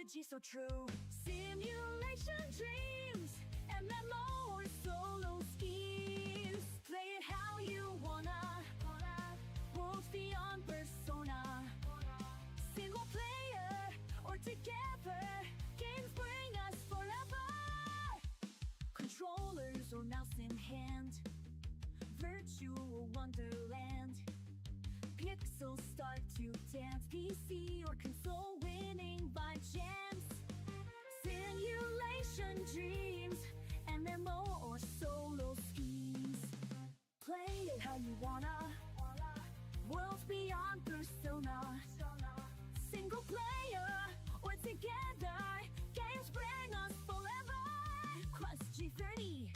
strategy so true. Simulation dreams, MMO or solo schemes. Play it how you wanna. Worlds beyond Persona. Single player or together, games bring us forever. Controllers or mouse in hand, virtual wonderland. Pixels start to dance, PC or console winning by chance. Simulation dreams, MMO or solo schemes. Play it how you wanna. Worlds beyond Persona. Single player or together, games bring us forever. Quest G30.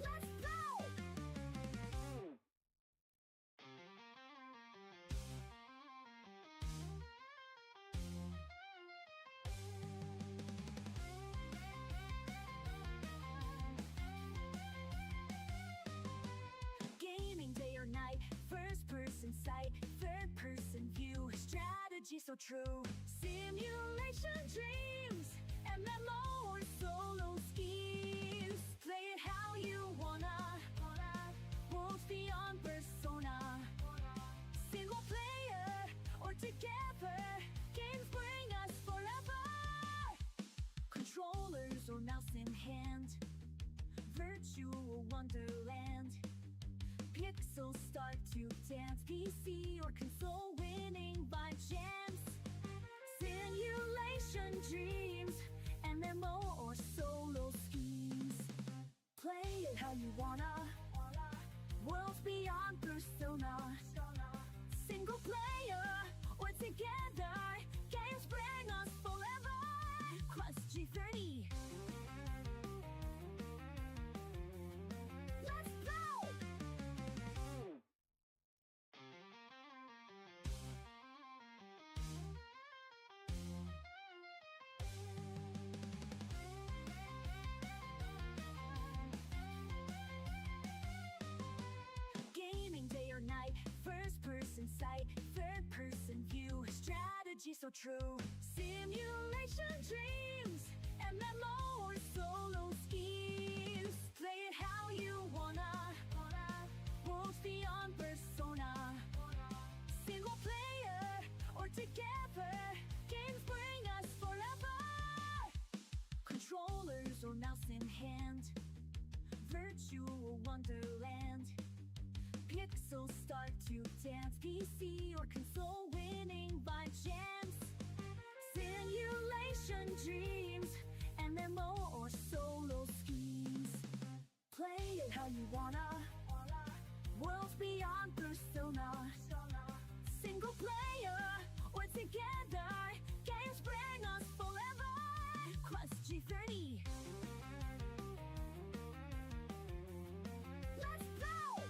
Let's go! Gaming day or night, first person sight, third person view, strategy so true. Simulation dreams, MMO or solo schemes. Play it how you wanna. Worlds beyond Persona. Single player or together, games bring us forever. Controllers or mouse in hand, virtual wonderland. Pixels start to dance, PC or console winning by chance. Simulation dreams, MMO or solo schemes. Play it how you wanna. Worlds beyond Persona. Single player or together, games bring us forever. Quest G30. Let's go! Gaming day or night, first person sight, third person view, strategy so true. Simulation dreams, MMO or solo schemes. Play it how you wanna. Worlds beyond Persona. Single player or together, games bring us forever. Controllers or mouse in hand, virtual wonderland. Pixels start to dance, PC or console winning by chance. Simulation dreams, MMO or solo schemes. Play it how you wanna. Worlds beyond Persona. Single player or together, games bring us forever. Quest G30. Let's go!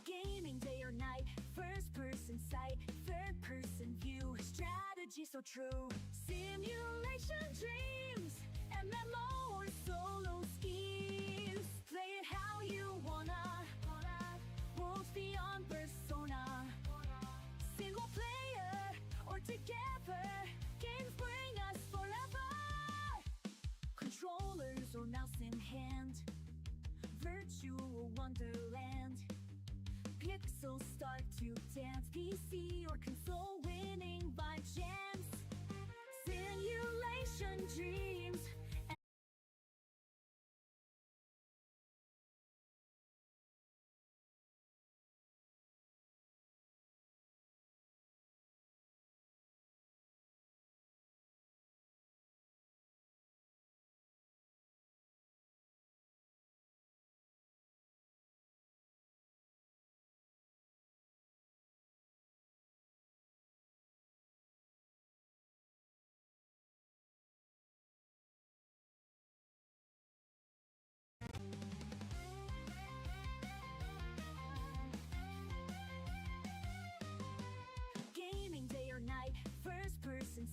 Gaming day or night, first person sight, third person view, strategy so true. Simulation dreams, MMO or solo schemes. Play it how you wanna. Worlds beyond Persona. Single player or together, games bring us forever. Controllers or mouse in hand, virtual wonderland. Pixels start to dance, PC or console winning by chance. Simulation dreams,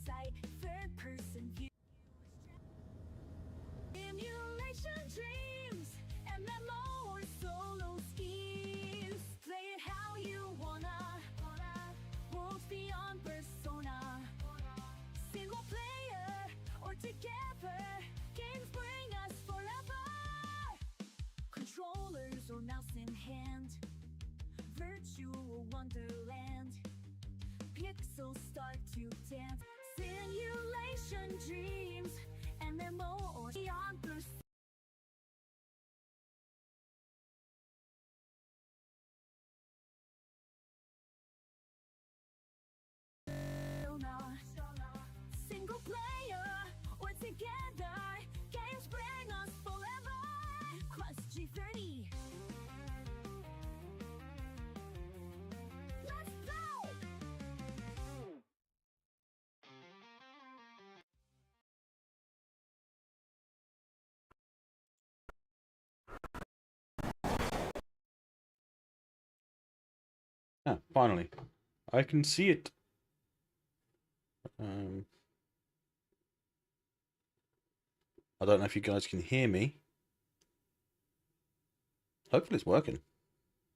sight, third person view. Simulation dreams, MMO or solo schemes. Play it how you wanna. Worlds beyond Persona. Single player or together. Games bring us forever. Controllers or mouse in hand. Virtual wonderland. Pixels start to dance. Simulation dreams, MMO or beyond Persona. Single player or together, games bring us forever. Quest G30. Let's go! Ah, finally. I can see it. I don't know if you guys can hear me. Hopefully it's working.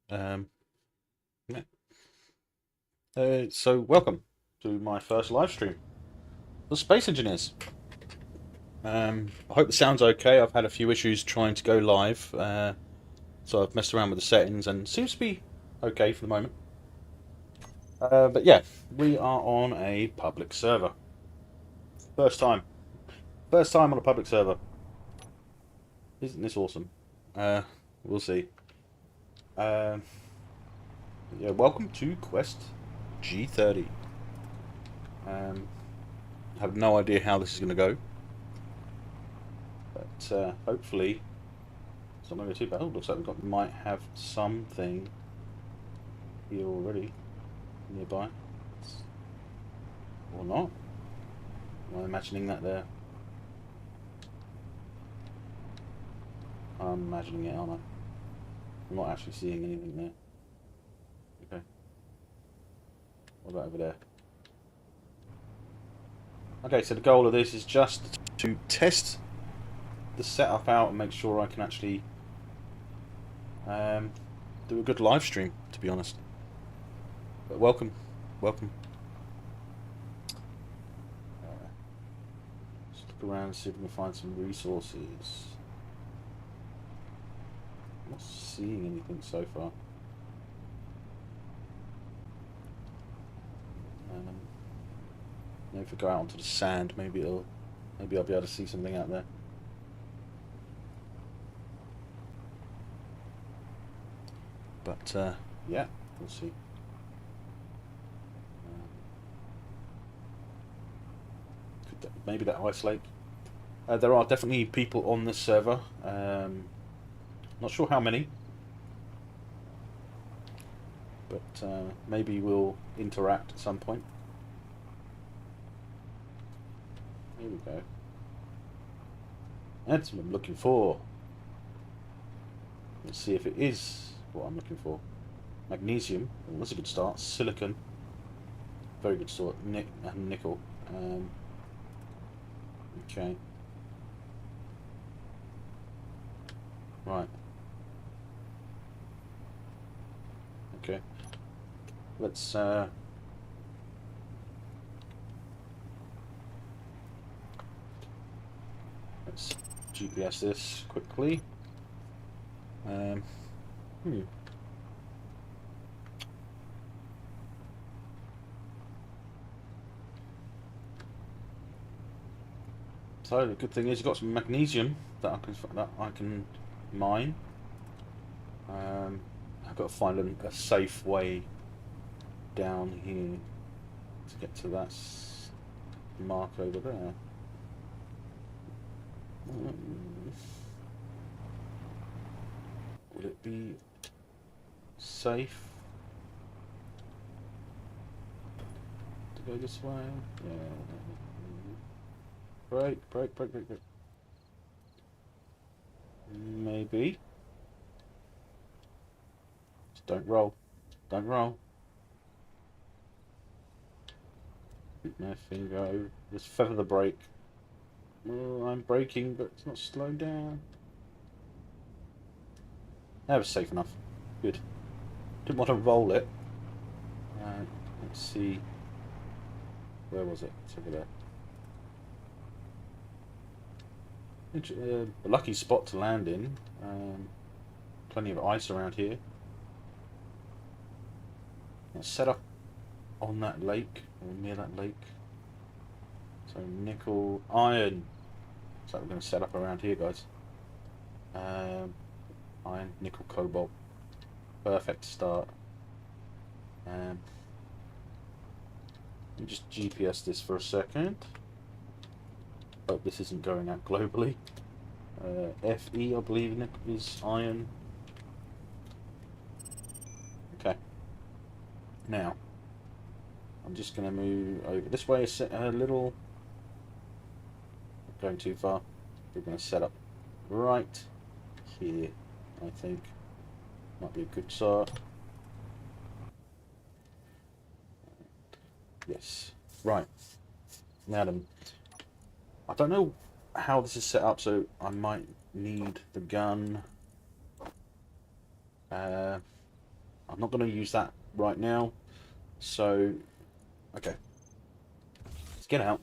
Yeah. So welcome to my first live stream. The Space Engineers. I hope the sound's okay. I've had a few issues trying to go live. So I've messed around with the settings and it seems to be okay for the moment. But yeah, we are on a public server. First time. First time on a public server. Isn't this awesome? We'll see. Yeah, welcome to Quest G30. I have no idea how this is going to go. But hopefully it's not going to go too bad. Oh, looks like we might have something here already nearby. Or not. Am I imagining that there? I'm imagining it, aren't I? I'm not actually seeing anything there. Okay. What about over there? Okay, so the goal of this is just to test the setup out and make sure I can actually do a good live stream, to be honest. But welcome. Welcome. Just look around and see if we can find some resources. I'm not seeing anything so far. Maybe if we go out onto the sand, maybe I'll be able to see something out there. But yeah, we'll see. Maybe that ice lake. There are definitely people on this server. Not sure how many, but maybe we'll interact at some point. Here we go. That's what I'm looking for. Let's see if it is what I'm looking for. Magnesium. Well, that's a good start. Silicon. Very good start. Nickel. Okay. Right. Okay. Let's GPS this quickly. So the good thing is you've got some magnesium that I can mine. I've got to find a safe way down here to get to that mark over there. Would it be safe to go this way? Yeah. Break. Maybe. Just don't roll. Don't roll. Let my thing go. Just feather the brake. Oh, I'm braking, but it's not slowed down. That was safe enough. Good. Didn't want to roll it. Let's see. Where was it? It's over there. A lucky spot to land in. Plenty of ice around here. Let's set up on that lake, or near that lake. So nickel, iron. So we're going to set up around here, guys. Iron, nickel, cobalt. Perfect start. Let me just GPS this for a second. Hope this isn't going out globally. FE, I believe, is iron. Okay. Now, I'm just going to move over this way a little. Not going too far. We're going to set up right here, I think. Might be a good start. Yes. Right. Now then, I don't know how this is set up, so I might need the gun. I'm not going to use that right now. So, okay. Let's get out.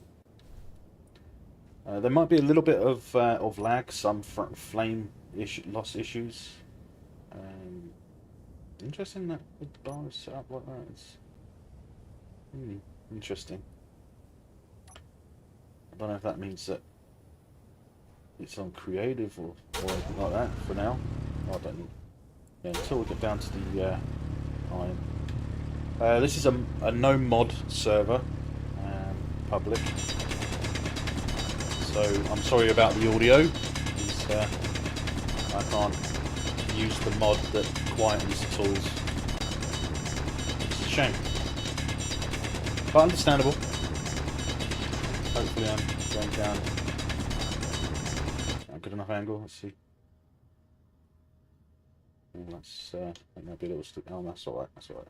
There might be a little bit of lag, some flame loss issues. Interesting that the bar is set up like that. It's interesting. I don't know if that means that it's on creative or anything like that for now. I don't know. Yeah, until we get down to the iron. This is a no mod server, public. So I'm sorry about the audio. I can't use the mod that quietens the tools. It's a shame, but understandable. Hopefully I'm going down a good enough angle. Let's see. Oh, that's that might be a little steep. Oh, that's alright. That's alright.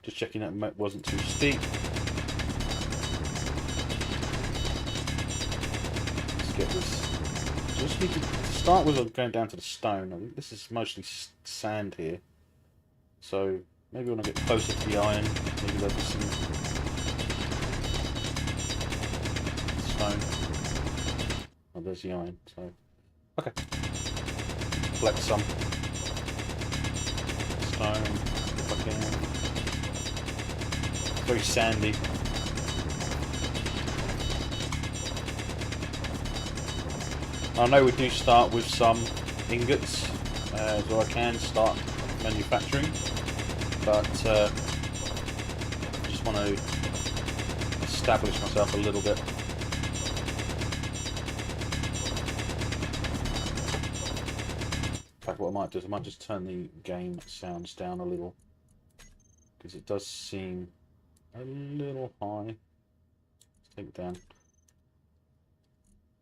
Just checking that it wasn't too steep. Let's get this. Just need to start with going down to the stone. I think this is mostly sand here, so maybe when I get closer to the iron, maybe there'll be some stone. Oh, there's the iron. So okay, collect some stone if I can. Very sandy. I know we do start with some ingots, so I can start manufacturing, but I just want to establish myself a little bit. In fact, what I might do is I might just turn the game sounds down a little, because it does seem a little high. Let's take it down.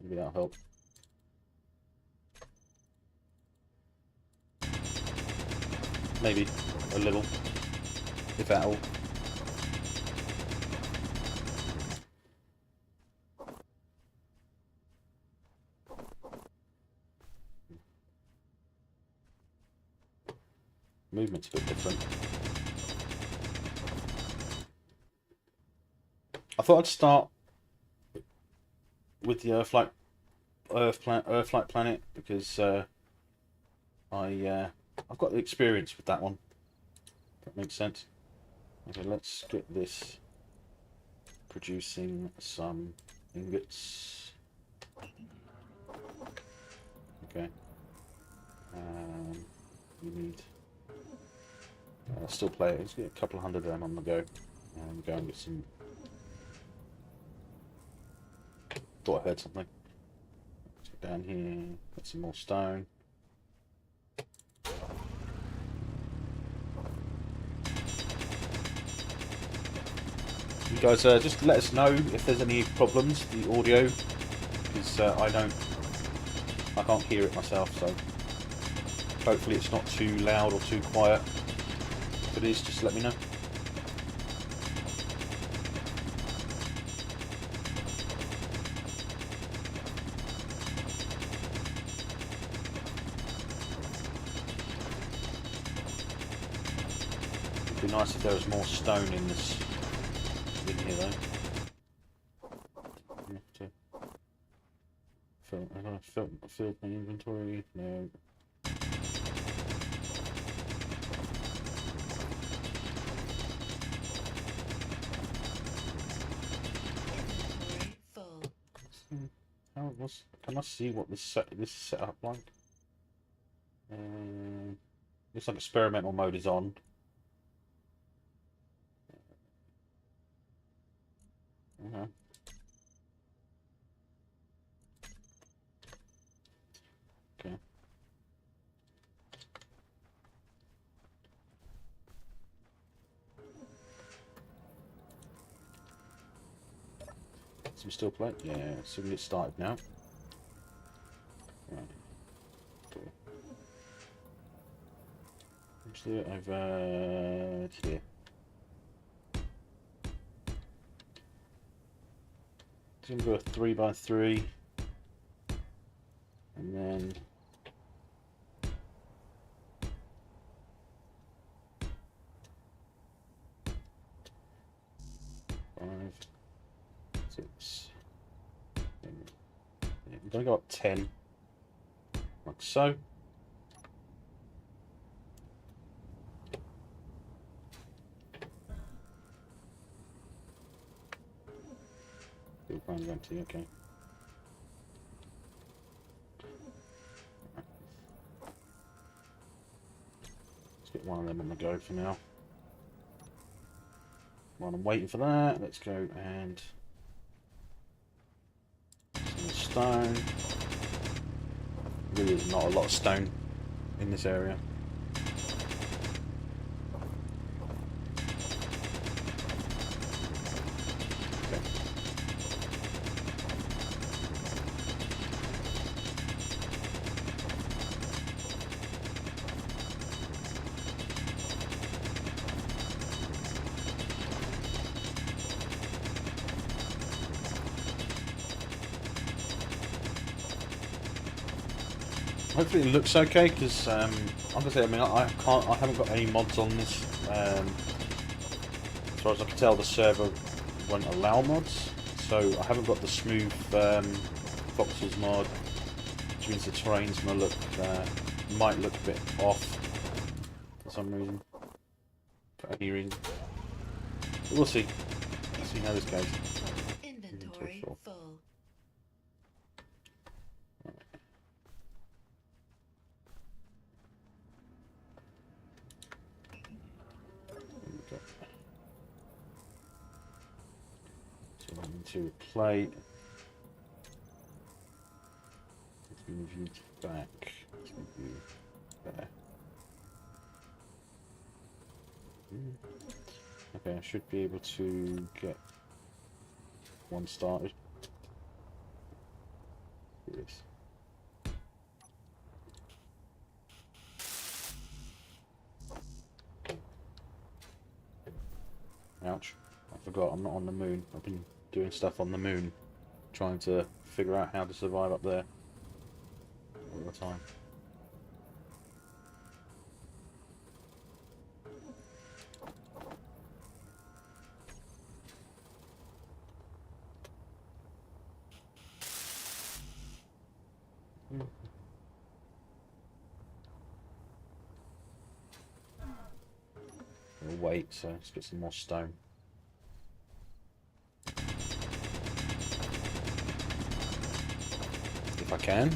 Maybe that'll help. Maybe a little, if at all. Movement's a bit different. I thought I'd start with the Earthlight Planet because I've got the experience with that one. If that makes sense. Okay, let's get this producing some ingots. Okay. We need. Still play it. Let's get a couple of hundred of them on the go. And go and get some. Thought I heard something. Let's get down here. Get some more stone. You guys just let us know if there's any problems with the audio, because I can't hear it myself, so hopefully it's not too loud or too quiet. If it is, just let me know. Be nice if there was more stone in this in here though. I don't fill my inventory. No. Inventory full. Can I see what this is set up like? Looks like experimental mode is on. Okay. Okay. So we still play? Yeah, so we get started now. Right. Cool. Let's do it over here. It's gonna go a 3x3 and then five, 6. Yeah, we're gonna go up 10, like so. Empty, okay. Let's get one of them on the go for now. While I'm waiting for that, let's go and some more stone. Really, there's not a lot of stone in this area. Hopefully it looks okay, because obviously, I mean, I haven't got any mods on this. As far as I can tell, the server won't allow mods, so I haven't got the smooth voxels mod, which means the terrain's gonna look might look a bit off for some reason, for any reason. But we'll see. Let's see how this goes. Inventory full. To plate. Let's move you back. Let's move you there. Okay, I should be able to get one started. Yes. Ouch. I forgot I'm not on the moon. I've been doing stuff on the moon, trying to figure out how to survive up there all the time. We'll wait, so let's get some more stone. If I can.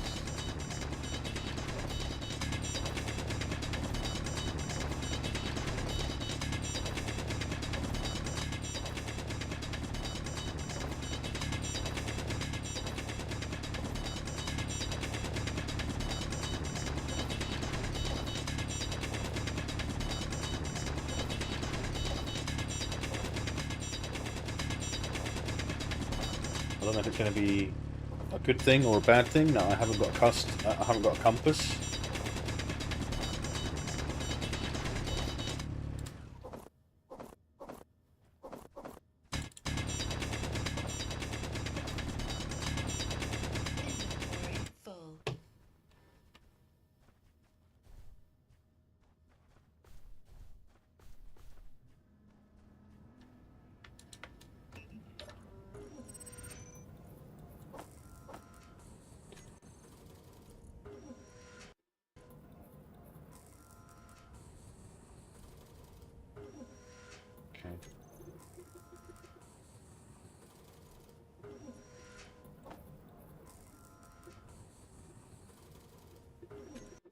I don't know if it's going to be a good thing or a bad thing that I haven't got a compass. Inventory full.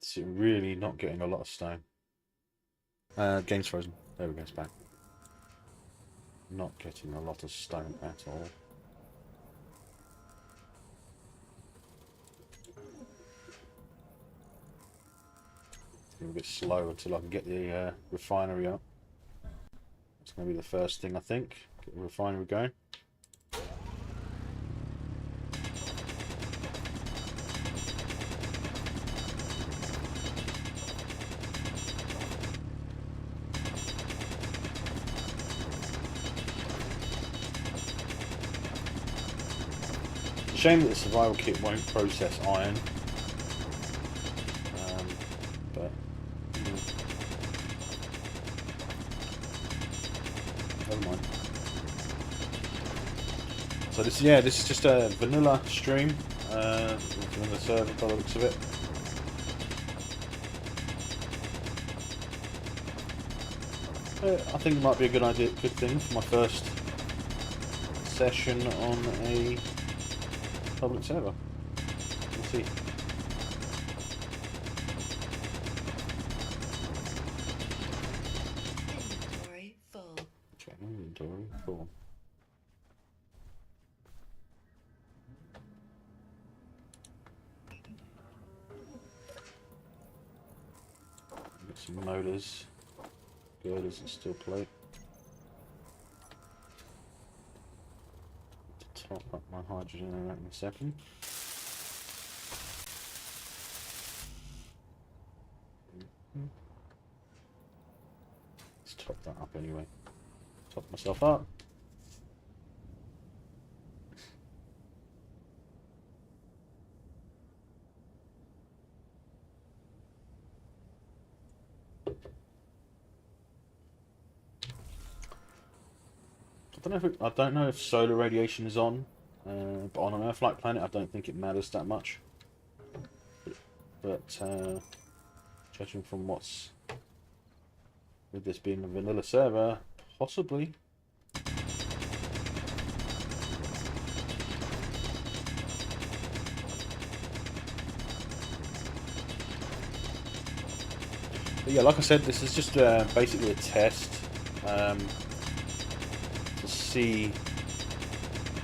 It's really not getting a lot of stone. Game's frozen. There we go, it's back. Not getting a lot of stone at all. It's a bit slow until I can get the refinery up. That's going to be the first thing, I think. Get the refinery going. Shame that the survival kit won't process iron, but never mind. So this is just a vanilla stream, vanilla server by the looks of it. I think it might be a good thing for my first session on a public server. We'll see. Inventory full. Okay, inventory full. Get some motors, girders and steel plate. Top up my hydrogen in a second. Let's top that up anyway. Top myself up. I don't know if solar radiation is on, but on an Earth-like planet, I don't think it matters that much. But judging from what's with this being a vanilla server, possibly. But yeah, like I said, this is just basically a test. See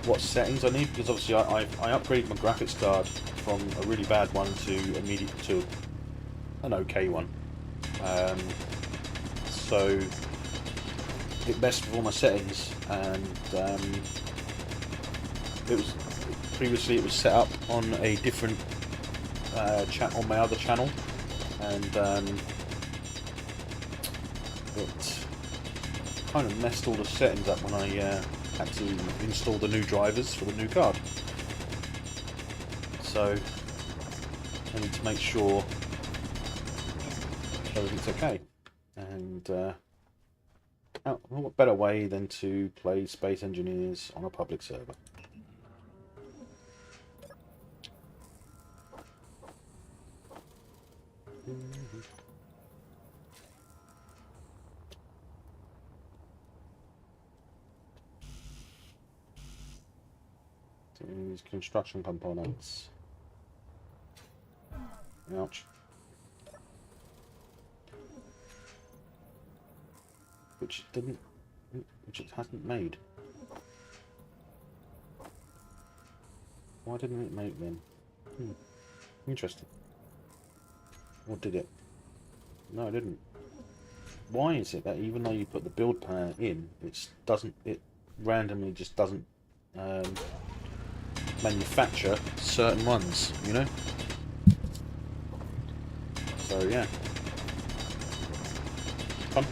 what settings I need, because obviously I upgraded my graphics card from a really bad one to an okay one. So it messed with all my settings, and previously it was set up on a different chat on my other channel, and it kind of messed all the settings up when I had to install the new drivers for the new card. So I need to make sure everything's okay. And what better way than to play Space Engineers on a public server? These construction components. Ouch. Which it hasn't made. Why didn't it make them? Interesting. Or did it? No, it didn't. Why is it that even though you put the build plan in, it randomly just doesn't manufacture certain ones, you know? So yeah. Fun.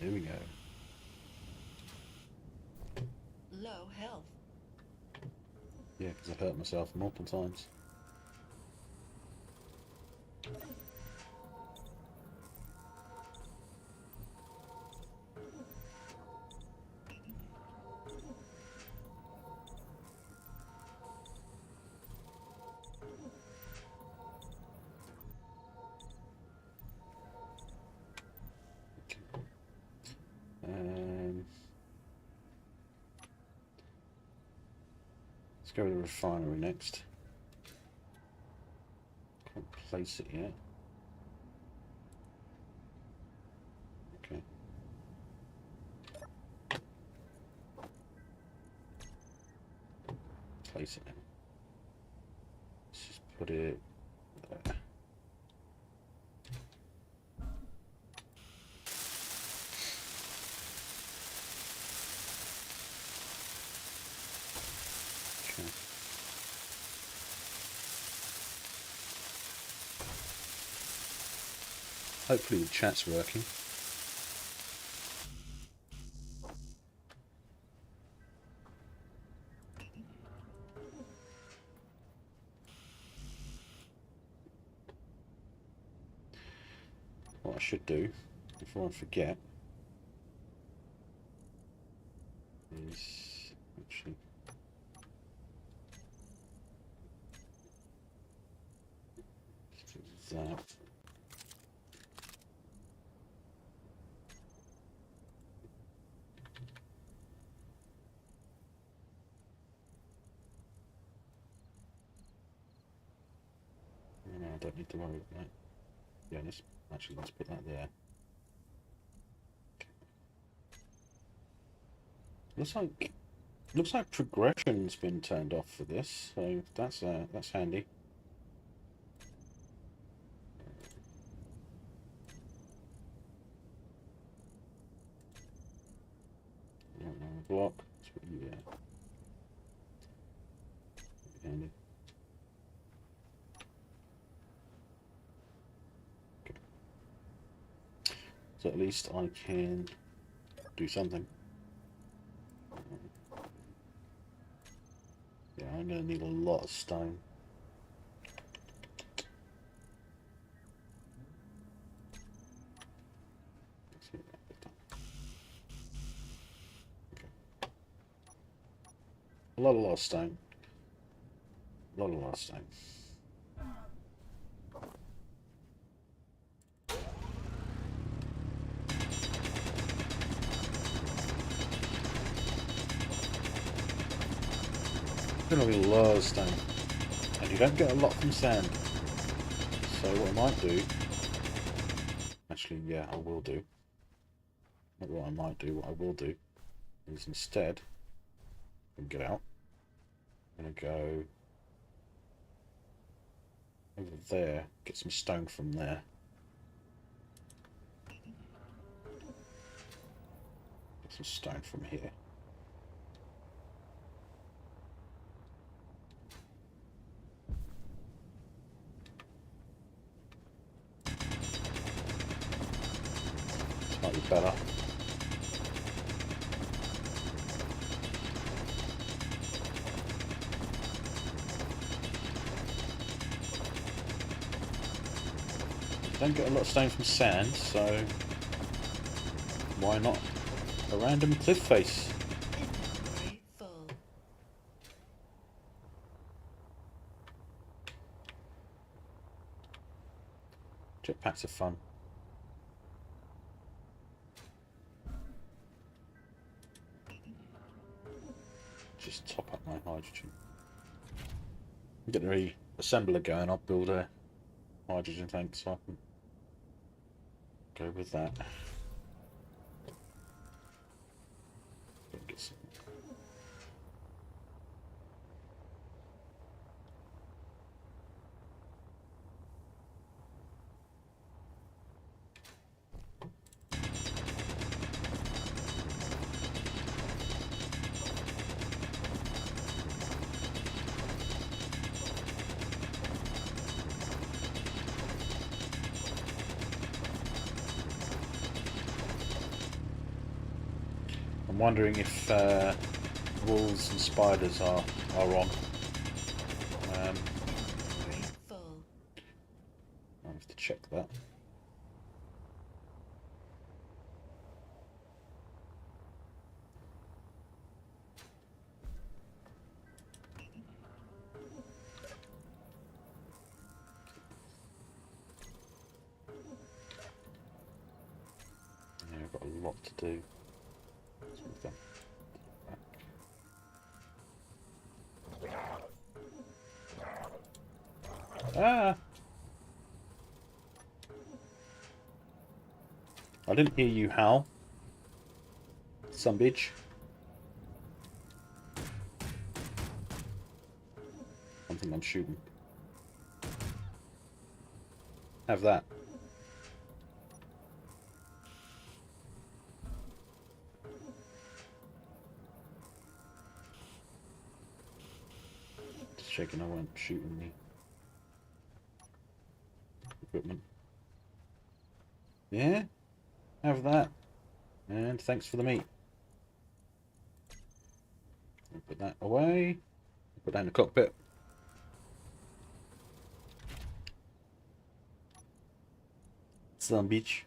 Here we go. Low health. Yeah, because I've hurt myself multiple times. Let's go to the refinery next. Can't place it yet. Okay. Place it now. Let's just put it there. Okay. Hopefully the chat's working. What I should do, before I forget, is actually do that. No, I don't need to worry about that. Yeah, let's put that there. Looks like progression's been turned off for this, so that's handy. Block. Let's put you there. Handy. Okay. So at least I can do something. Yeah, I'm gonna need a lot of stone. Let's get that bit done. Okay. A lot of stone. A lot of stone. Gonna be a lot of stone, and you don't get a lot from sand. So what I might do, actually, yeah, I will do. Not what I might do. What I will do is instead, get out. I'm gonna go over there, get some stone from there. Get some stone from here. Might be better. Don't get a lot of stone from sand, so why not a random cliff face? Inventory full. Jetpacks are fun. Just top up my hydrogen. Get the assembler going, I'll build a hydrogen tank so I can go with that. Get some. I'm wondering if wolves and spiders are on. Inventory full. I have to check that. Yeah, I've got a lot to do. So we've done that. Ah! I didn't hear you howl. Some bitch. I think I'm shooting. Have that. Just checking I won't shooting the equipment. Yeah? Have that. And thanks for the meat. I'll put that away. Put that in the cockpit. Some beach.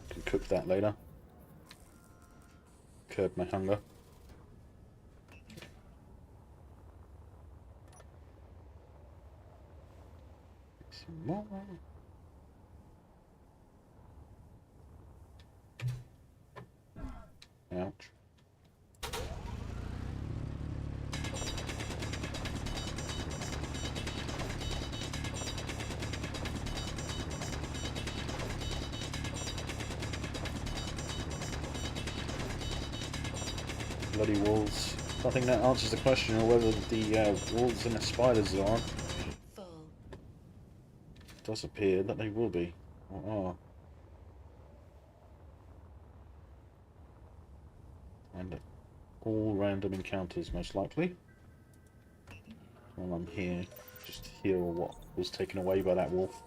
Can cook that later. Curb my hunger. Some more. Ouch. Bloody wolves. I think that answers the question of whether the wolves and the spiders are on. Inventory full. It does appear that they will be. Or are. And all random encounters, most likely. While I'm here, just to hear what was taken away by that wolf.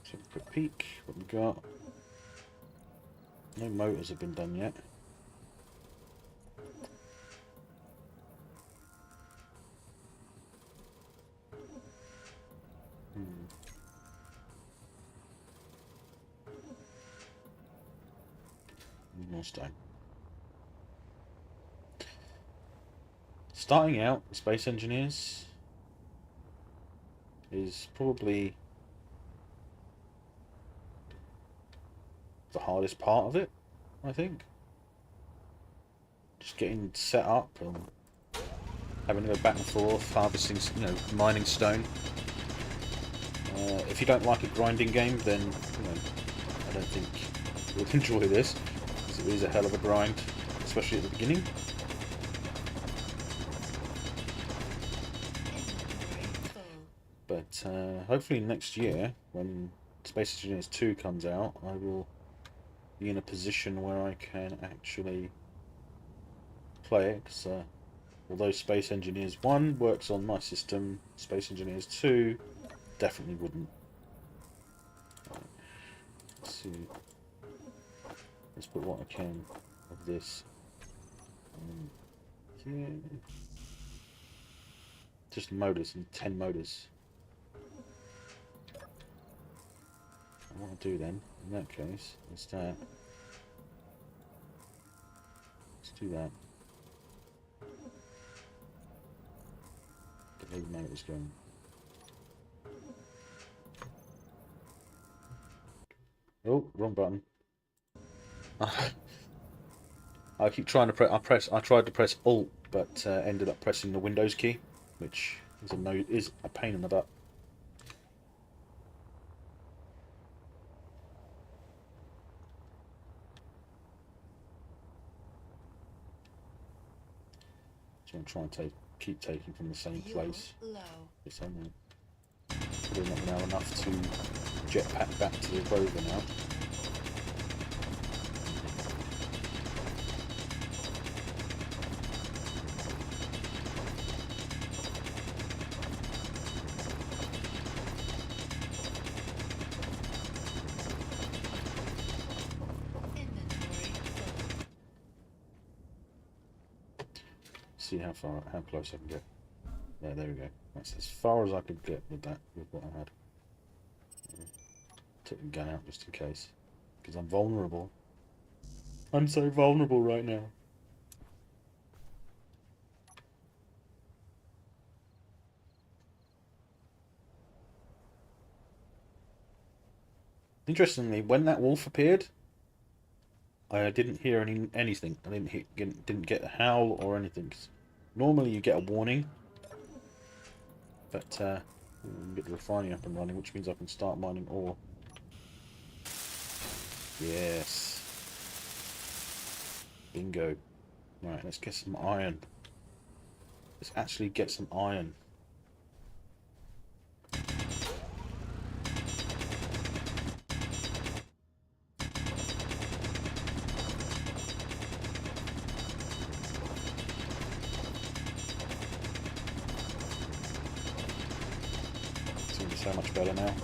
So a quick peek, what we got. No motors have been done yet. More stone. Starting out, Space Engineers is probably the hardest part of it, I think. Just getting set up and having to go back and forth, harvesting, mining stone. If you don't like a grinding game, then I don't think you'll enjoy this, because it is a hell of a grind, especially at the beginning. Inventory full. But hopefully next year, when Space Engineers 2 comes out, I will be in a position where I can actually play it. Because although Space Engineers 1 works on my system, Space Engineers 2 definitely wouldn't. Right. Let's see. Let's put what I can of this. Yeah. Just motors, and 10 motors. What I'll do then, in that case, is that. Let's do that. Get those motors going. Oh, wrong button. I keep trying to press. I tried to press Alt, but ended up pressing the Windows key, which is a pain in the butt. So I'm trying to keep taking from the same Fuel place. low. Yes, I know. Probably not now enough to jetpack back to the rover now. see how close I can get. There we go. That's as far as I could get with that, with what I had. Took the gun out just in case, because I'm vulnerable. I'm so vulnerable right now. Interestingly, when that wolf appeared, I didn't hear anything. I didn't get a howl or anything. 'Cause normally you get a warning, but get the refining up and running, which means I can start mining ore. Yes. Bingo. Right, let's get some iron. Let's actually get some iron. So much better now.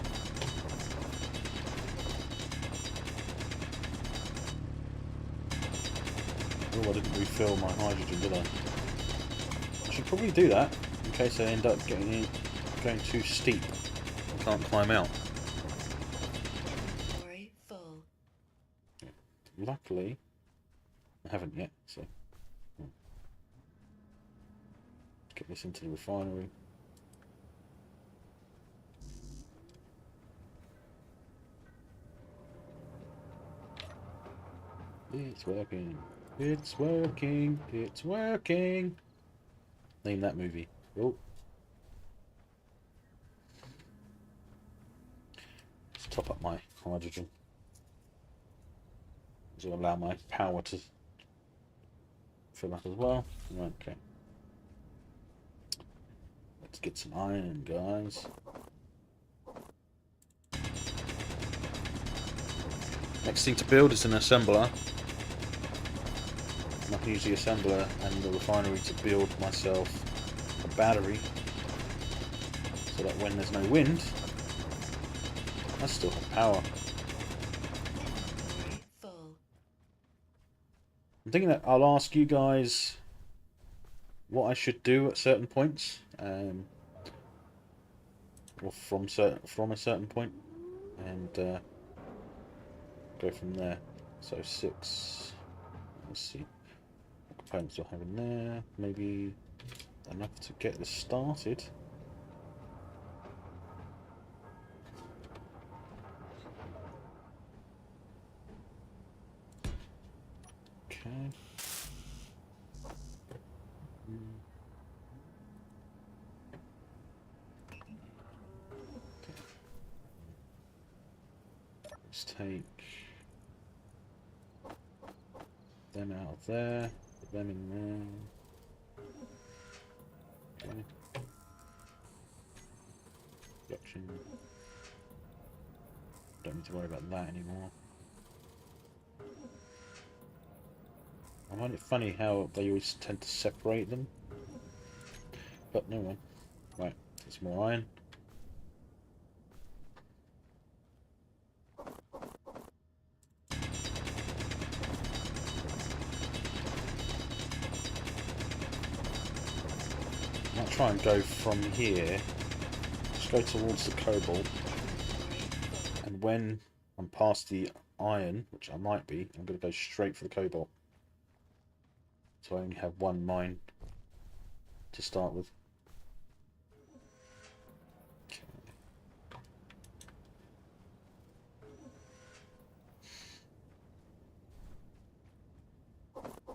Oh, I didn't refill my hydrogen, did I? I should probably do that in case I end up going too steep and can't climb out. Inventory full. Luckily, I haven't yet, so let's get this into the refinery. It's working. It's working. It's working. Name that movie. Oh. Let's top up my hydrogen. To allow my power to fill up as well. Right, okay. Let's get some iron, guys. Next thing to build is an assembler. And I can use the assembler and the refinery to build myself a battery, so that when there's no wind, I still have power. Inventory full. I'm thinking that I'll ask you guys what I should do at certain points, or from a certain point, and go from there. So 6. Let's see. What components do I have in there? Maybe enough to get this started. Okay. Let's take them out of there, put them in there. Okay. Production. Don't need to worry about that anymore. I find it funny how they always tend to separate them. But no one. Right, get some more iron. I might try and go from here. Just go towards the cobalt. Inventory full. And when I'm past the iron, which I might be, I'm going to go straight for the cobalt. So I only have one mine to start with. Okay.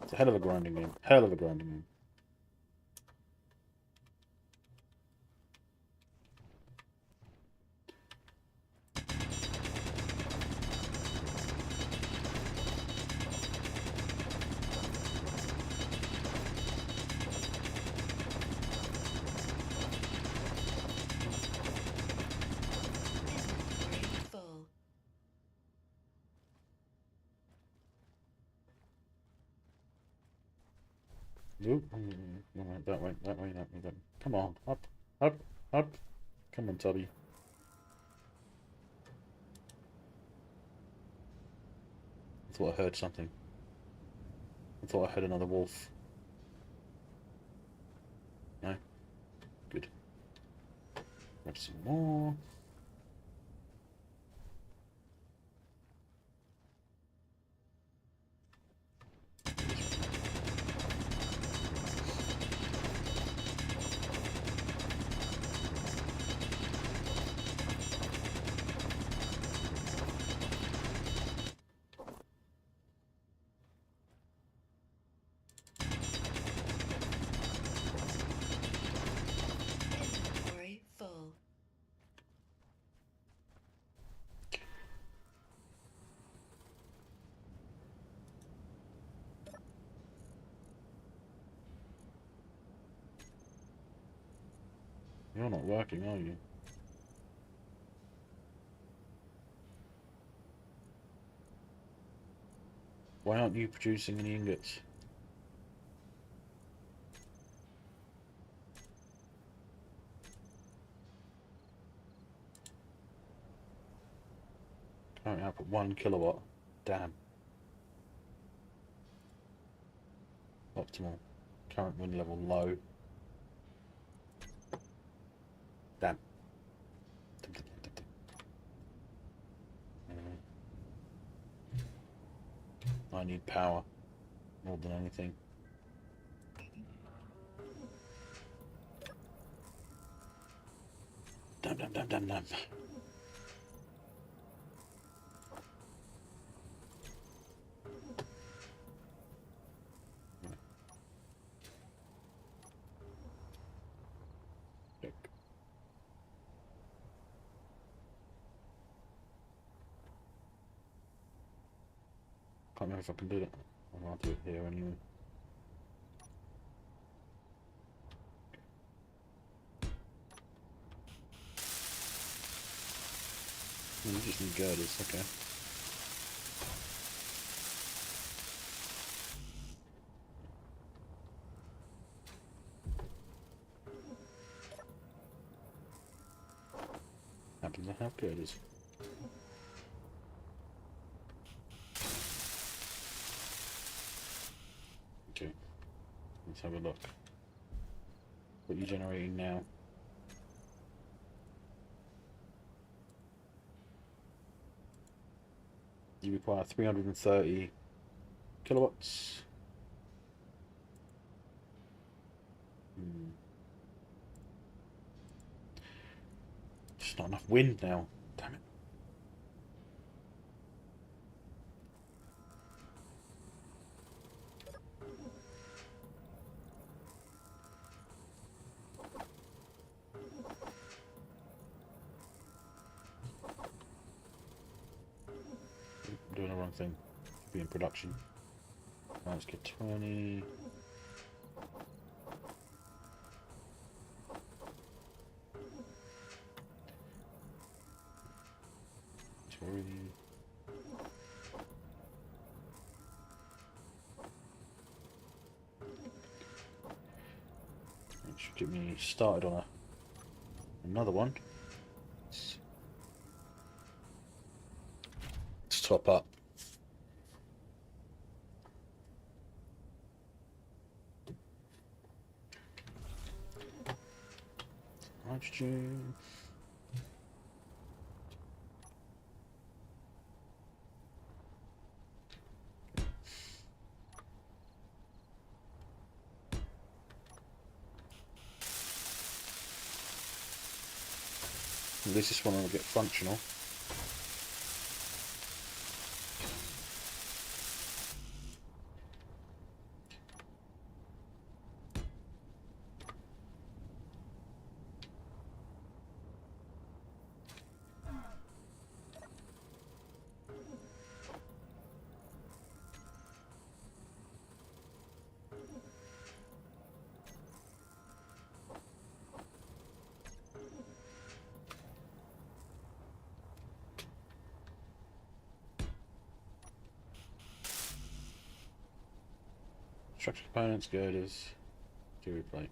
It's a hell of a grinding game. Hell of a grinding game. Inventory full. Nope. No, that way, that way, that way, that way. Come on, up, up, up. Come on, Tubby. I thought I heard something. I thought I heard another wolf. Grab some more. Inventory full. You're not working, are you? Why aren't you producing any ingots? Current output 1 kilowatt. Damn. Optimal. Current wind level low. Damn. I need power more than anything. Damn, damn, damn, damn, damn. Can't remember if I can do it. I'll do it here anyway. You just need girders, okay. Happen to have girders. Okay, let's have a look. What are you generating now? You require 330 kilowatts. Just not enough wind now. Damn it. I'm doing the wrong thing. Be in production. Right, let's get 20. That should get me started on another one. Let's top up. Hydrogen. At least this one will get functional. Structure components, girders, jewelry plate.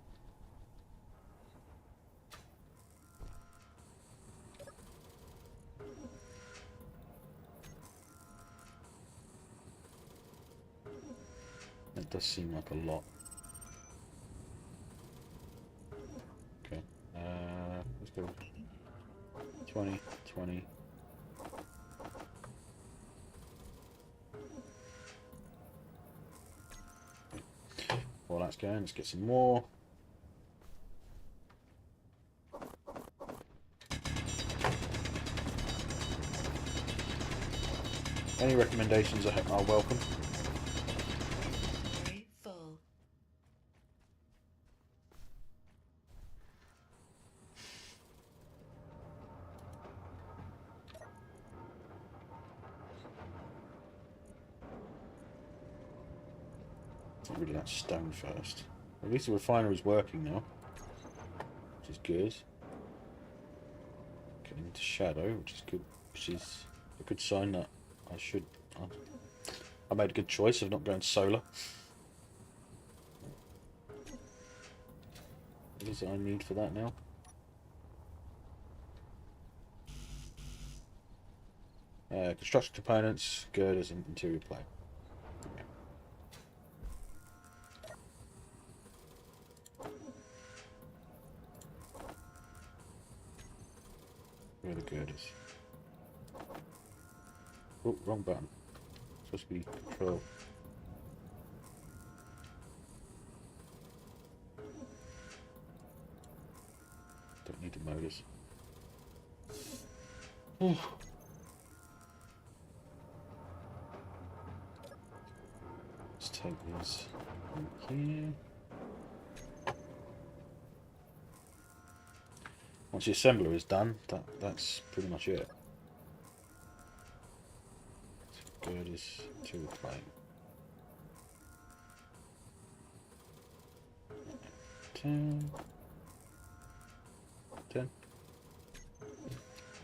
That does seem like a lot. Okay, let's go. 20, 20. While that's going, let's get some more. Any recommendations are welcome. Inventory full. Get rid of that stone first. At least the refinery's working now, which is good. Getting into shadow, which is good, which is a good sign that I made a good choice of not going solar. What is it I need for that now? Construction components, girders, and interior plate. Okay. Where are the girders? Oh, wrong button. Supposed to be control. Don't need the motors. Let's take these in here. Once the assembler is done, that's pretty much it. Girders to the plate. 10. Let's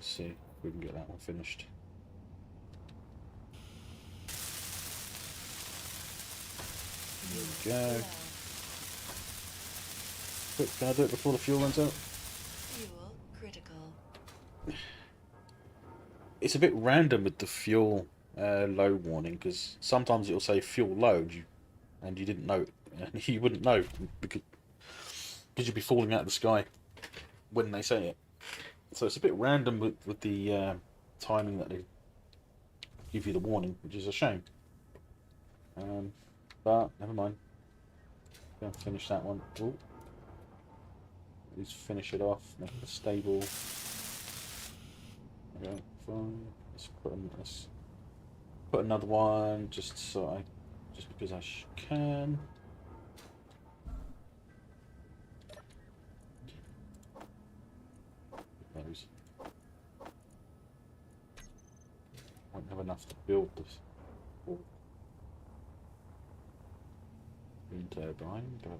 see if we can get that one finished. There we go. Quick, can I do it before the fuel runs out? Fuel critical. It's a bit random with the fuel low warning, because sometimes it'll say fuel low and you didn't know, and you wouldn't know because you'd be falling out of the sky when they say it. So it's a bit random with the timing that they give you the warning, which is a shame. But never mind. Gonna finish that one. Ooh. At least finish it off, make it stable. Okay, fine. Let's put another one just because I can. Those. Won't have enough to build this wind turbine, but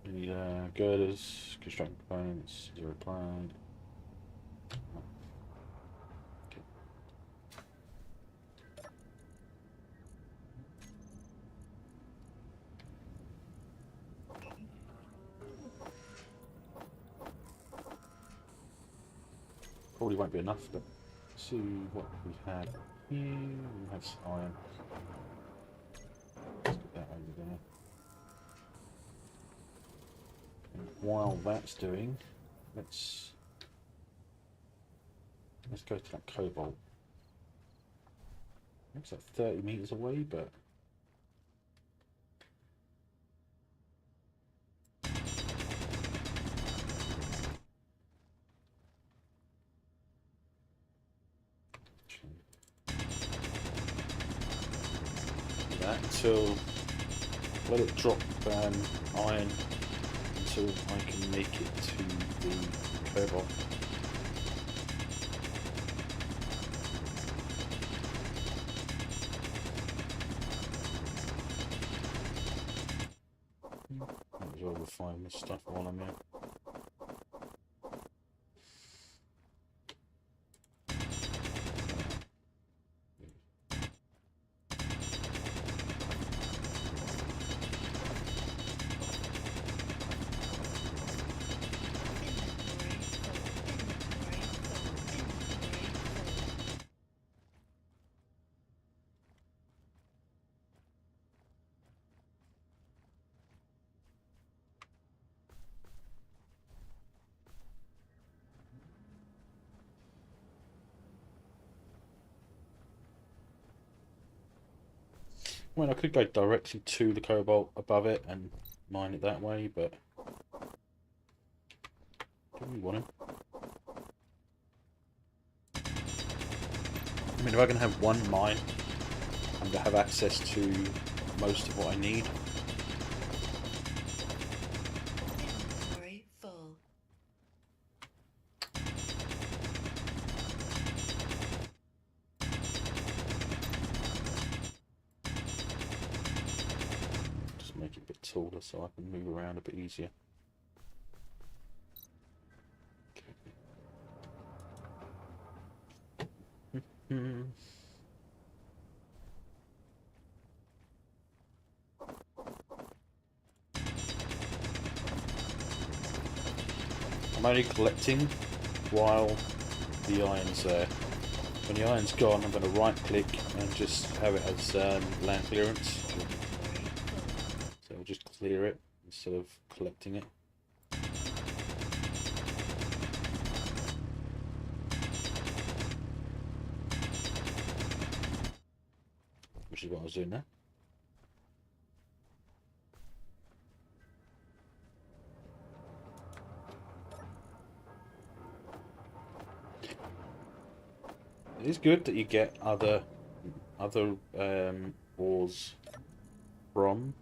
we need girders, construction components, zero applied. Okay. Probably won't be enough, but let's see what we have here. We have some iron. Let's get that over there. And while that's doing, let's go to that cobalt. Looks like 30 meters away, but that until let it drop iron until I can make it to the cobalt. Might as well refine this stuff while I'm here. Well, I could go directly to the cobalt above it and mine it that way, but do we want to? I mean, if I can have one mine and to have access to most of what I need. Inventory full. Just make it a bit taller so I can move around a bit easier. Hmm. I'm only collecting while the iron's there. When the iron's gone, I'm going to right click and just have it as land clearance. Inventory full. So we'll just clear it instead of collecting it. Which is what I was doing there. It is good that you get other ores from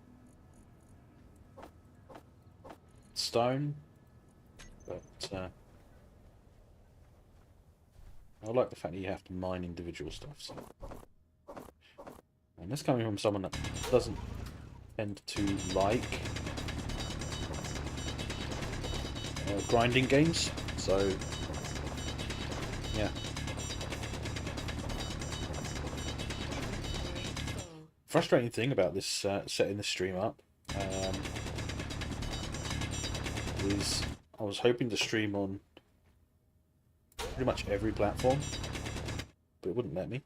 stone, but I like the fact that you have to mine individual stuff. So. And this coming from someone that doesn't tend to like grinding games, so yeah. Inventory full. Frustrating thing about this setting the stream up is I was hoping to stream on pretty much every platform, but it wouldn't let me.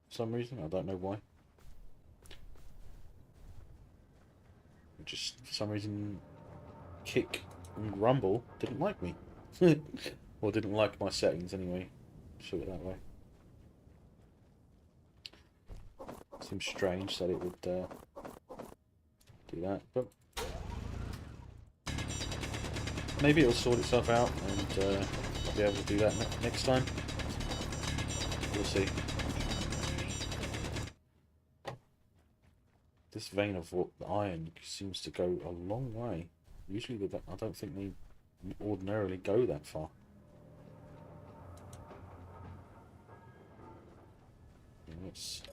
For some reason, I don't know why. It just, for some reason, Kick and Rumble didn't like me. Or didn't like my settings anyway. Show it that way. Seems strange that it would do that, but maybe it'll sort itself out and I'll be able to do that next time. We'll see. Inventory full. This vein of iron seems to go a long way. Usually I don't think they ordinarily go that far. Let's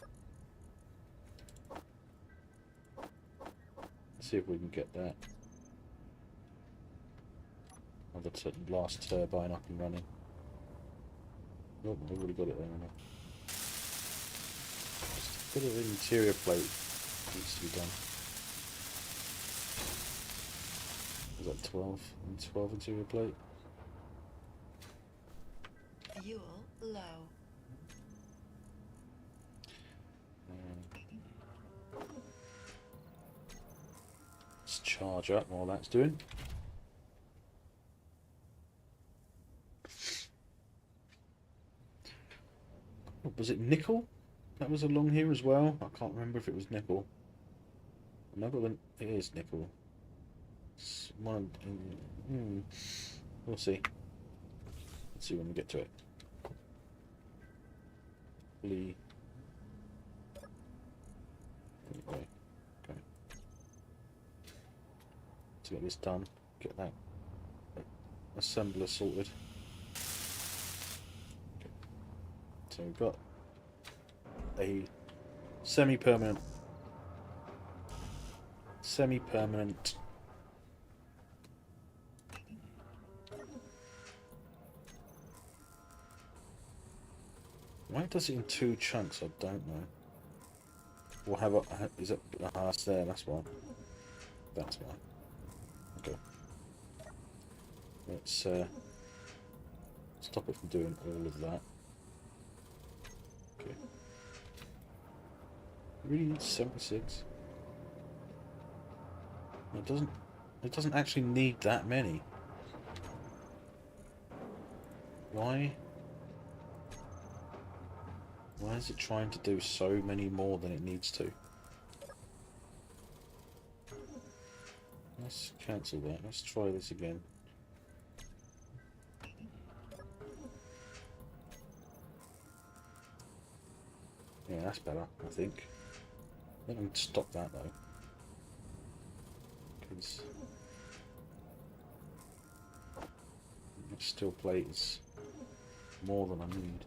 see if we can get that other last turbine up and running. Oh, I've already got it there. Just a bit of interior plate needs to be done. Is that 12? 12 interior plate? Fuel low. Let's charge up while that's doing. Oh, was it nickel? That was along here as well. I can't remember if it was nickel. No, but it is nickel. It's one. We'll see. Let's see when we get to it. There we go. Okay. Let's get this done. Get that assembler sorted. Okay. So we've got a semi-permanent why does it in two chunks? I don't know. We'll have is it that's there, that's why. That's why. Okay. Let's stop it from doing all of that. Okay. Really need 76. It doesn't actually need that many. Why? Why is it trying to do so many more than it needs to? Let's cancel that. Let's try this again. Yeah, that's better, I think. I think I can stop that though. Because steel plate is more than I need.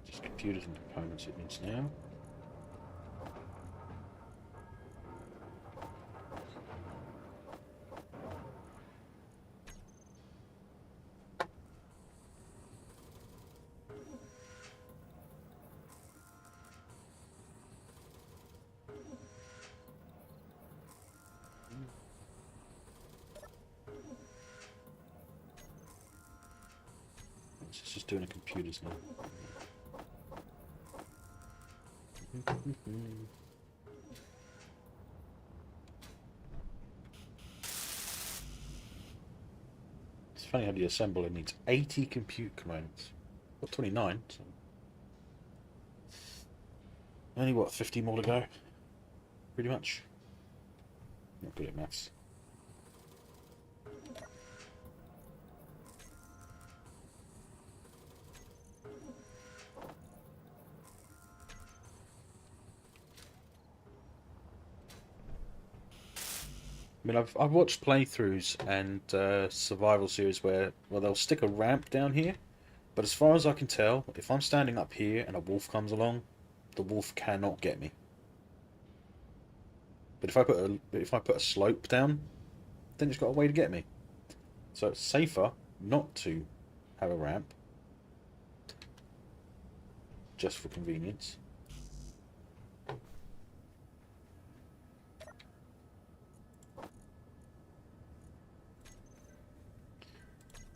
Just computers and components it needs now. It's just doing the computers now. It's funny how the assembler needs 80 compute components. Well, 29, so only what, 50 more to go? Pretty much. Not good at maths. I mean, I've watched playthroughs and survival series where they'll stick a ramp down here, but as far as I can tell, if I'm standing up here and a wolf comes along, the wolf cannot get me. But if I put a slope down, then it's got a way to get me. So it's safer not to have a ramp, just for convenience.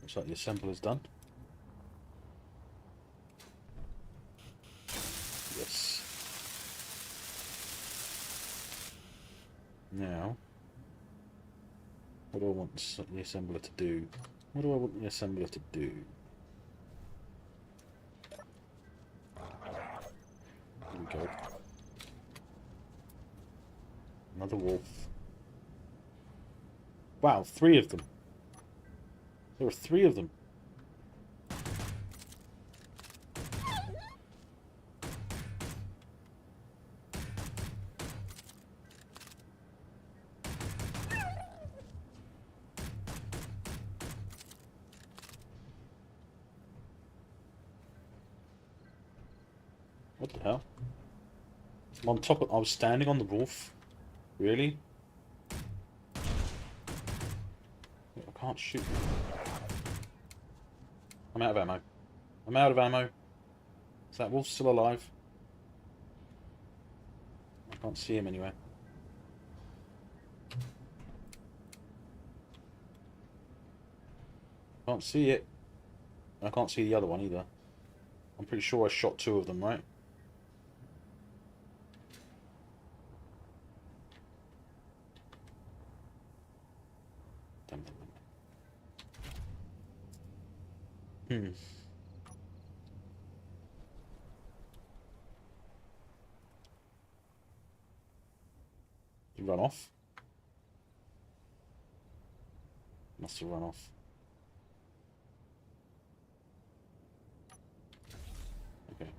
Looks like the assembler's done. Yes. Now, what do I want the assembler to do? What do I want the assembler to do? Here we go. Another wolf. Wow, 3 of them. There were 3 of them. What the hell? I'm on top of, I was standing on the wolf. Really? I can't shoot. I'm out of ammo. I'm out of ammo. Is that wolf still alive? I can't see him anywhere. Can't see it. I can't see the other one either. I'm pretty sure I shot 2 of them, right? Damn it. You run off? Must have run off. Okay.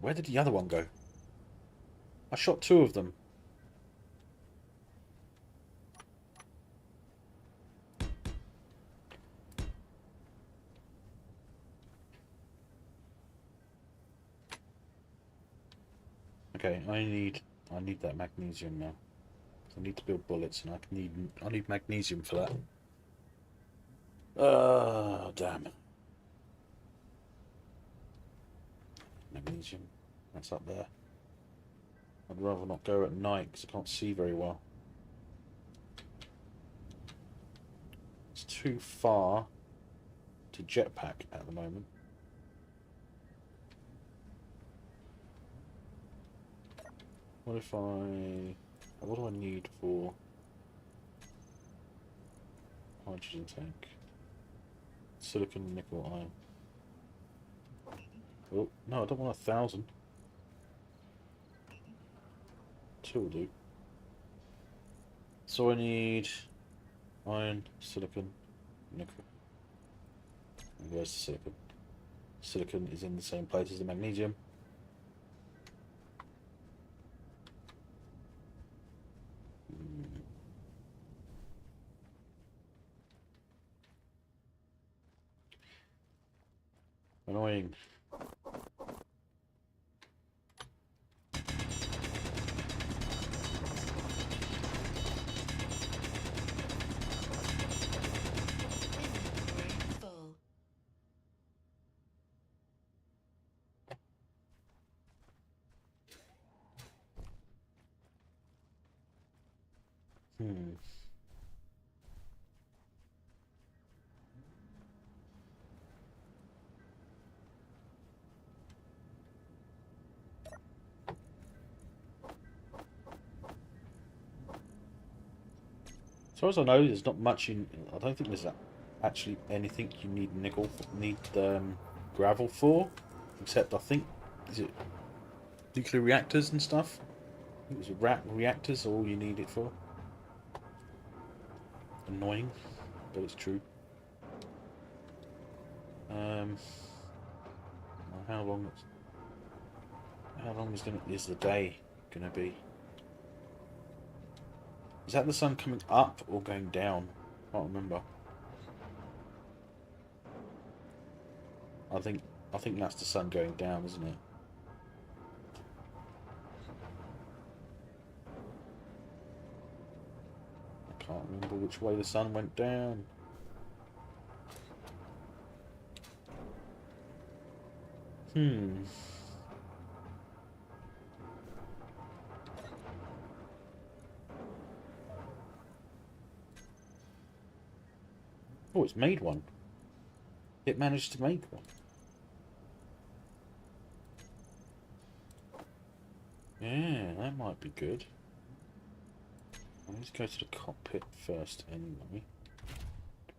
Where did the other one go? I shot 2 of them. Okay, I need that magnesium now. I need to build bullets, and I need magnesium for that. Damn. Magnesium. That's up there. I'd rather not go at night because I can't see very well. It's too far to jetpack at the moment. What if I... What do I need for hydrogen tank? Silicon, nickel, iron. Oh, no, I don't want 1,000. 2 will do. So I need iron, silicon, nickel. And where's the silicon? Silicon is in the same place as the magnesium. Annoying. Inventory full. Hmm. As far as I know, there's not much in. I don't think there's actually anything you need gravel for, except I think is it nuclear reactors and stuff. I think it was reactors all you need it for. Annoying, but it's true. How long? How long is the day gonna be? Is that the sun coming up or going down? I can't remember. I think that's the sun going down, isn't it? I can't remember which way the sun went down. Oh, it's made one. It managed to make one. Yeah, that might be good. I need to go to the cockpit first anyway.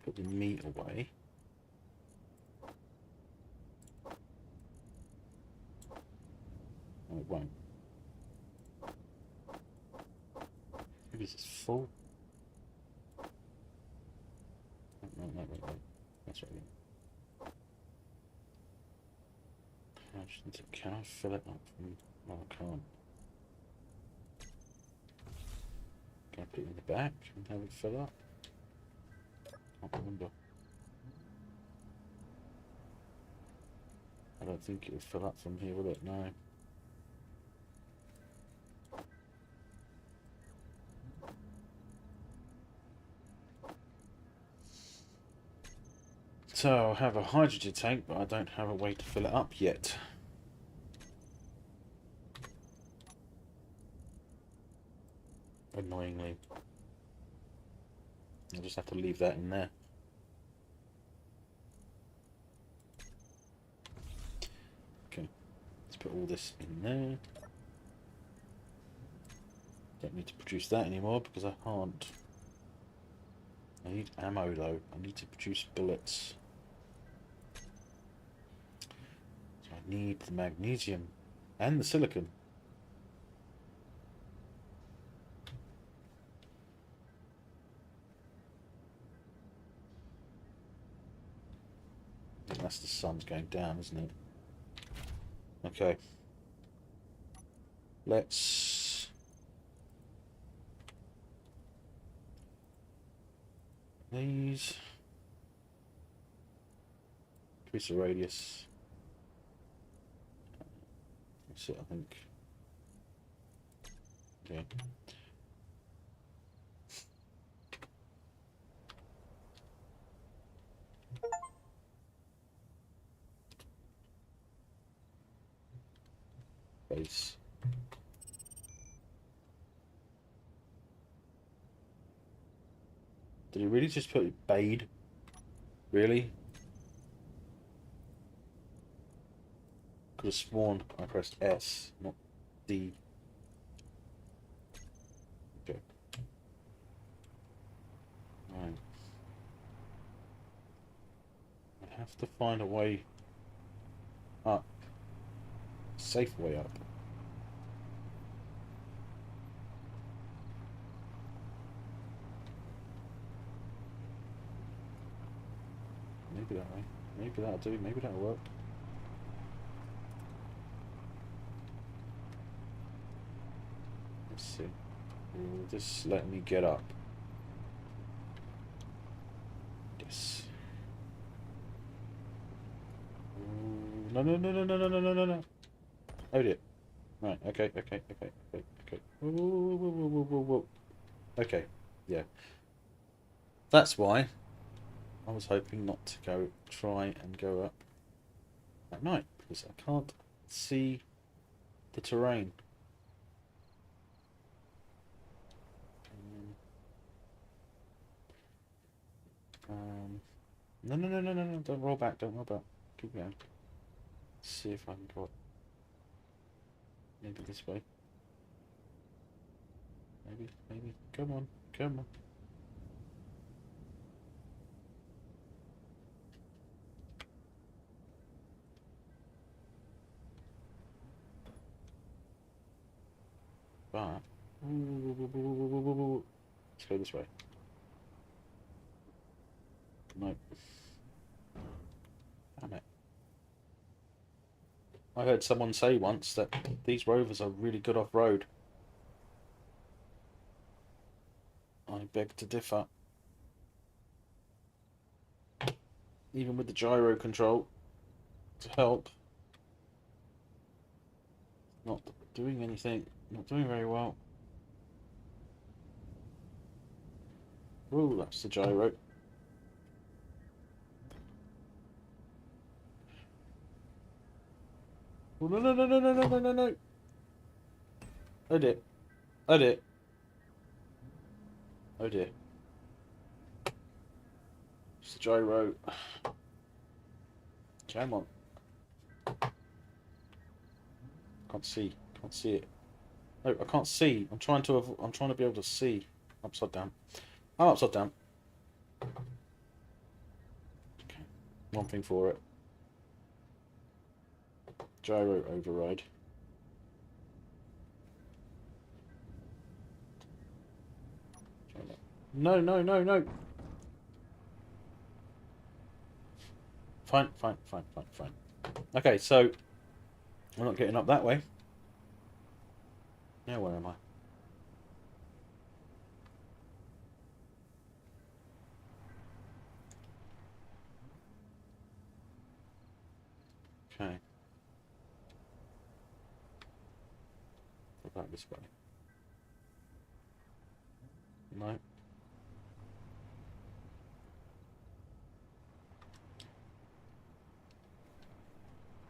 Put the meat away. Oh, it won't. Maybe it's full. No, wait. That's right. Can I fill it up from... Oh, I can't. Can I put it in the back and have it fill up? Can't remember. I don't think it'll fill up from here, will it? No. So I have a hydrogen tank, but I don't have a way to fill it up yet. Annoyingly. I'll just have to leave that in there. Okay, let's put all this in there. Don't need to produce that anymore because I can't. I need ammo though. I need to produce bullets. So I need the magnesium and the silicon. That's the sun's going down, isn't it? Okay. Let's... These... Increase the radius. That's it, I think. dear. Base. Did he really just put Bade? Really? Could have sworn I pressed S, not D. Okay. Right. I have to find a way up. Safe way up. Maybe that way. Maybe that'll do. Maybe that'll work. Let's see. Will this let me get up? Yes. No, no, no, no, no, no, no, no, no, no. Oh dear. Right, okay, okay, okay, okay, okay. Whoa, whoa, whoa, whoa, whoa, whoa, whoa. Okay, yeah. That's why I was hoping not to try and go up at night, because I can't see the terrain. No, no, no, no, no, no, don't roll back, don't roll back. Keep going. Let's see if I can go up. Maybe this way. Maybe, maybe. Come on, come on. But let's go this way. No. Damn it. I heard someone say once that these rovers are really good off-road. I beg to differ. Even with the gyro control to help. Not doing anything. Not doing very well. Ooh, that's the gyro. Oh, no, no, no, no, no, no, no, no, no. Oh dear. Oh dear. Oh dear. It's the gyro. Come on. Can't see. Can't see it. No, I can't see. I'm trying to be able to see. Upside down. I'm upside down. Okay. One thing for it. Gyro override. No, no, no, no. Fine, fine, fine, fine, fine. Okay, so we're not getting up that way. Now where am I? Okay. Go back this way. No.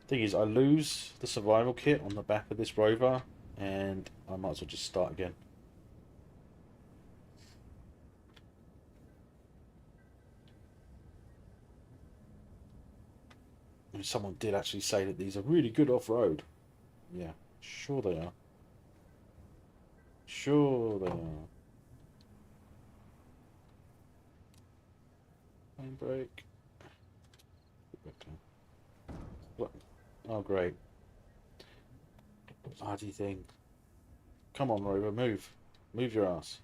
Thing is, I lose the survival kit on the back of this rover, and I might as well just start again. I mean, someone did actually say that these are really good off-road. Yeah, sure they are. Sure they are. Handbrake. What? Oh, great. Bloody thing. Come on, rover, move. Move your ass.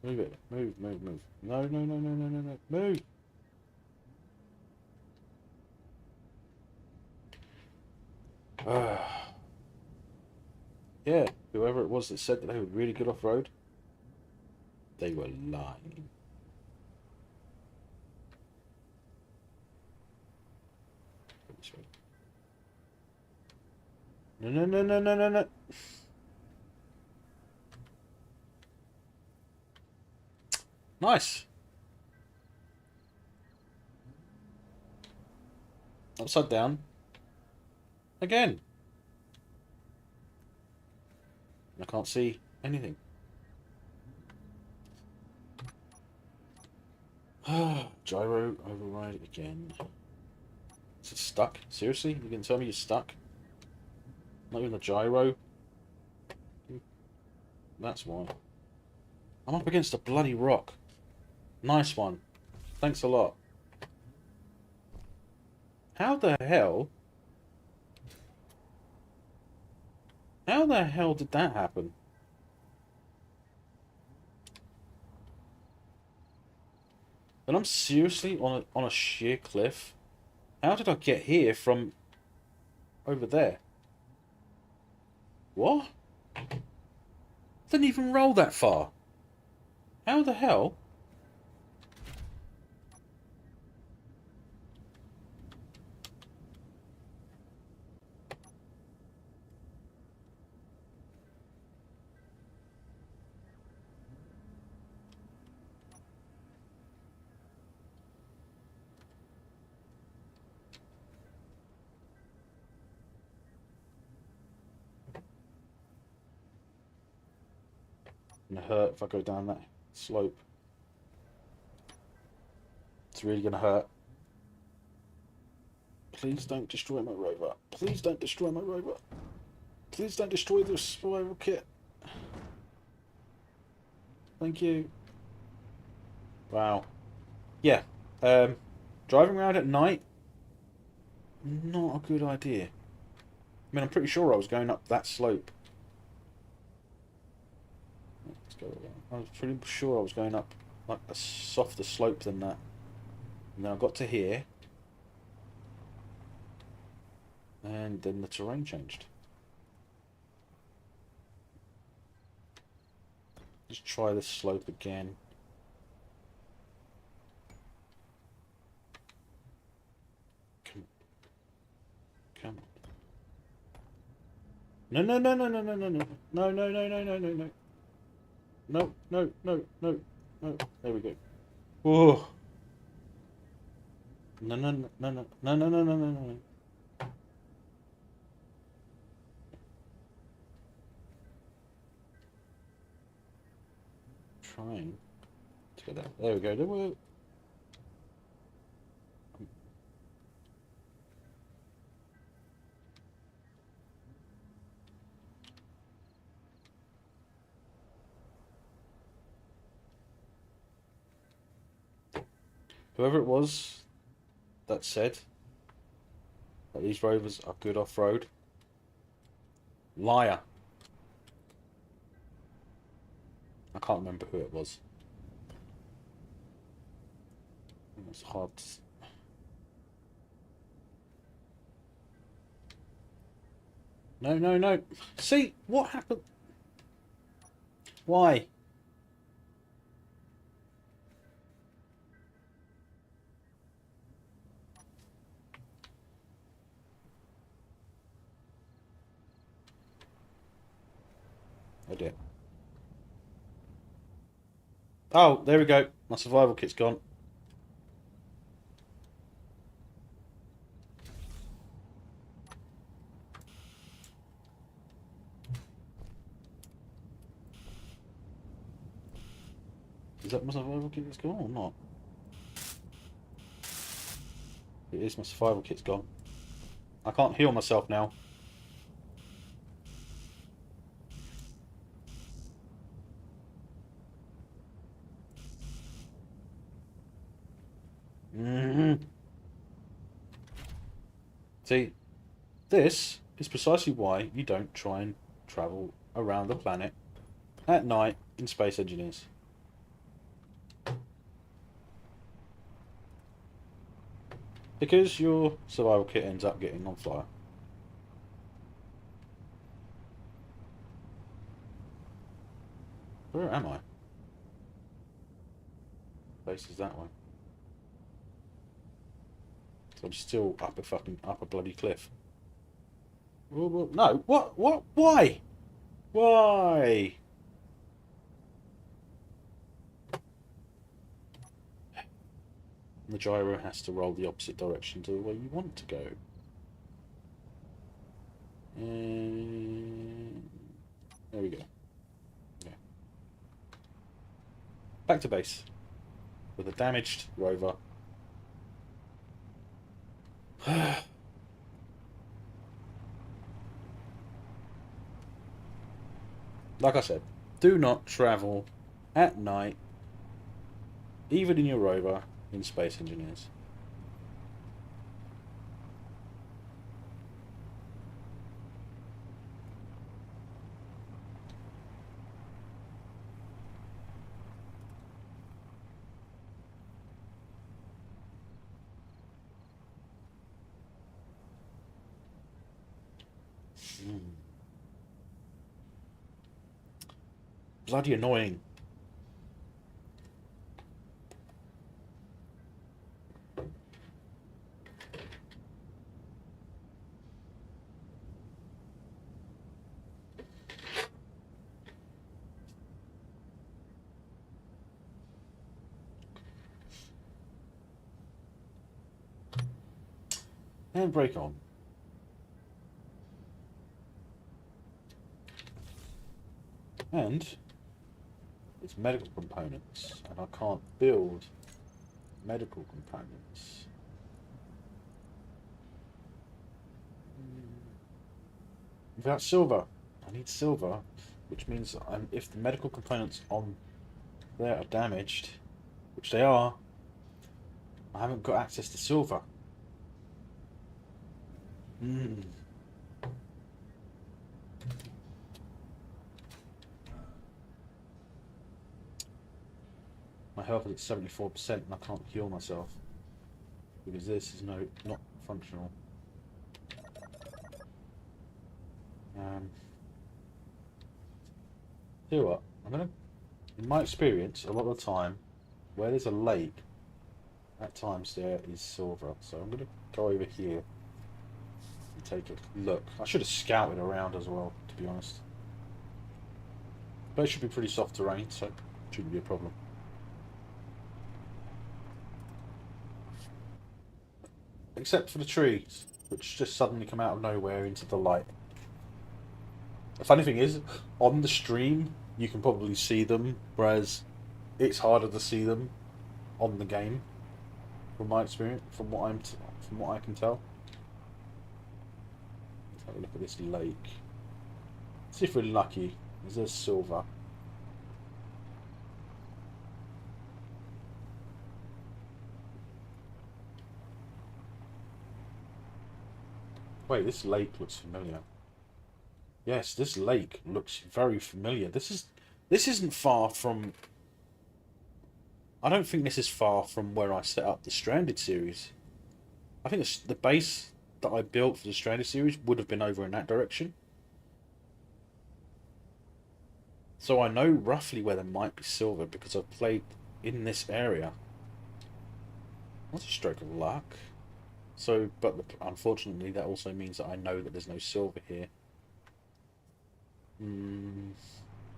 Move it. Move, move, move. No, no, no, no, no, no, no. Move! Yeah, whoever it was that said that they were really good off-road, they were lying. No, no, no, no, no, no, no. Nice. Upside down. Again. I can't see anything. Gyro override again. Is it stuck? Seriously? You can tell me you're stuck? Not even the gyro? That's why. I'm up against a bloody rock. Nice one. Thanks a lot. How the hell? How the hell did that happen? And I'm seriously on a sheer cliff? How did I get here from over there? What? Didn't even roll that far. How the hell? Gonna hurt if I go down that slope. It's really gonna hurt. Please don't destroy my rover. Please don't destroy my rover. Please don't destroy the survival kit. Thank you. Wow. Yeah. Driving around at night, not a good idea. I mean, I'm pretty sure I was going up that slope. Let's go around. I was pretty sure I was going up like a softer slope than that. And then I got to here. And then the terrain changed. Just try this slope again. Come on. No, no, no, no, no, no, no, no. No, no, no, no, no, no, no. No, no, no, no, no. There we go. Oh. No, no, no, no, no, no, no, no, no, no, no. Trying to get that. There we go. There we go. Whoever it was that said that these rovers are good off-road, liar. I can't remember who it was. It's hard to... No, no, no. See, what happened? Why? Oh dear. Oh, there we go. My survival kit's gone. Is that my survival kit that's gone or not? It is, my survival kit's gone. I can't heal myself now. See, this is precisely why you don't try and travel around the planet at night in Space Engineers. Because your survival kit ends up getting on fire. Where am I? Base is that way. So I'm still up a bloody cliff. No, what, why? Why? The gyro has to roll the opposite direction to where you want to go. And there we go. Yeah. Back to base with a damaged rover. Like I said, do not travel at night, even in your rover, in Space Engineers. Bloody annoying. And break on. And it's medical components, and I can't build medical components. Without silver. I need silver, which means if the medical components on there are damaged, which they are, I haven't got access to silver. My health is at 74% and I can't heal myself because this is not functional. Tell you what, in my experience, a lot of the time, where there's a lake, at times there is silver. So I'm gonna go over here and take a look. I should have scouted around as well, to be honest. But it should be pretty soft terrain, so it shouldn't be a problem. Except for the trees, which just suddenly come out of nowhere into the light. The funny thing is, on the stream, you can probably see them, whereas it's harder to see them on the game, from my experience, from what I can tell. Let's have a look at this lake. See if we're lucky. Is there silver? Wait, this lake looks familiar. Yes, this lake looks very familiar. This isn't far from... I don't think this is far from where I set up the Stranded series. I think the base that I built for the Stranded series would have been over in that direction. So I know roughly where there might be silver because I've played in this area. That's a stroke of luck. So, but unfortunately that also means that I know that there's no silver here. And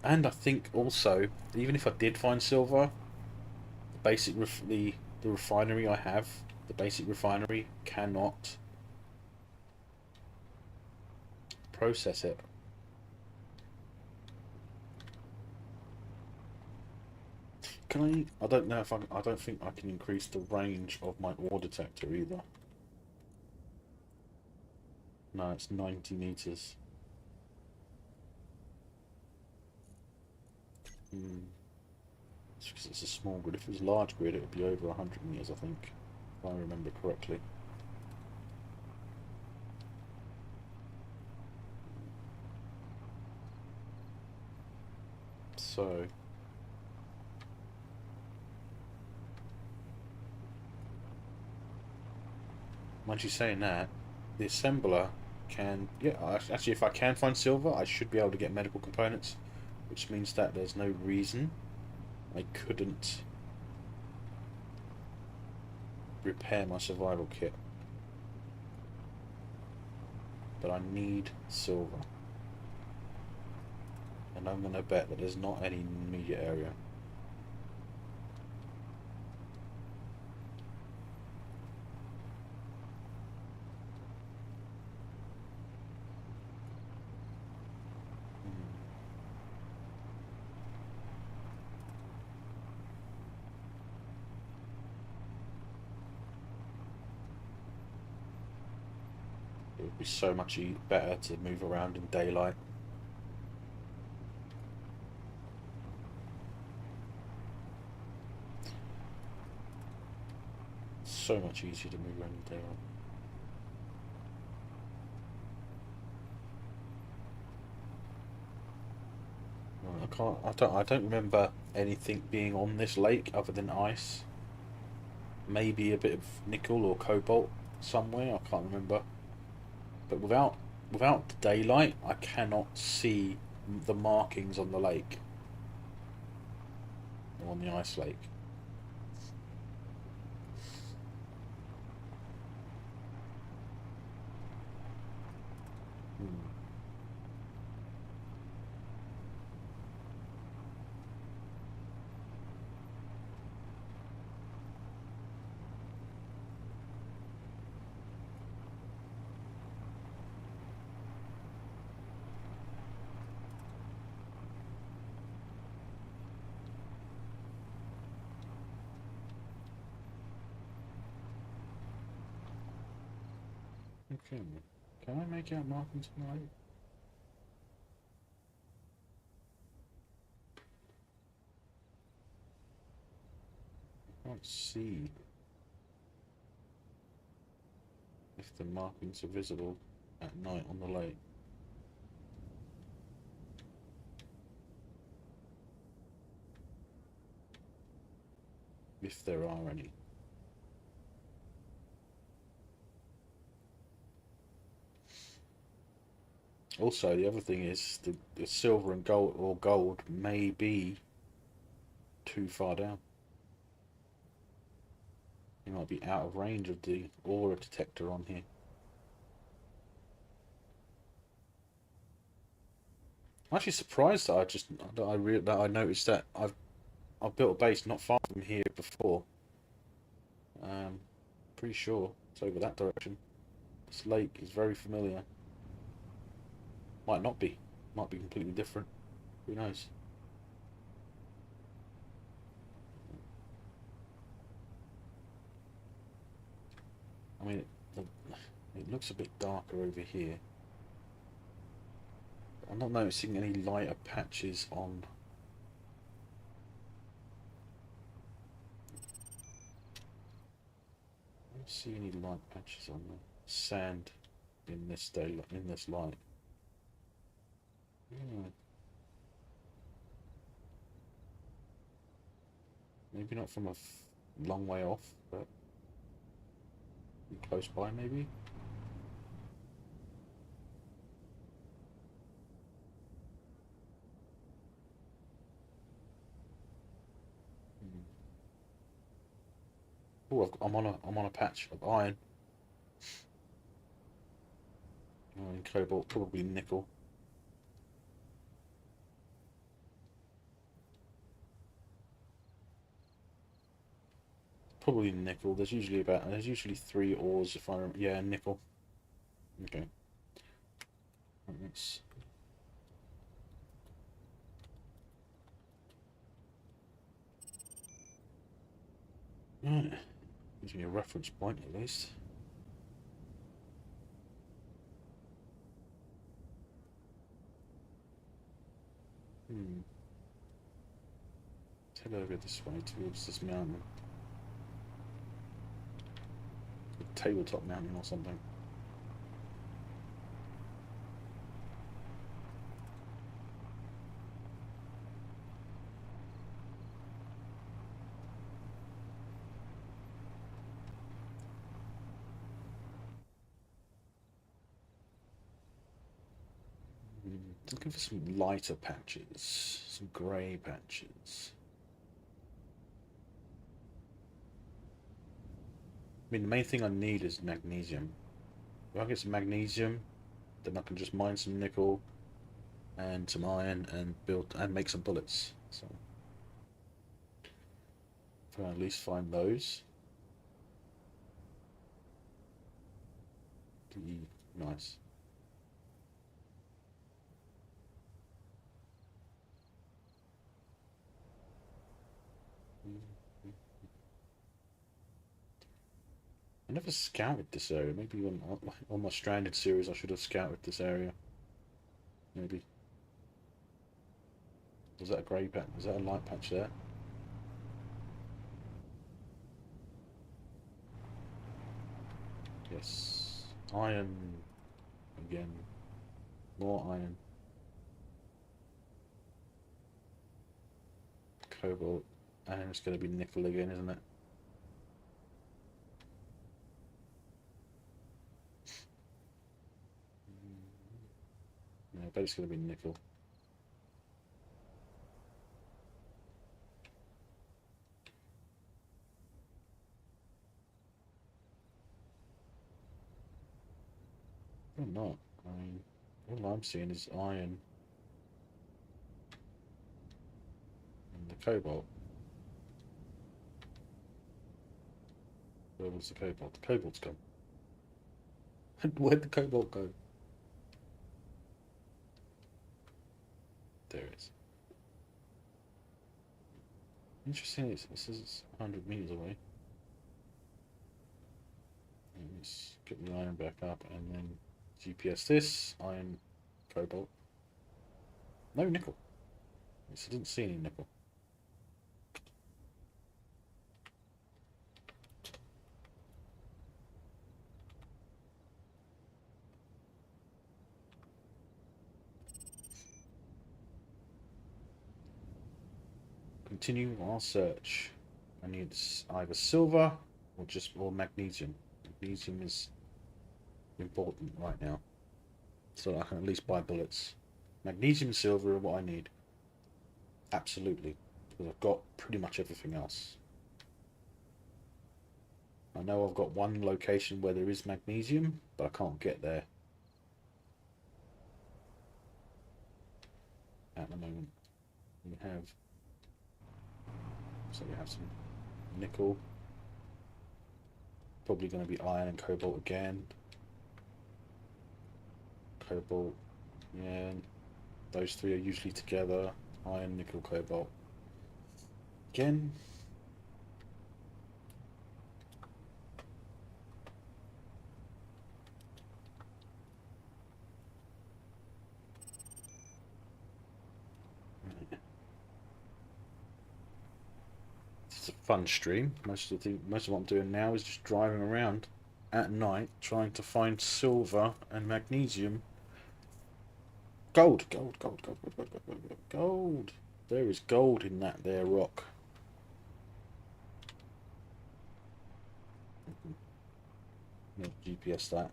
I think also, even if I did find silver, the refinery I have, the basic refinery, cannot process it. Can I don't know if I don't think I can increase the range of my ore detector either. No, it's 90 meters. It's because it's a small grid. If it was a large grid, it would be over 100 meters, I think, if I remember correctly. So, once you're saying that, the assembler can... Yeah, actually, if I can find silver, I should be able to get medical components, which means that there's no reason I couldn't repair my survival kit. But I need silver. And I'm going to bet that there's not any in the immediate area. It would be so much better to move around in daylight. So much easier to move around in daylight. I don't remember anything being on this lake other than ice. Maybe a bit of nickel or cobalt somewhere, I can't remember. But without the daylight, I cannot see the markings on the lake. Or on the ice lake. Okay, can I make out markings on the lake? I can't see if the markings are visible at night on the lake. If there are any. Also, the other thing is the silver and gold, or gold, may be too far down. You might be out of range of the aura detector on here. I'm actually surprised that I noticed that I've built a base not far from here before. Pretty sure it's over that direction. This lake is very familiar. Might not be. Might be completely different. Who knows? I mean, it looks a bit darker over here. I'm not noticing any lighter patches on. I don't see any light patches on the sand in this light. Yeah. Maybe not from a long way off, but close by maybe. Oh, I'm on a patch of iron. And cobalt, probably nickel. Probably nickel. There's usually 3 ores if I remember. Yeah, nickel. Okay. Let's. Right. Gives me a reference point at least. Let's head over this way towards this mountain. A tabletop mountain or something. Looking for some lighter patches, some grey patches. I mean, the main thing I need is magnesium. If I get some magnesium, then I can just mine some nickel and some iron and make some bullets. So, if I at least find those, nice. I never scouted this area. Maybe on my Stranded series I should have scouted this area. Maybe. Was that a grey patch? Was that a light patch there? Yes. Iron. Again. More iron. Cobalt. And it's going to be nickel again, isn't it? Yeah, I bet it's going to be nickel. Or not. I mean, all I'm seeing is iron and the cobalt. Where was the cobalt? The cobalt's gone. Where'd the cobalt go? There it is. Interesting, it says it's 100 meters away. Let's get the iron back up and then GPS this. Iron, cobalt. No nickel. I didn't see any nickel. Continue our search. I need either silver or magnesium. Magnesium is important right now, so I can at least buy bullets. Magnesium and silver are what I need. Absolutely, because I've got pretty much everything else. I know I've got one location where there is magnesium, but I can't get there at the moment. We have some nickel. Probably going to be iron and cobalt again. Cobalt, yeah. Those three are usually together. Iron, nickel, cobalt. Again. It's a fun stream. Most of what I'm doing now is just driving around at night trying to find silver and magnesium. Gold. There is gold in that there rock. I'll GPS that.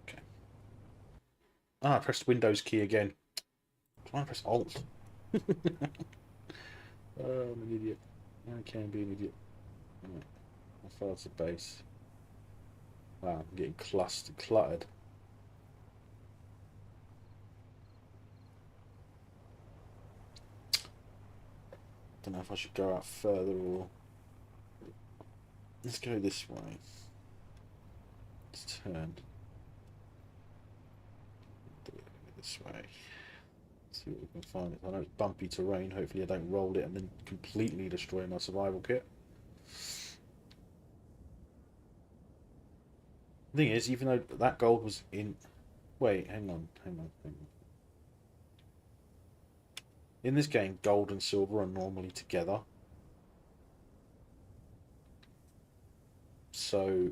Okay. Ah, I pressed Windows key again. I'm trying to press Alt. Oh, I'm an idiot. I can be an idiot. Right. How far's the base? Wow, I'm getting cluttered. Don't know if I should go out further or... Let's go this way. Let's turn. This way. See what we can find. I know it's bumpy terrain. Hopefully I don't roll it and then completely destroy my survival kit. The thing is, even though that gold was in... Wait, hang on. In this game, gold and silver are normally together. So...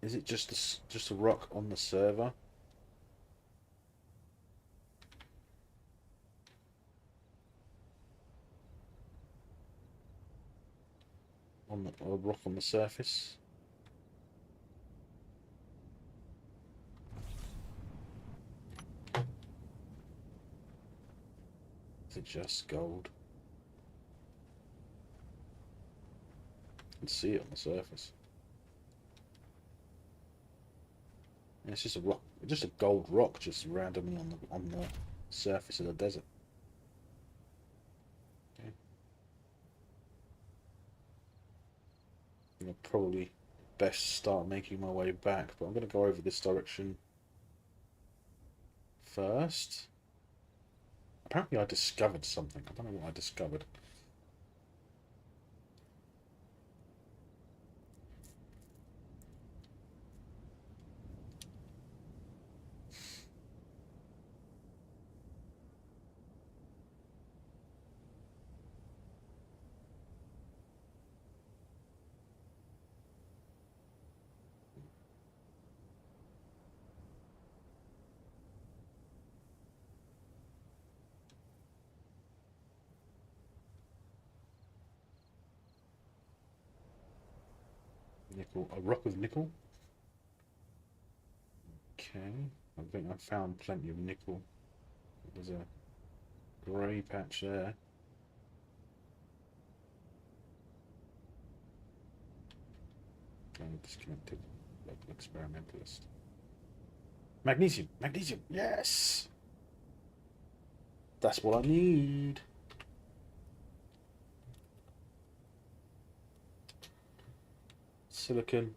Is it just a rock on the server? Or a rock on the surface? Is it just gold? You can see it on the surface. And it's just a rock, just a gold rock, just randomly on the surface of the desert. Okay. I'll probably best start making my way back, but I'm going to go over this direction first. Apparently I discovered something. I don't know what I discovered. Nickel, a rock of nickel. Okay, I think I found plenty of nickel. There's a grey patch there. Disconnected. Local experimentalist. Magnesium! Magnesium! Yes! That's what I need. Silicon.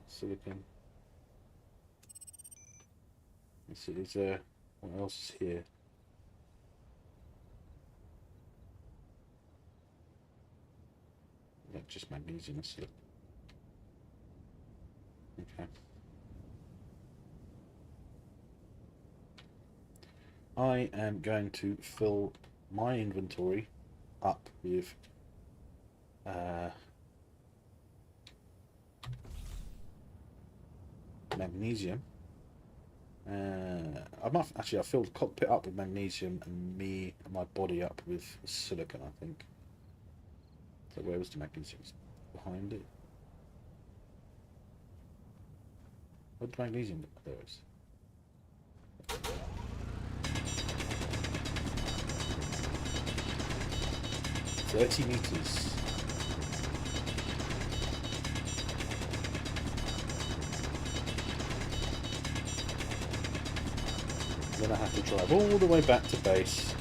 Silicon. Let's see, is there, what else is here? Yeah, just magnesium and silicon. Okay. I am going to fill my inventory up with magnesium. I filled the cockpit up with magnesium and my body up with silicon, I think. So where was the magnesium? It's behind it. Where'd the magnesium go? There it is. 30 meters. Then I have to drive all the way back to base.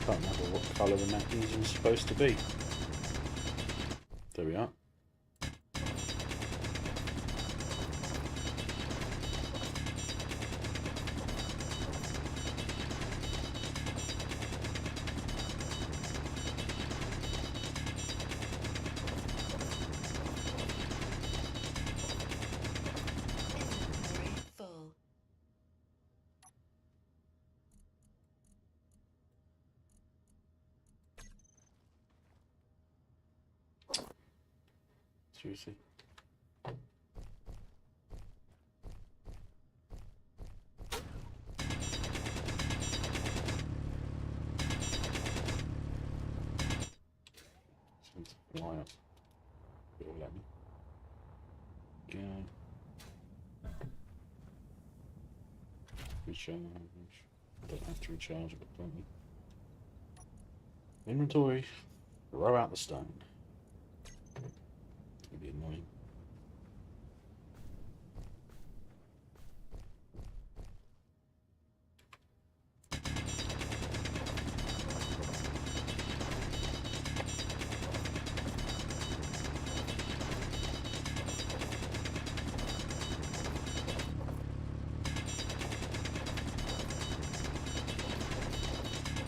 Can't remember what colour the magnesium is supposed to be. There we are. Inventory full. Seriously. Seems to fly up. It'll let me. Go. Recharge. Don't have to recharge it, don't we? Inventory. Throw out the stone. It'll be annoying.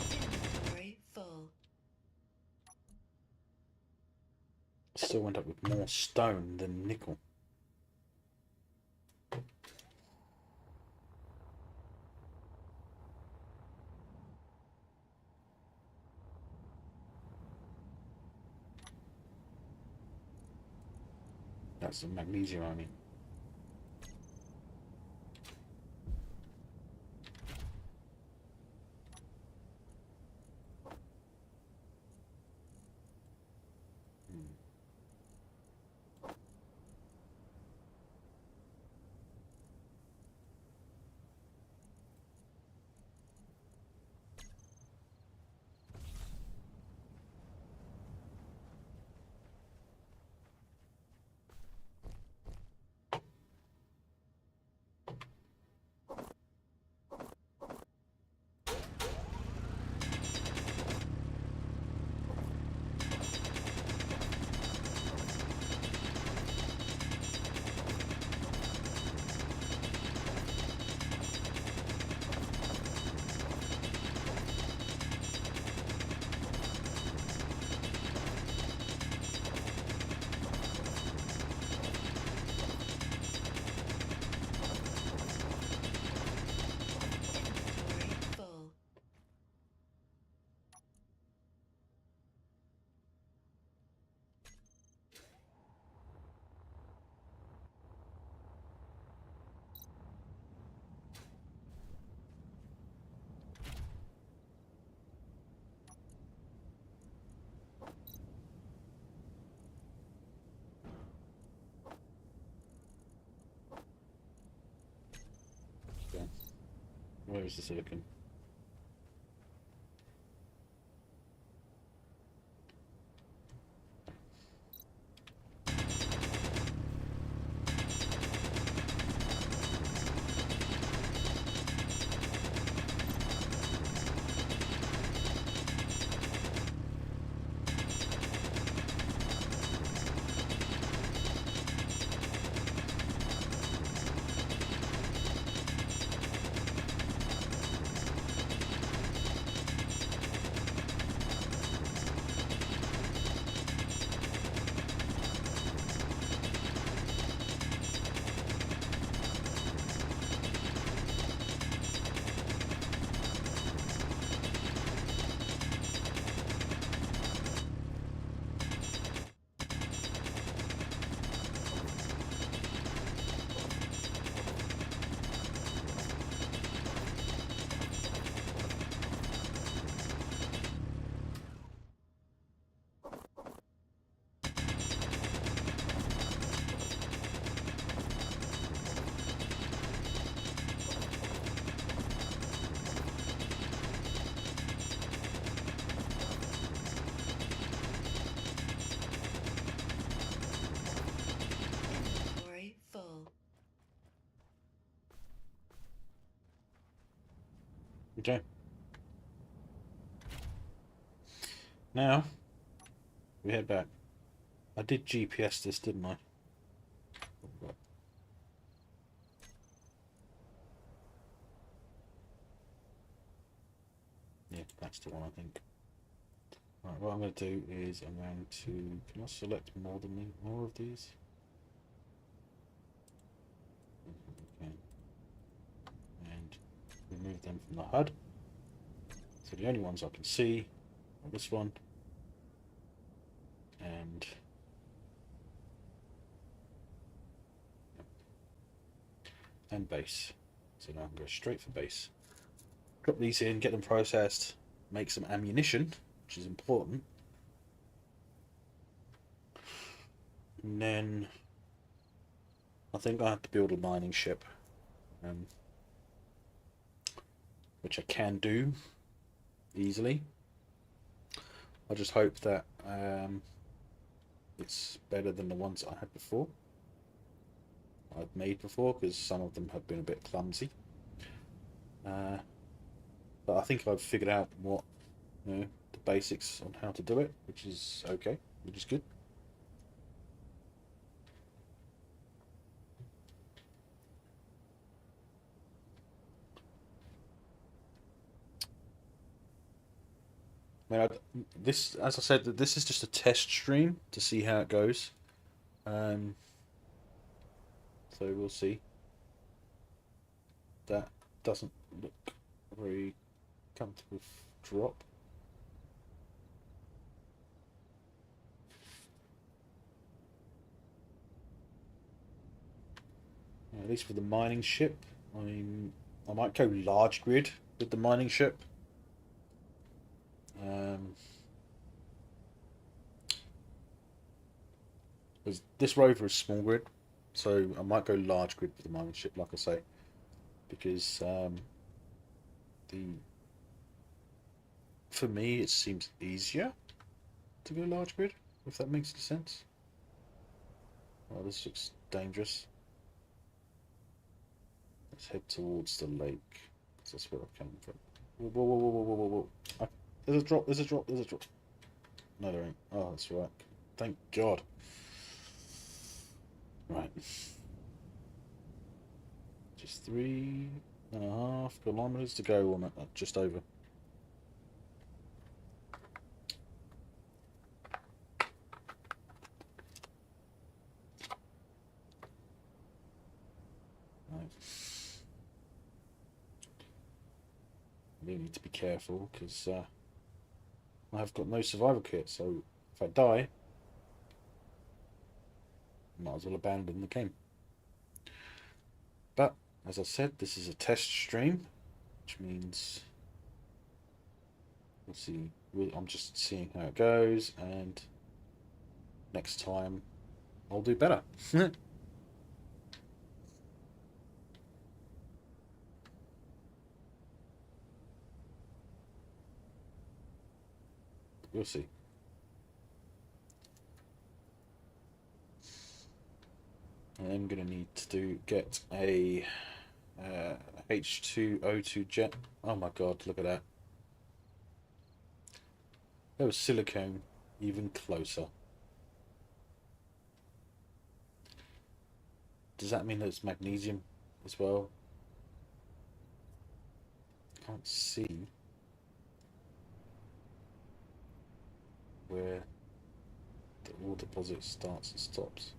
Inventory full. still went up with more stone than nickel. That's the magnesium, I mean. Inventory full. Okay. Where is the silicon? Inventory full. Okay. Now, we head back. I did GPS this, didn't I? Yeah, that's the one, I think. Right, what I'm going to do is I'm going to... Can I select more of these? Okay. And remove them from the HUD. So the only ones I can see are this one and base. So now I can go straight for base. Drop these in, get them processed, make some ammunition, which is important. And then I think I have to build a mining ship, which I can do easily. I just hope that it's better than the ones I had before. I've made before, because some of them have been a bit clumsy. But I think I've figured out what, the basics on how to do it, which is okay, which is good. I mean, this, as I said, this is just a test stream to see how it goes. Um, so we'll see. That doesn't look very comfortable drop. At least for the mining ship, I might go large grid with the mining ship. Because this rover is small grid, so I might go large grid with the mining ship, like I say, because the for me it seems easier to go large grid, if that makes any sense. Oh, this looks dangerous. Let's head towards the lake, because that's where I've come from. Whoa, whoa, whoa, whoa, whoa, whoa, whoa, whoa. There's a drop, there's a drop, there's a drop. No, there ain't. Oh, that's right. Thank God. Right. Just 3.5 kilometers to go on it, just over. Right. Really need to be careful because I have got no survival kit, so if I die, I might as well abandon the game. But as I said, this is a test stream, which means we'll see. I'm just seeing how it goes, and next time I'll do better. We'll see. I'm gonna need to get a H2O2 jet. Oh my God! Look at that. There was silicone even closer. Does that mean that it's magnesium as well? Can't see where the ore deposit starts and stops.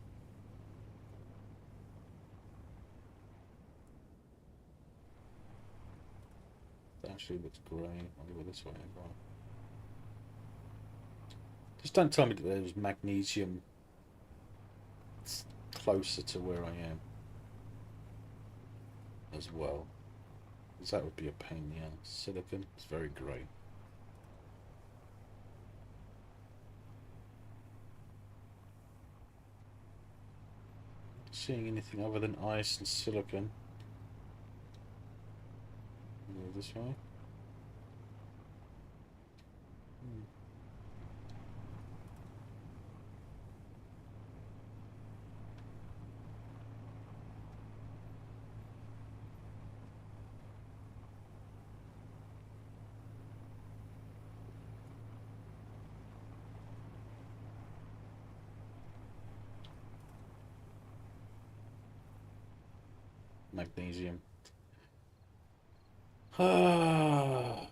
It actually looks grey. I'll go this way. Right. Just don't tell me that there's magnesium closer to where I am as well, because that would be a pain in the ass. Silicon, it's very grey. Not seeing anything other than ice and silicon. Go this way. Magnesium. Ah.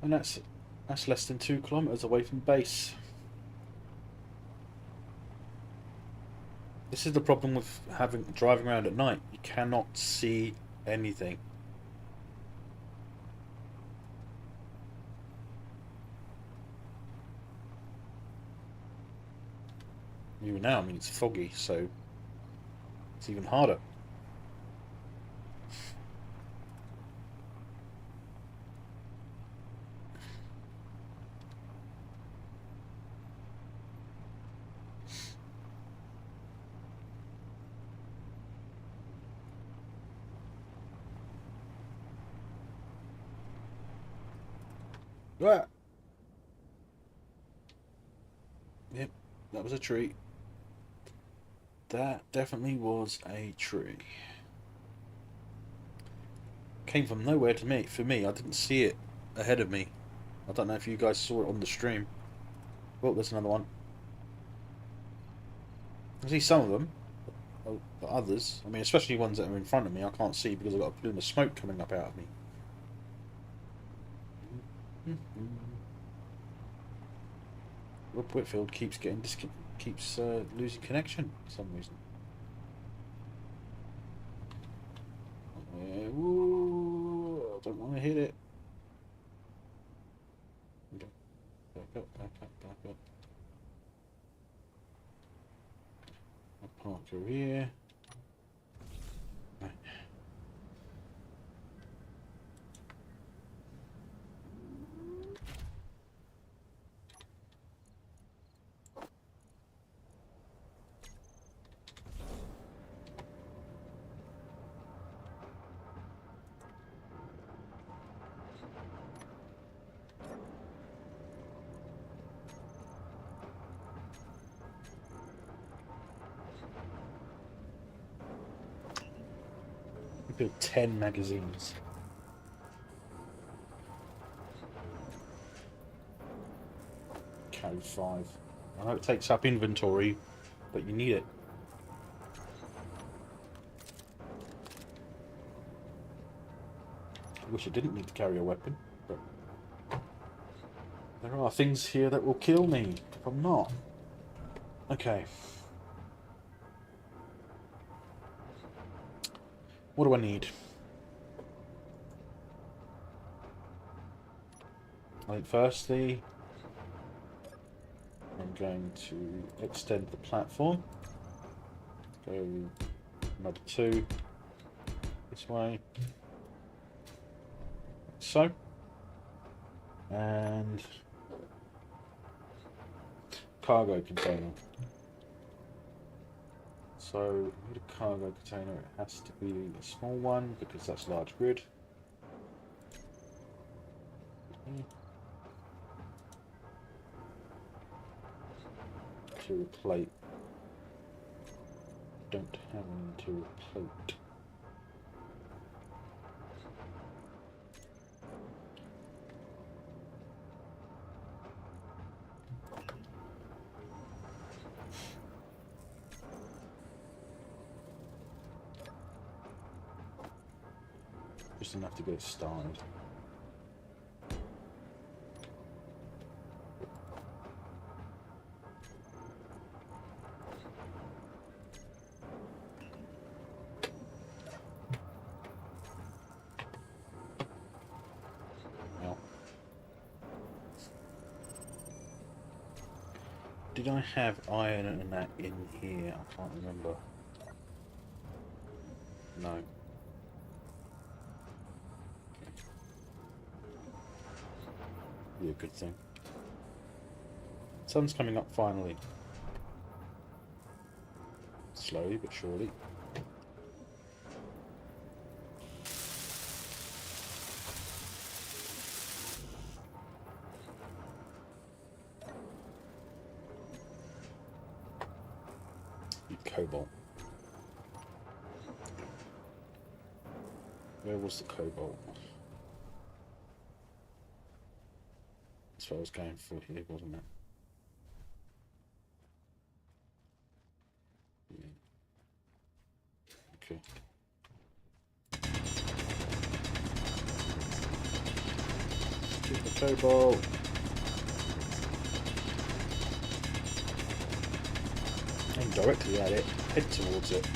And that's less than 2 kilometers away from base. This is the problem with driving around at night. You cannot see anything. Even now, I mean, it's foggy, so it's even harder. Ah. Yep, that was a tree. That definitely was a tree. came from nowhere to me. For me, I didn't see it ahead of me. I don't know if you guys saw it on the stream. Oh, there's another one. I see some of them, but others, I mean, especially ones that are in front of me, I can't see because I've got a plume of smoke coming up out of me. Rob Whitfield keeps getting losing connection for some reason. Ooh, I don't want to hit it. Okay. Back up, back up, back up. I'll park her here. Right. Build 10 magazines. Carry 5. I know it takes up inventory, but you need it. I wish I didn't need to carry a weapon, but there are things here that will kill me if I'm not. Okay. What do I need? I think firstly, I'm going to extend the platform. Go another 2 this way. So. And cargo container. So, I need a cargo container. It has to be a small one because that's large grid. To a plate. Don't have any to a plate. Just enough to get it started. Well, did I have iron and that in here? I can't remember. No. Be a good thing. Sun's coming up finally. Slowly but surely. Cobalt. Where was the cobalt? That's what I was going for here, wasn't it? Yeah. Okay. Get the cobalt. Aim directly at it, head towards it.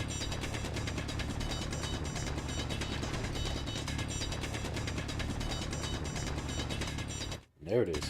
There it is.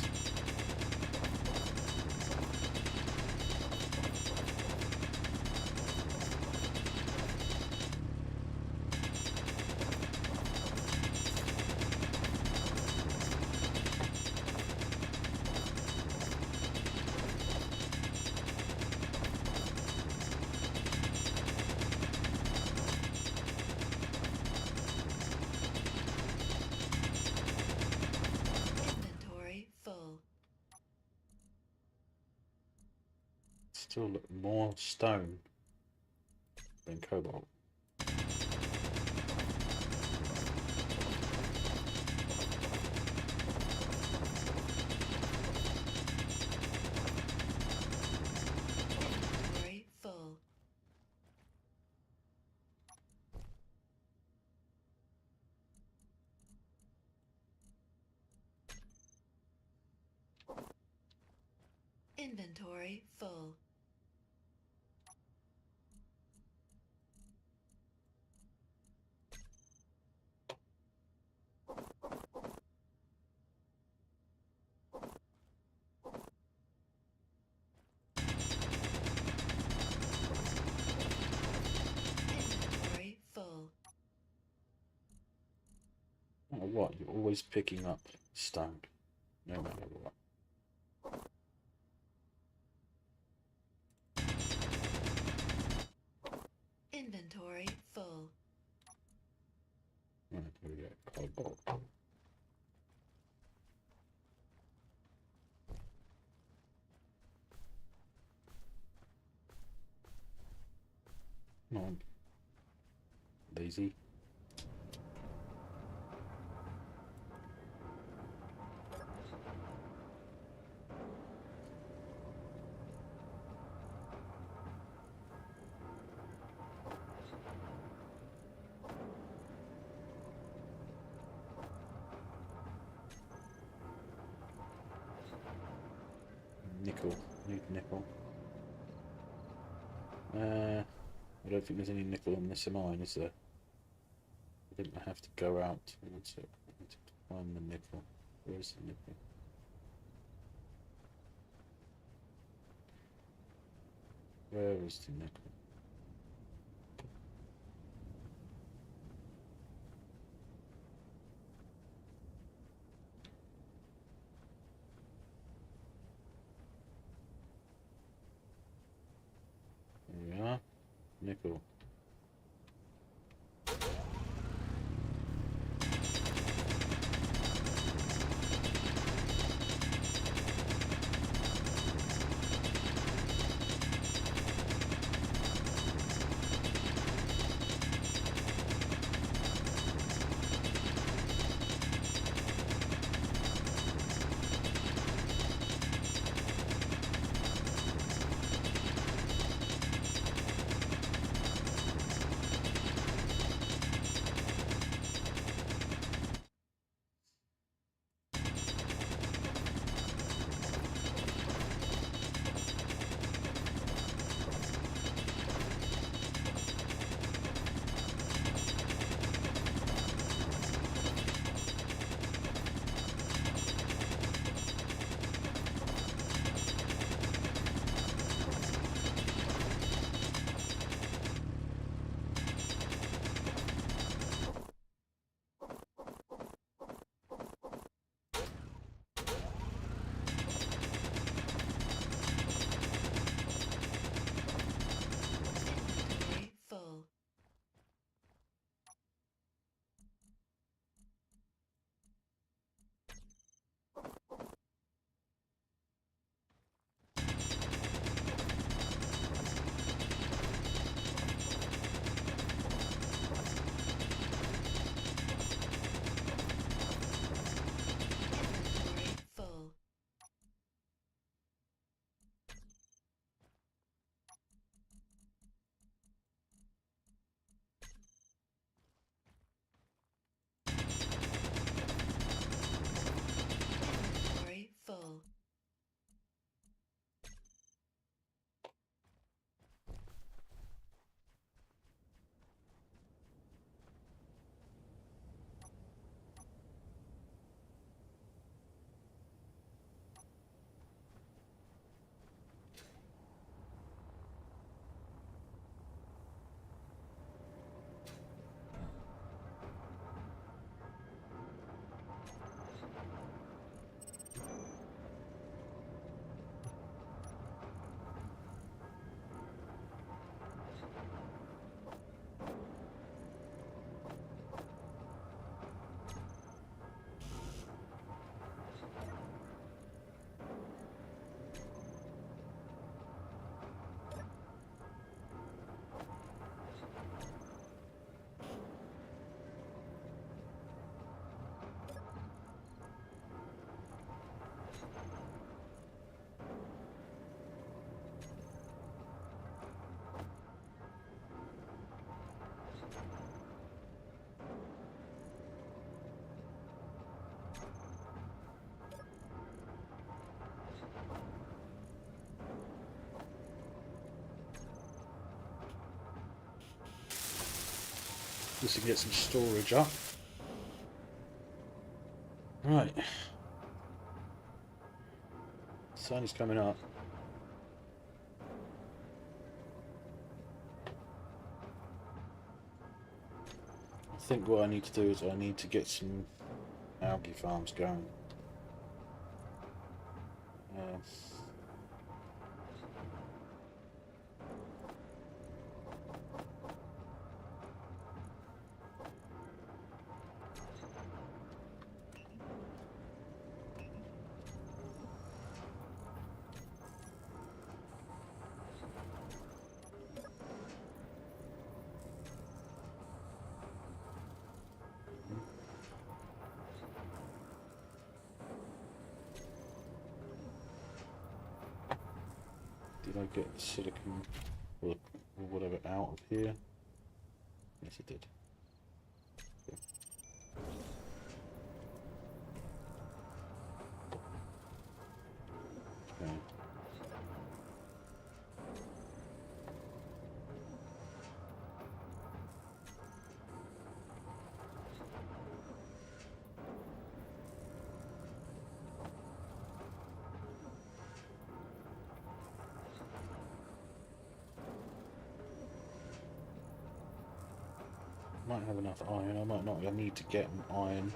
Inventory full. Still look more stone than cobalt. Inventory full. Inventory full. No matter what, you're always picking up stone. No matter what. Inventory full. Right, here we go. Cobalt. Come on. Lazy. Nickel. Need nickel. I don't think there's any nickel in this mine, is there? I think I have to go out towards it. I need to find the nickel. Where's the nickel? Where is the nickel? There we are. Nickel. Just to get some storage up. Right. Sun is coming up. I think what I need to do is I need to get some algae farms going. Did I get the silicon or whatever out of here? Yes, I did. Okay. Might have enough iron, I might not. I need to get an iron.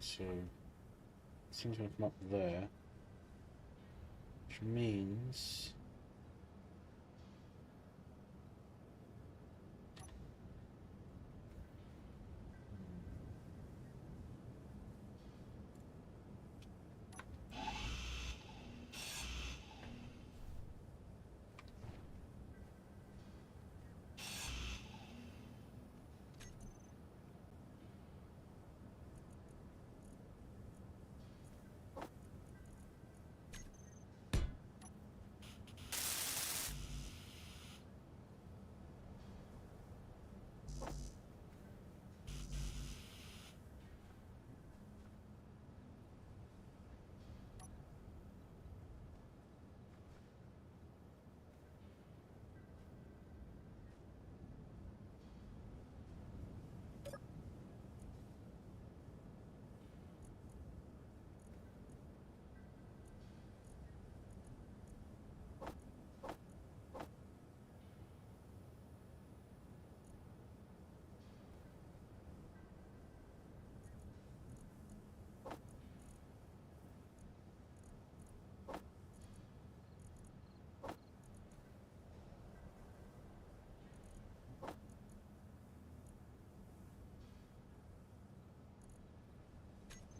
So, seems to come up there, which means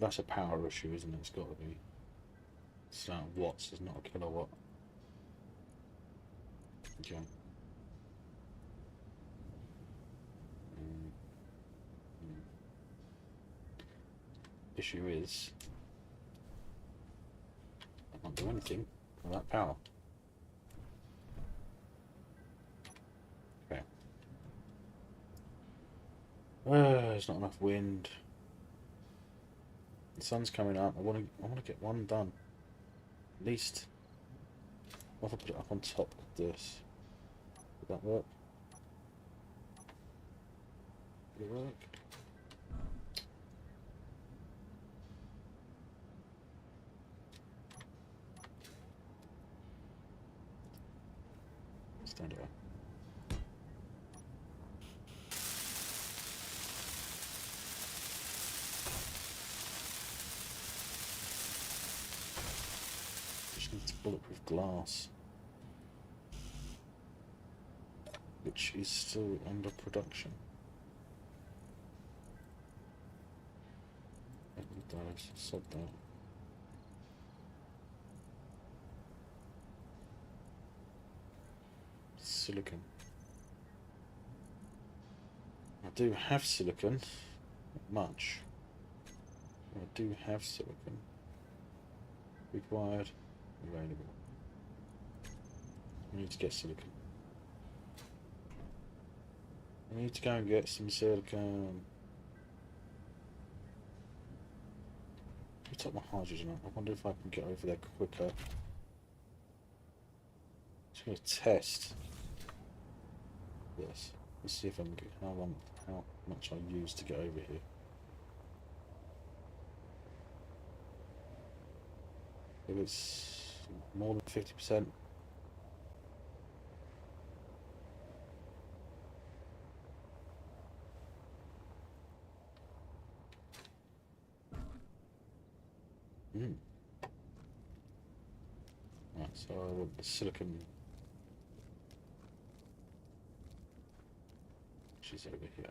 that's a power issue, isn't it? It's got to be. It's watts, it's not a kilowatt. Okay. Issue is, I can't do anything with that power. Okay. There's not enough wind. The sun's coming up. I want to get one done. At least. What if I put it up on top of this? Would that work? Would it work? Stand away. just needs bulletproof glass, which is still under production. It does, sod that. Silicon. I do have silicon, not much. I do have silicon. Required, available. I need to get silicon. I need to go and get some silicon. Let me take my hydrogen up. I wonder if I can get over there quicker. Just going to test this. Let's see if I can get how much I use to get over here. If it's more than 50%. Right, so I want the silicon, which is over here.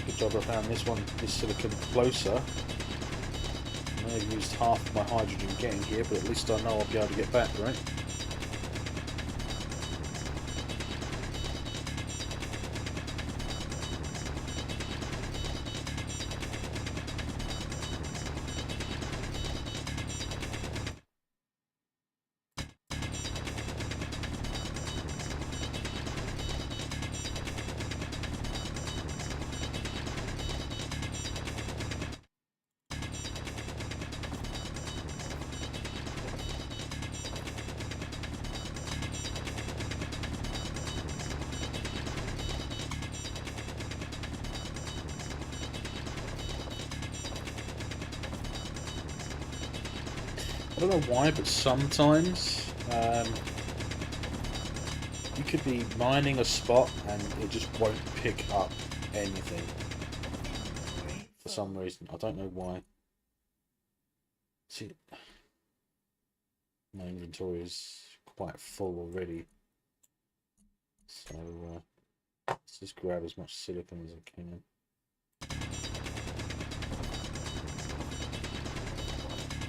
Good job I found this silicon closer. I may have used half of my hydrogen getting here, but at least I know I'll be able to get back, right? I don't know why, but sometimes you could be mining a spot and it just won't pick up anything Inventory for full. some reason. I don't know why. See, my inventory is quite full already, so let's just grab as much silicon as I can.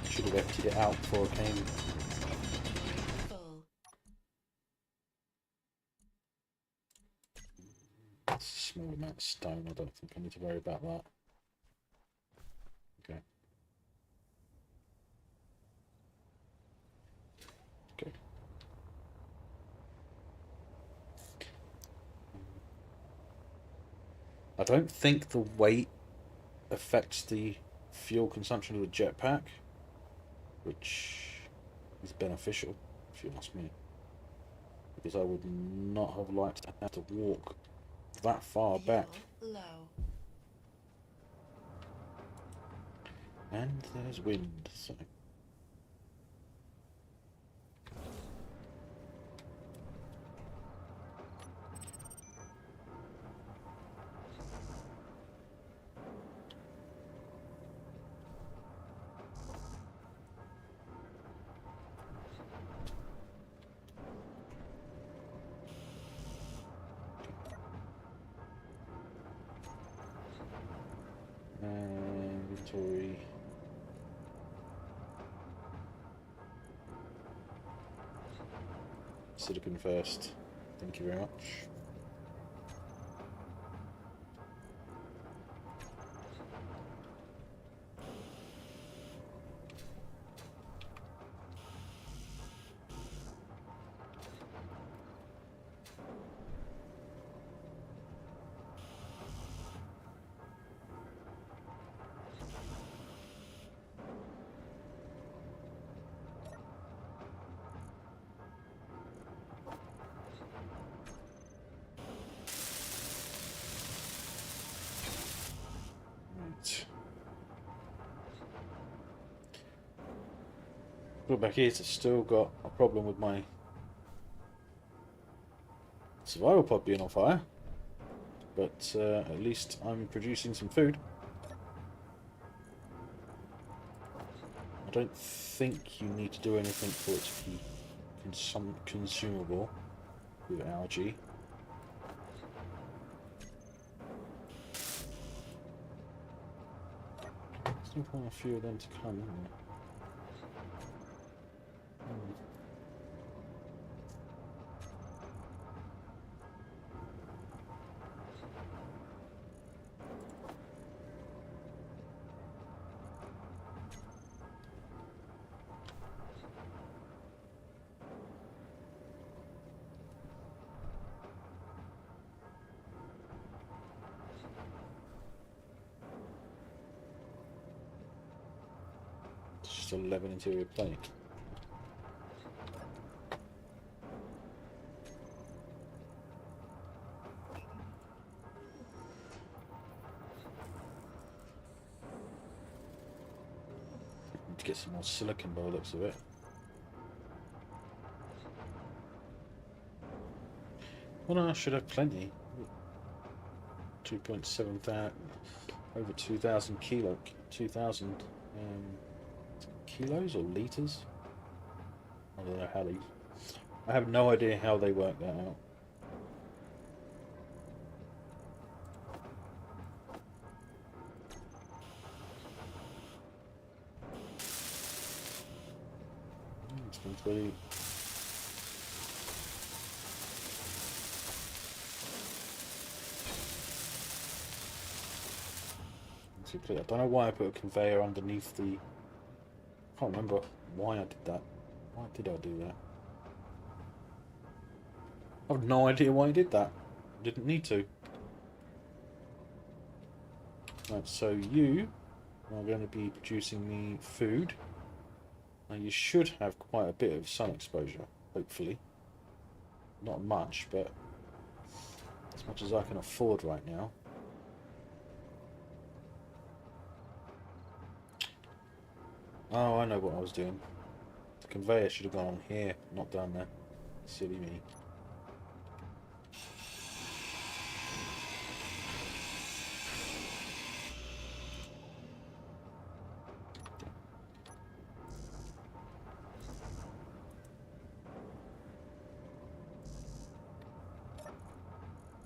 Should have emptied it out before I came. Inventory full. It's a small amount of stone. I don't think I need to worry about that. Okay. Okay. I don't think the weight affects the fuel consumption of the jetpack, which is beneficial, if you ask me. Because I would not have liked to have to walk that far back. Fuel low. And there's wind, so. Inventory. Silicon first. Thank you very much. Drawback is I've still got a problem with my survival pod being on fire, but at least I'm producing some food. I don't think you need to do anything for it to be consumable with algae. Still quite a few of them to come, isn't there? It's just 11 interior plate. Need to get some more silicon by the looks of it. Well, no, I should have plenty. 2.7 thousand, over 2,000 kilo, 2,000 kilos or liters. I don't know how they. I have no idea how they work that out. It's been pretty. I don't know why I put a conveyor underneath the. I can't remember why I did that. Why did I do that? I have no idea why I did that. I didn't need to. Right, so you are going to be producing me food. Now you should have quite a bit of sun exposure, hopefully. Not much, but as much as I can afford right now. Oh, I know what I was doing. The conveyor should have gone on here, not down there. Silly me.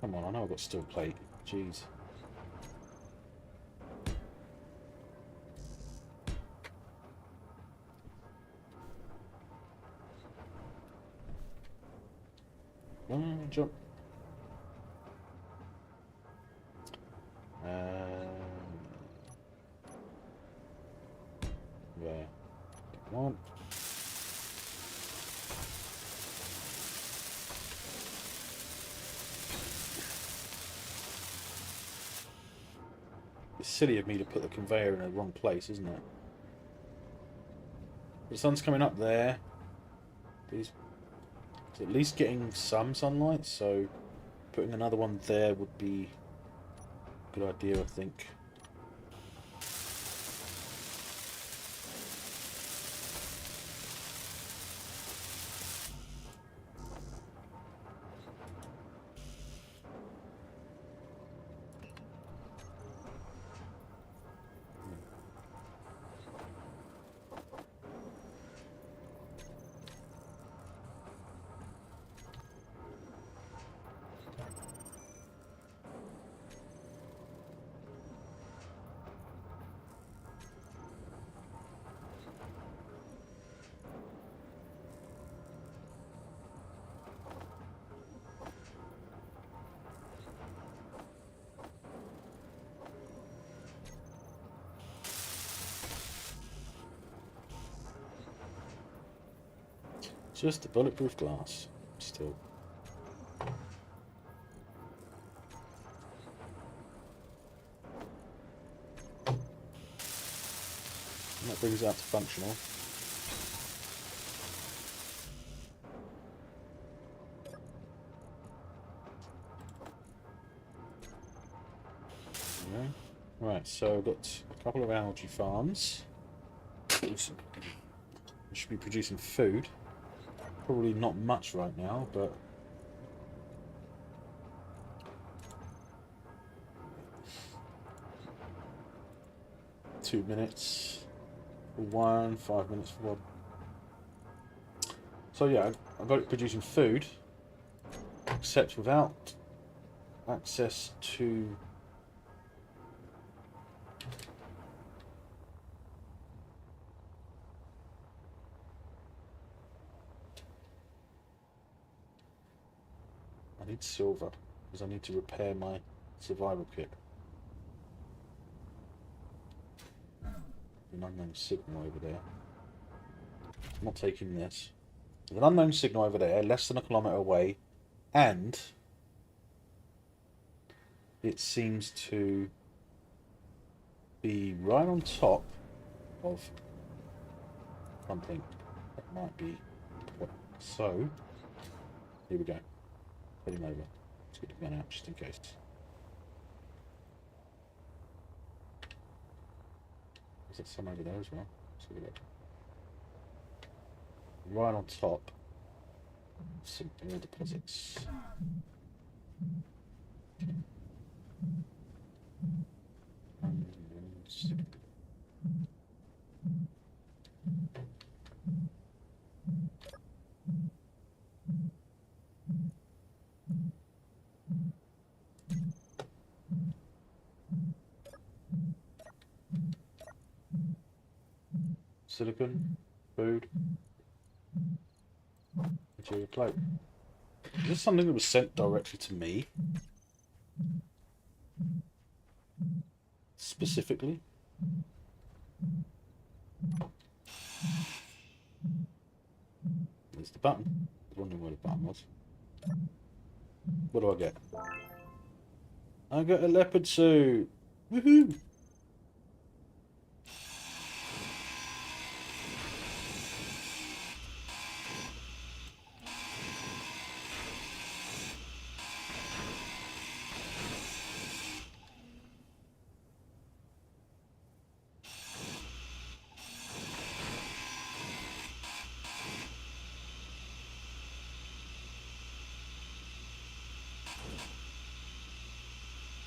Come on, I know I've got steel plate. Jeez. Jump. Yeah. Come on. It's silly of me to put the conveyor in the wrong place, isn't it? The sun's coming up there. These. It's at least getting some sunlight, so putting another one there would be a good idea, I think. Just the bulletproof glass, still. And that brings it out to functional. Okay. Right, so I've got a couple of algae farms. We should be producing food. Probably not much right now, but... Two minutes for one, 5 minutes for one. So yeah, I got it producing food, except without access to... I need silver, because I need to repair my survival kit. An unknown signal over there. I'm not taking this. There's an unknown signal over there, less than a kilometre away, and it seems to be right on top of something that might be important. So, here we go. Heading over. Let's get the gun out just in case. Is there some over there as well? Let's have a look. Right on top. Some ore deposits. Silicon, food, material plate. Is this something that was sent directly to me? Specifically? There's the button. I was wondering where the button was. What do I get? I got a leopard suit! Woohoo!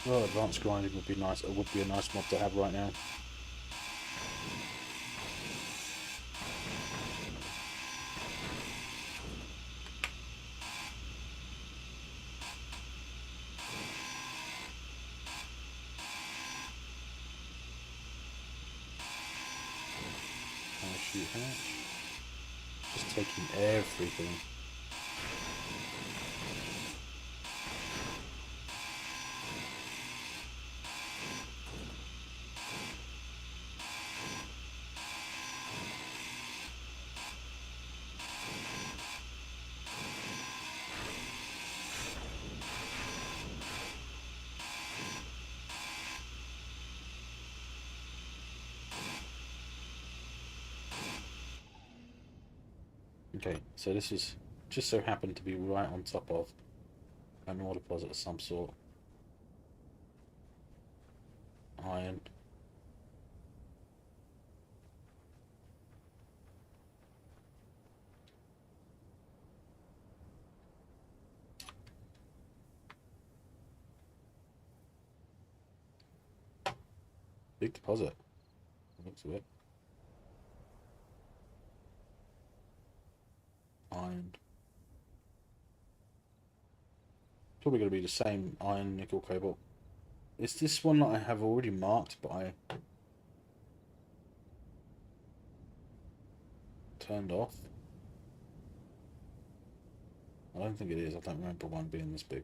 Well, advanced grinding would be nice. It would be a nice mod to have right now. Parachute hatch. Just taking everything. Okay, so this is just so happened to be right on top of an ore deposit of some sort. Iron. Big deposit. Looks of it. Iron. Probably going to be the same iron, nickel, cobalt. It's this one that I have already marked, but I turned off. I don't think it is. I don't remember one being this big.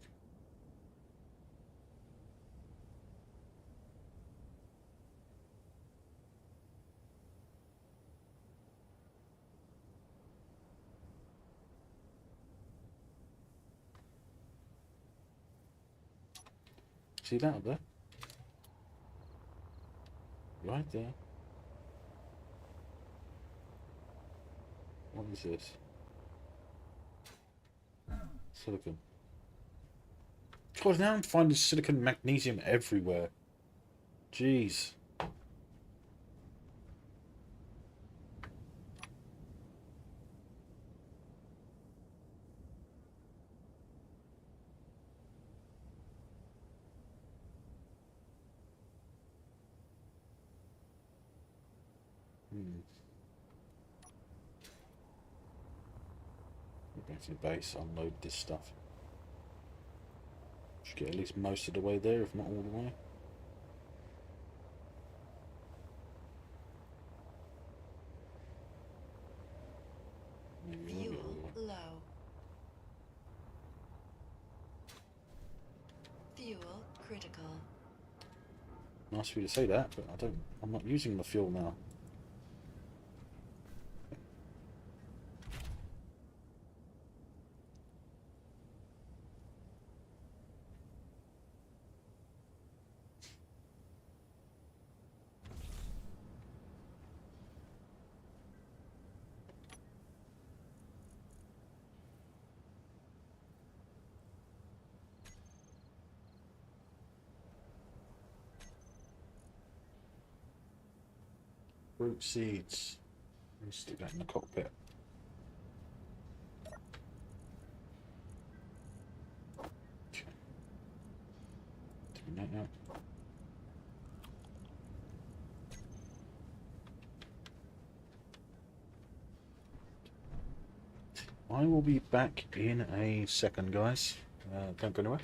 See that up there? Right there. What is this? Silicon. God, now I'm finding silicon magnesium everywhere. Jeez. Go back to the base, unload this stuff. Should get at least most of the way there, if not all the way. Fuel low. Fuel critical. Nice for you to say that, but I'm not using the fuel now. Fruit seeds. Let me stick that in the cockpit. Okay. Doing that now. I will be back in a second, guys. Don't go anywhere.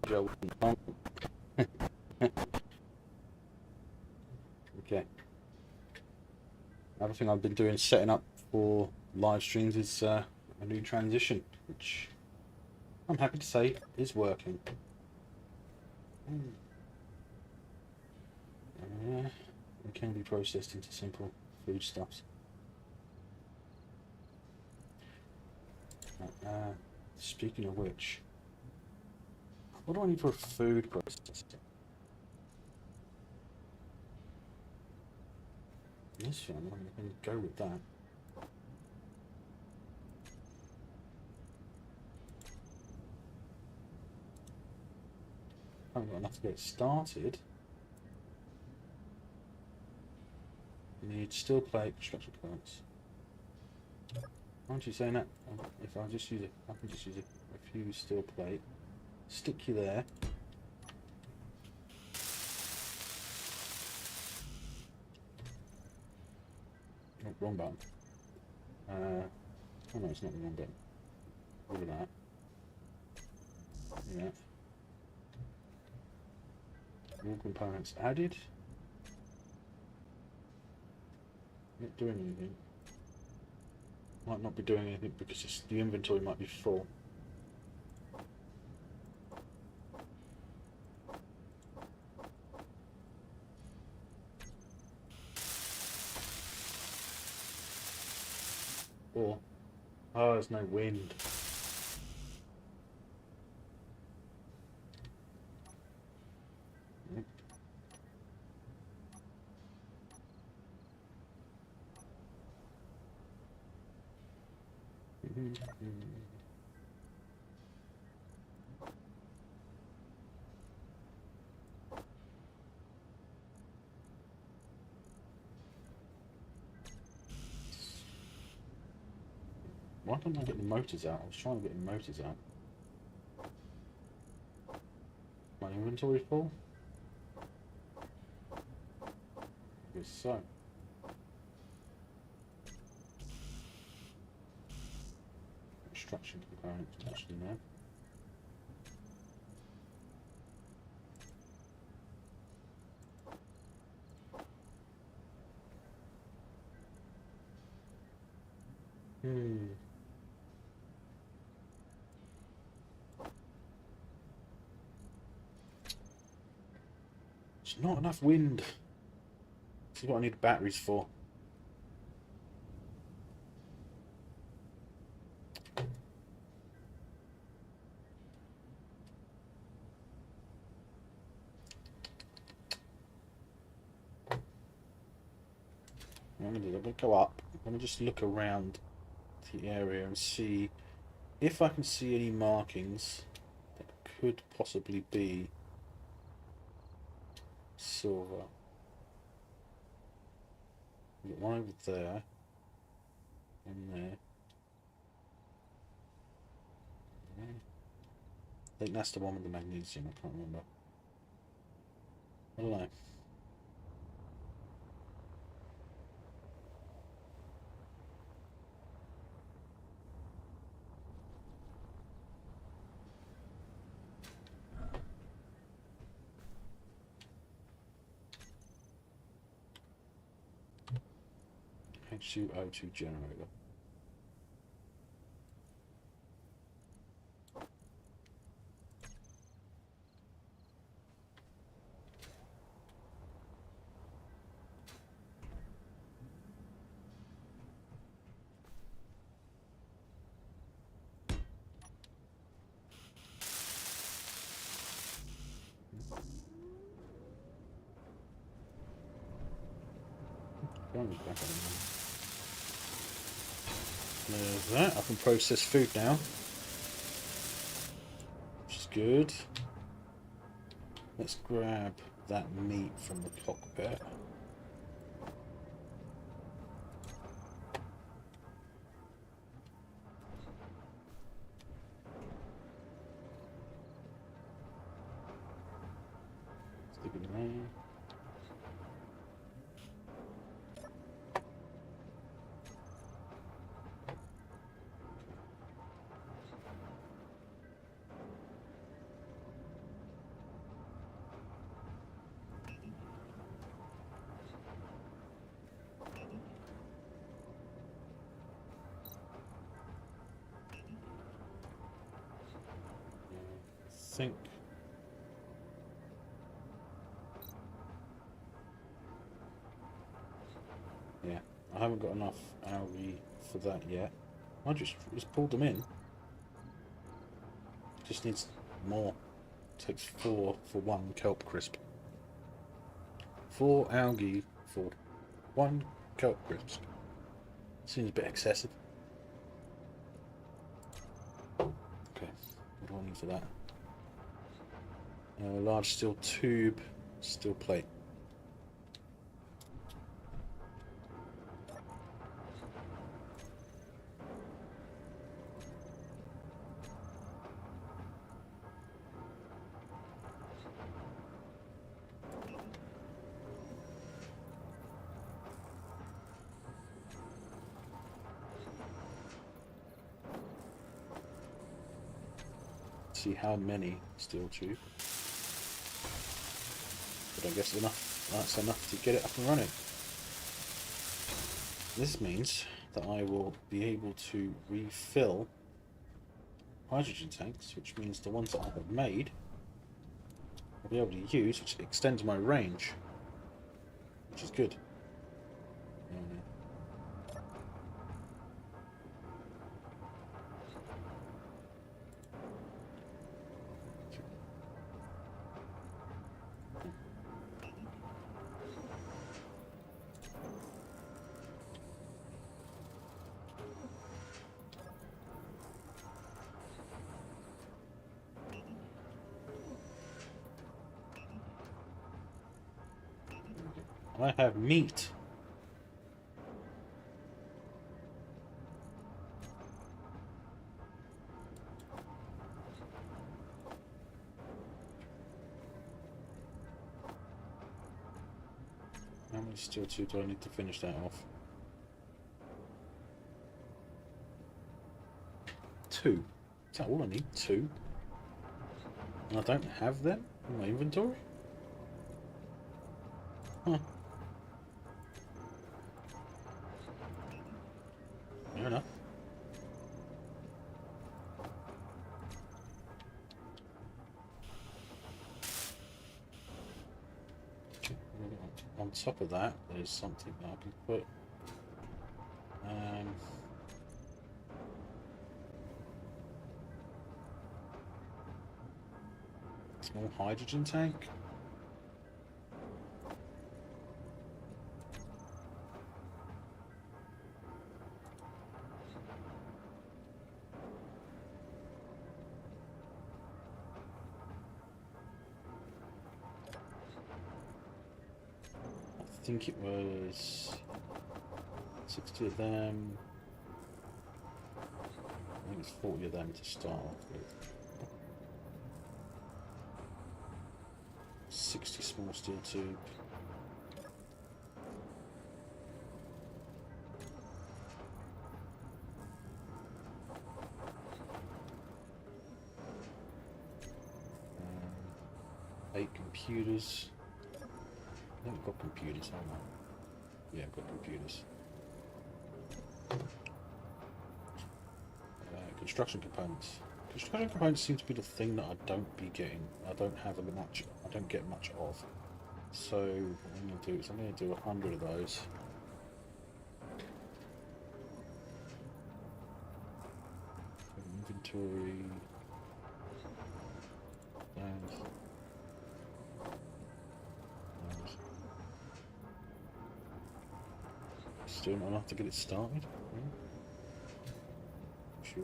Joe. Okay. Another thing I've been doing setting up for live streams is a new transition, which I'm happy to say is working. It can be processed into simple foodstuffs. Speaking of which, what do I need for a food processor? This one, I'm going to go with that. I haven't got enough to get started. Need steel plate, construction plants. Aren't you saying that? If I just use it, I can just use a few steel plate. Stick you there. Oh, wrong button. Oh no, it's not the wrong button. Look at that. Yeah. All components added. Not doing anything. Might not be doing anything because the inventory might be full. Or, oh, there's no wind. Why don't I get the motors out? I was trying to get the motors out. My inventory full? I guess so. construction components actually now. It's not enough wind. This is what I need batteries for. I'm going to go up. Let me just look around the area and see if I can see any markings that could possibly be silver. We've got one over there, and there. I think that's the one with the magnesium. I can't remember. I don't know. H2O2 generator. There's that. I can process food now, which is good. Let's grab that meat from the cockpit. Stick it in there. Think yeah, I haven't got enough algae for that yet. I just pulled them in. Just needs more. Takes 4 for 1 kelp crisp. 4 algae for 1 kelp crisp. Seems a bit excessive. Okay, what do I need for that? A large steel tube, steel plate. See how many steel tube. But I guess that's enough to get it up and running. This means that I will be able to refill hydrogen tanks, which means the ones that I have made I'll be able to use, which extends my range, which is good. I have meat. How many steel tube do I need to finish that off? 2. Is that all I need? 2? And I don't have them in my inventory? Huh. Fair enough. On top of that, there's something that I can put. Small hydrogen tank. I think it was 60 of them. I think it's 40 of them to start off with. 60 small steel tube. Um, 8 computers. I think I've got computers, haven't I? Yeah, I've got computers. Construction components. Construction components seem to be the thing that I don't be getting. I don't have a much. I don't get much of. So what I'm going to do is I'm going to do 100 of those. Inventory. Those. Still not enough to get it started. Sure.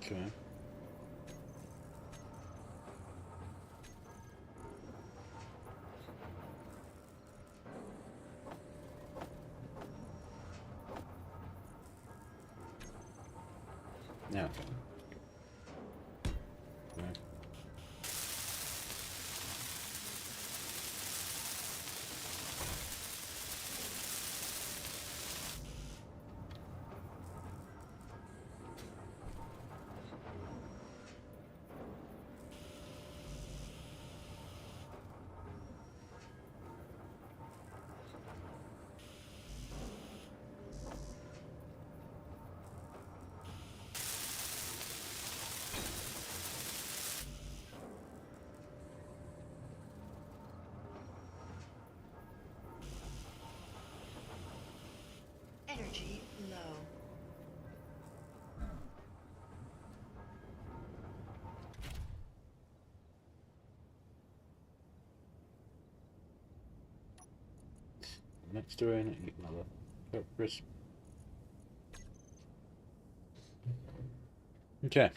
Okay. Now. Okay. Energy low. Next to it, eat another crisp. Okay.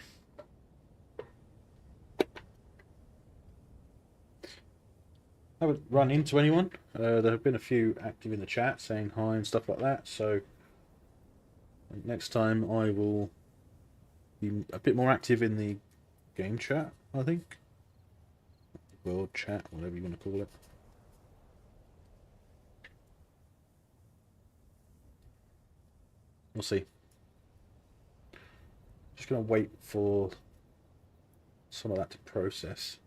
Haven't run into anyone. There have been a few active in the chat saying hi and stuff like that, so next time I will be a bit more active in the game chat, I think. World chat, whatever you want to call it. We'll see. Just going to wait for some of that to process.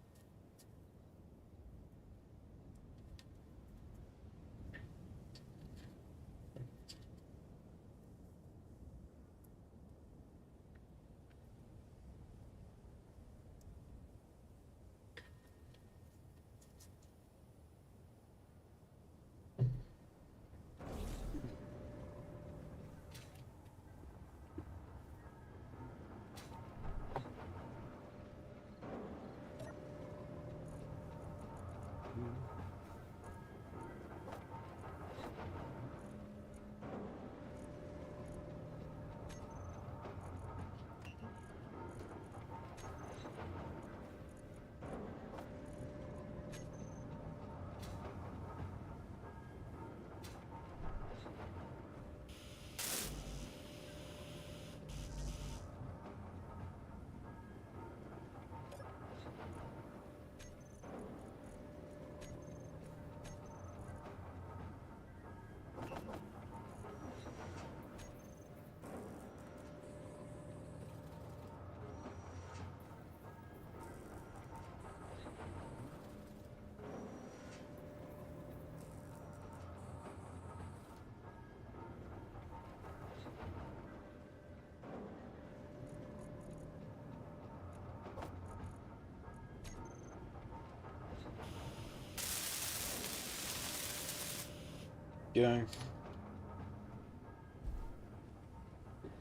Go.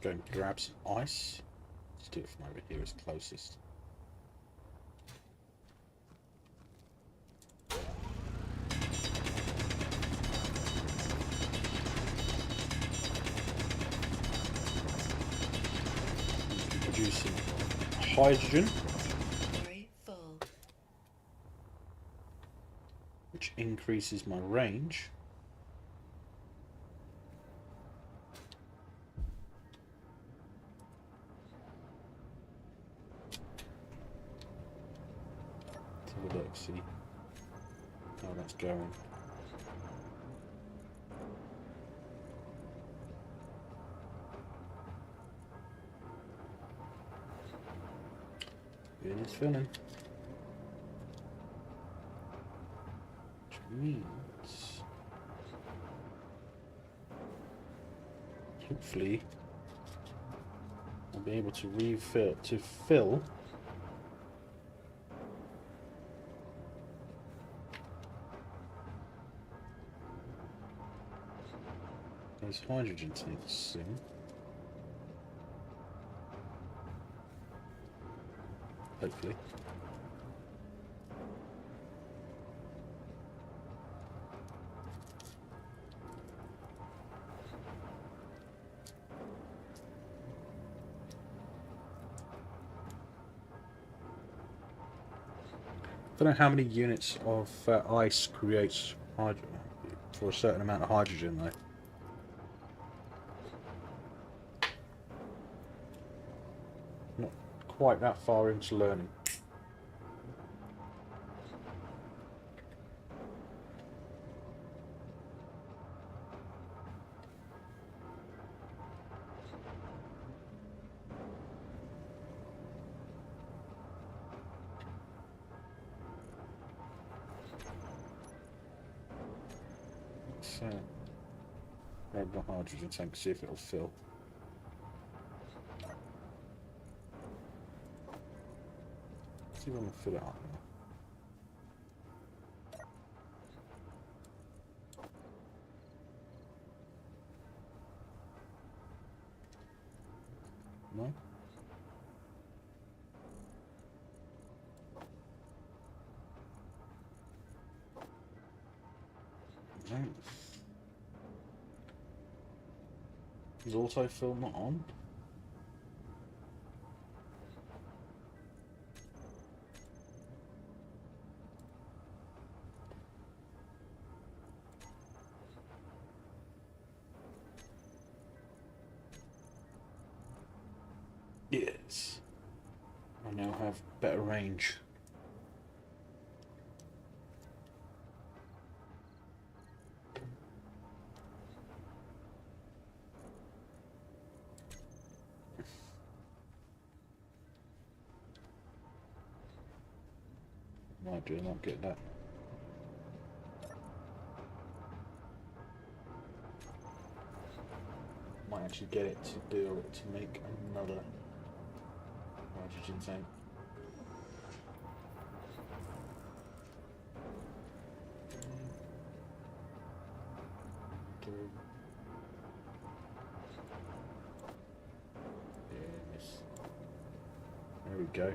Go and grab some ice. Let's do it from over here as closest. Producing hydrogen, Inventory full. which increases my range. Let's have a look, see how that's going. It is filling. Which means hopefully I'll be able to fill those hydrogen tanks soon. Hopefully. Don't know how many units of ice creates hydrogen for a certain amount of hydrogen though. Not quite that far into learning. So, grab the hydrogen tank, see if it'll fill. See if I can fill it up now. No? No. Is autofill not on? Yes. I now have better range. Might do not get that. Might actually get it to do it to make another hydrogen tank. Yes. There we go.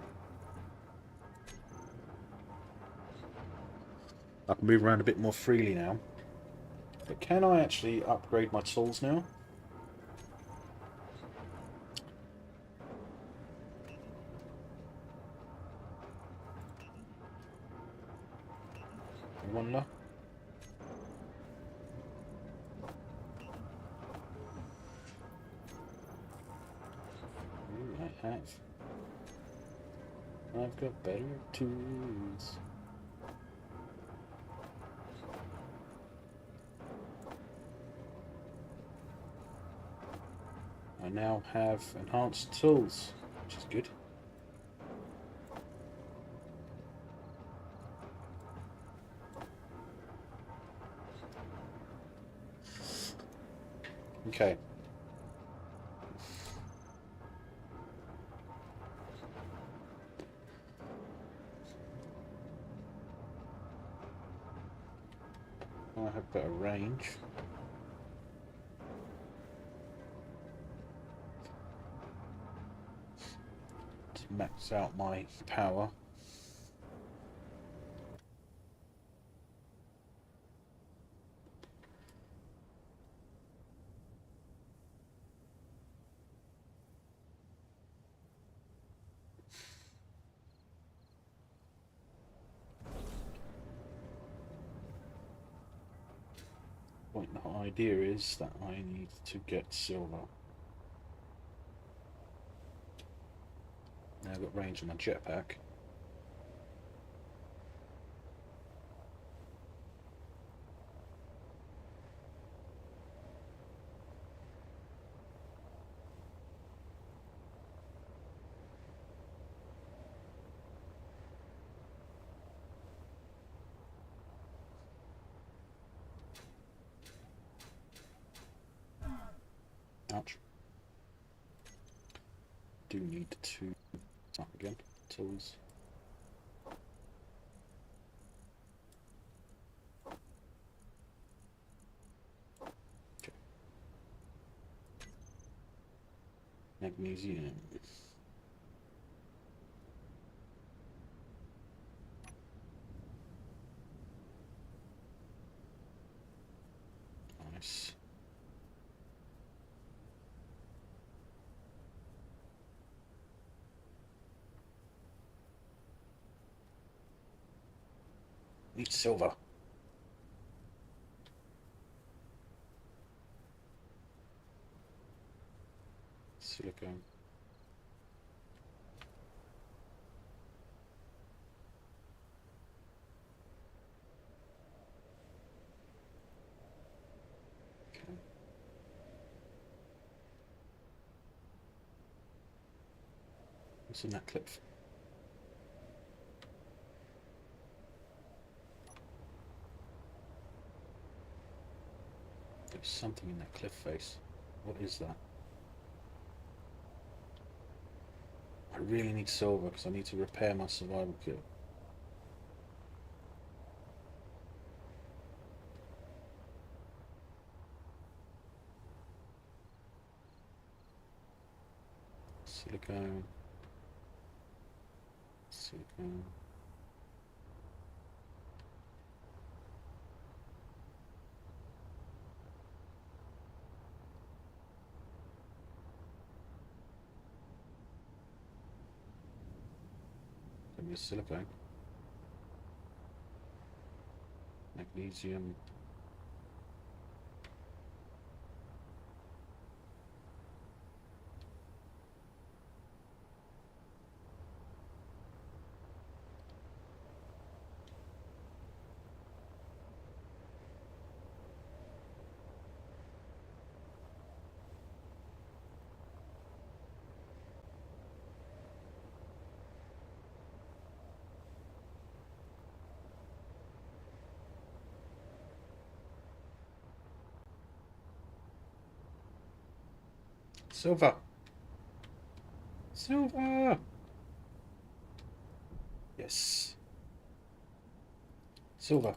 I can move around a bit more freely now. But can I actually upgrade my tools now? I wonder. Ooh, I have. I've got better tools. I now have enhanced tools, which is good. Okay. I have better range. max out my power. The idea is that I need to get silver. Now I've got range on my jetpack. Ouch. Do need to start again. Tools. Okay. Magnesium. Nice. Need silver. Silicone. Okay. What's in that clip? There's something in that cliff face. What is that? I really need silver because I need to repair my survival kit. Silicone. Silicone. Give me a silicone. Magnesium. Silver! Silver! Yes. Silver.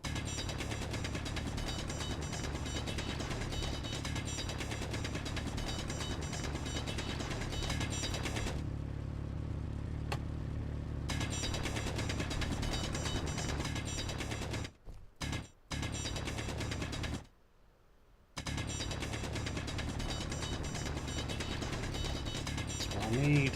That's what I need.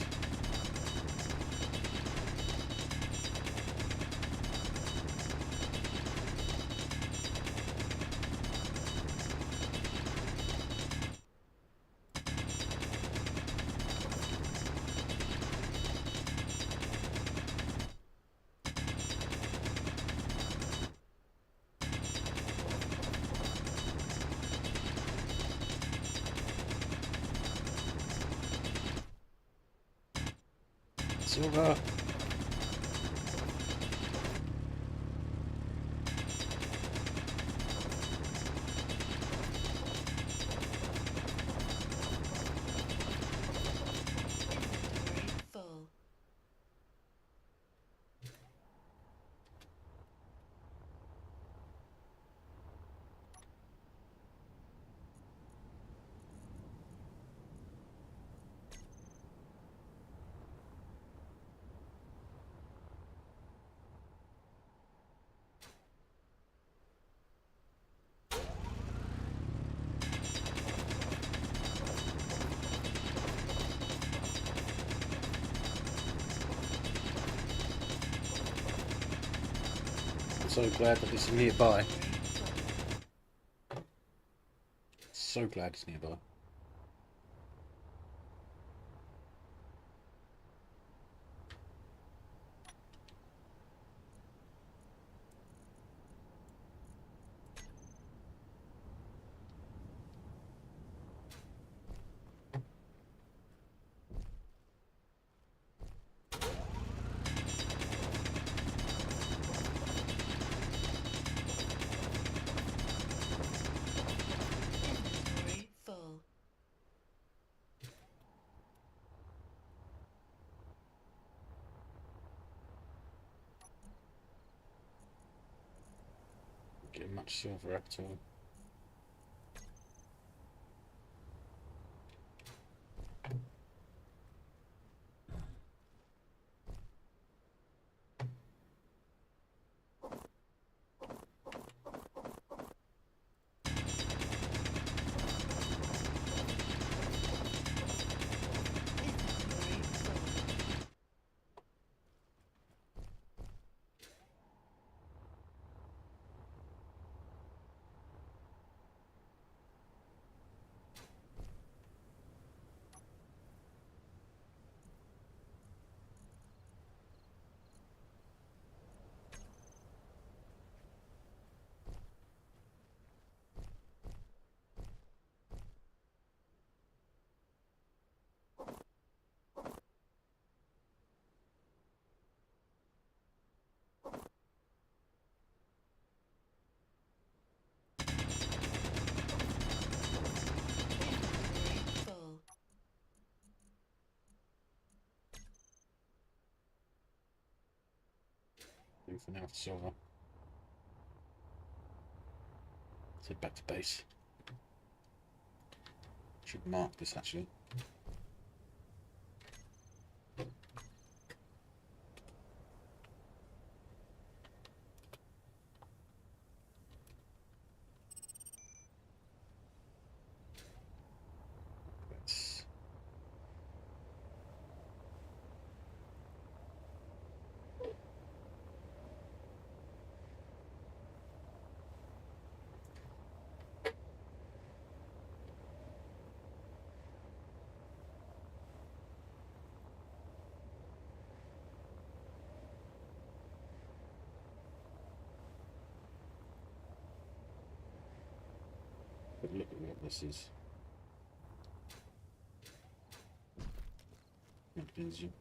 Silver. Inventory full. so glad that it's nearby. Full. So glad it's nearby. Inventory full. Getting much silver at all. Inventory full. Inventory full. Do for now for silver. Let's head back to base. Should mark this actually. Let's have a look at what this is. Magnesium.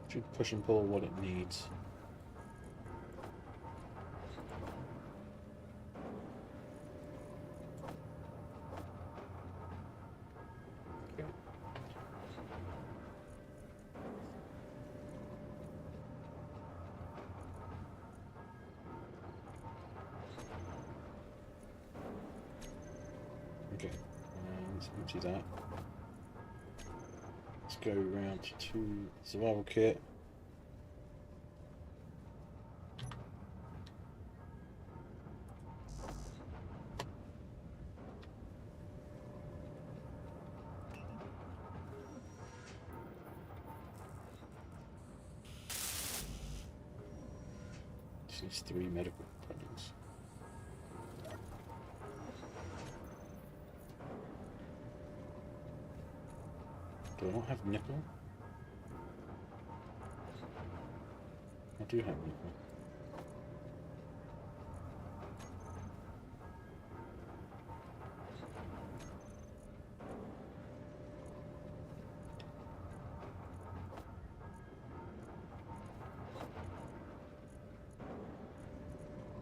Should push and pull what it needs. Okay. Okay, let's empty that. Let's go around to survival kit. These 3 medical products. Do I not have nickel? I do have nickel.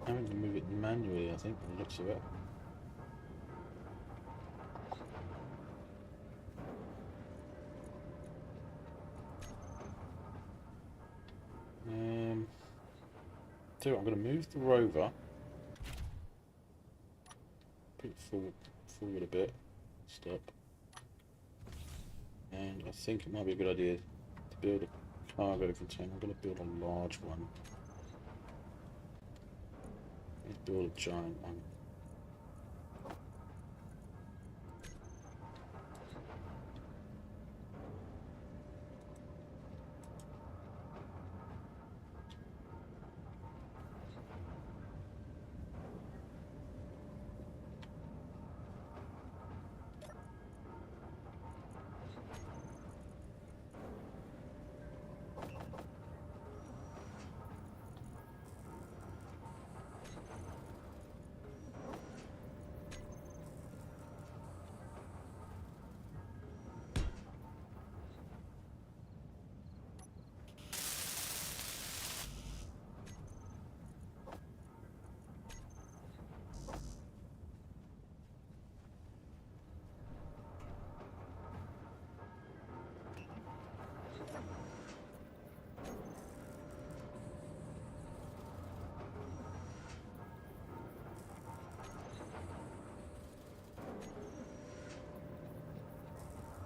Having to move it manually, I think, from the looks of it. So I'm going to move the rover, put it forward a bit, stop, and I think it might be a good idea to build a cargo container. I'm going to build a large one. Let's build a giant one.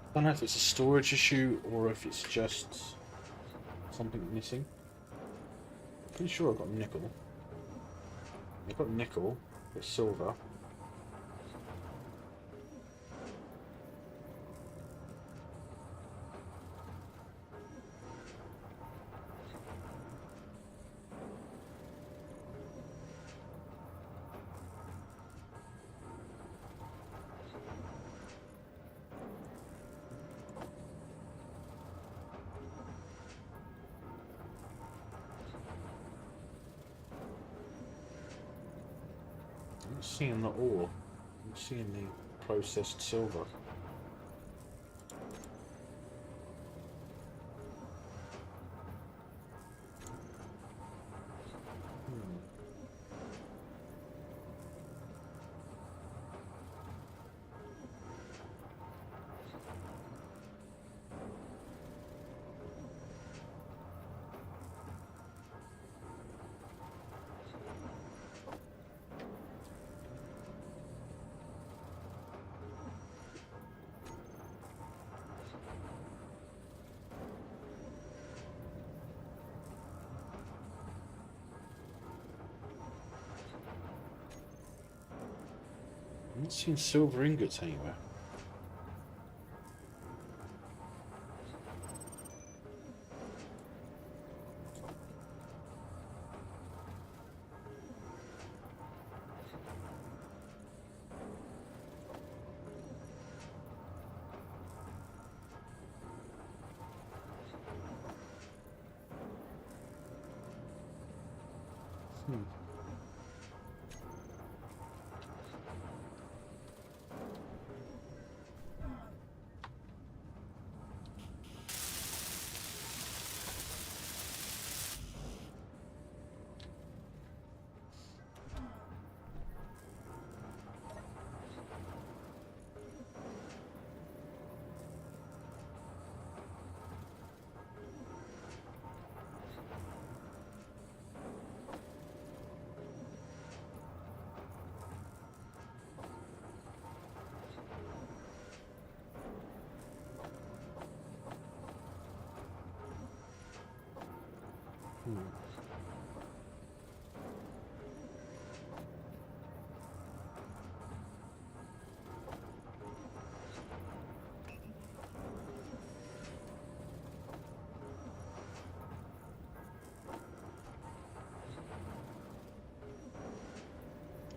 I don't know if it's a storage issue or if it's just something missing. Pretty sure I've got nickel. I've got nickel, got silver. I'm not seeing the ore. I'm seeing the processed silver. I'm not seeing silver ingots anywhere.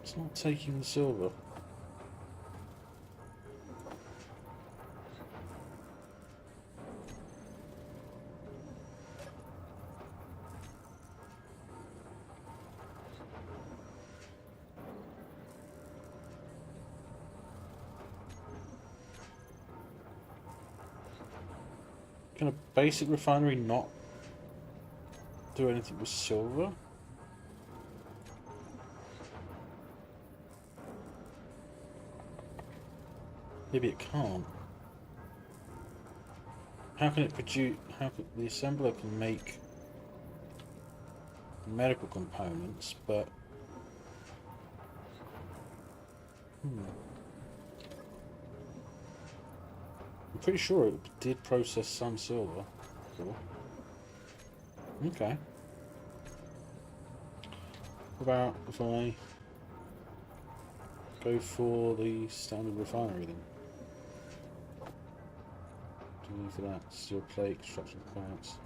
It's not taking the silver. Can a basic refinery not do anything with silver? Maybe it can't. How can it produce? How can the assembler can make medical components, but I'm pretty sure it did process some silver. Cool. Okay. What about if I go for the standard refinery then? What do you need for that? Steel plate, construction parts.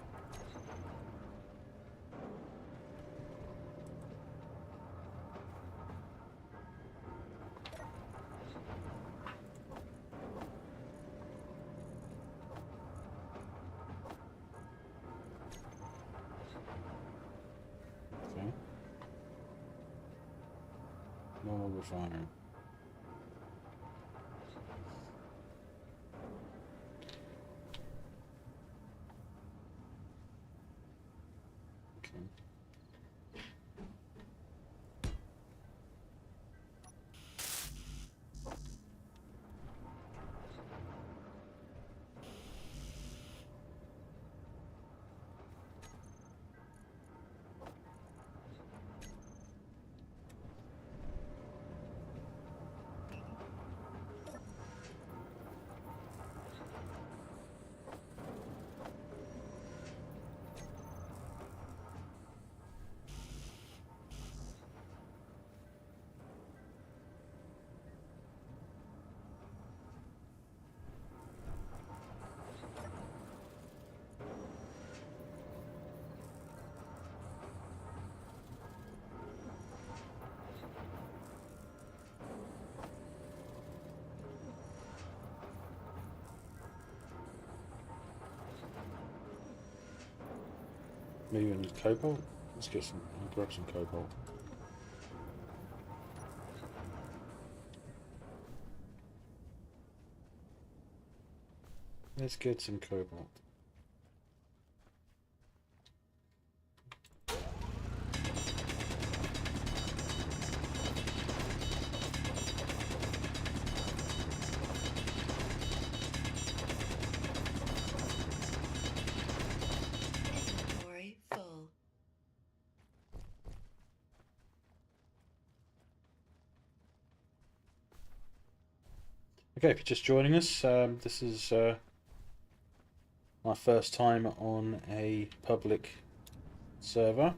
Okay. Normal refinery. Okay. Maybe we need cobalt? Let's get some, I'll grab some cobalt. Let's get some cobalt. Inventory full. Okay, if you're just joining us, this is my first time on a public server.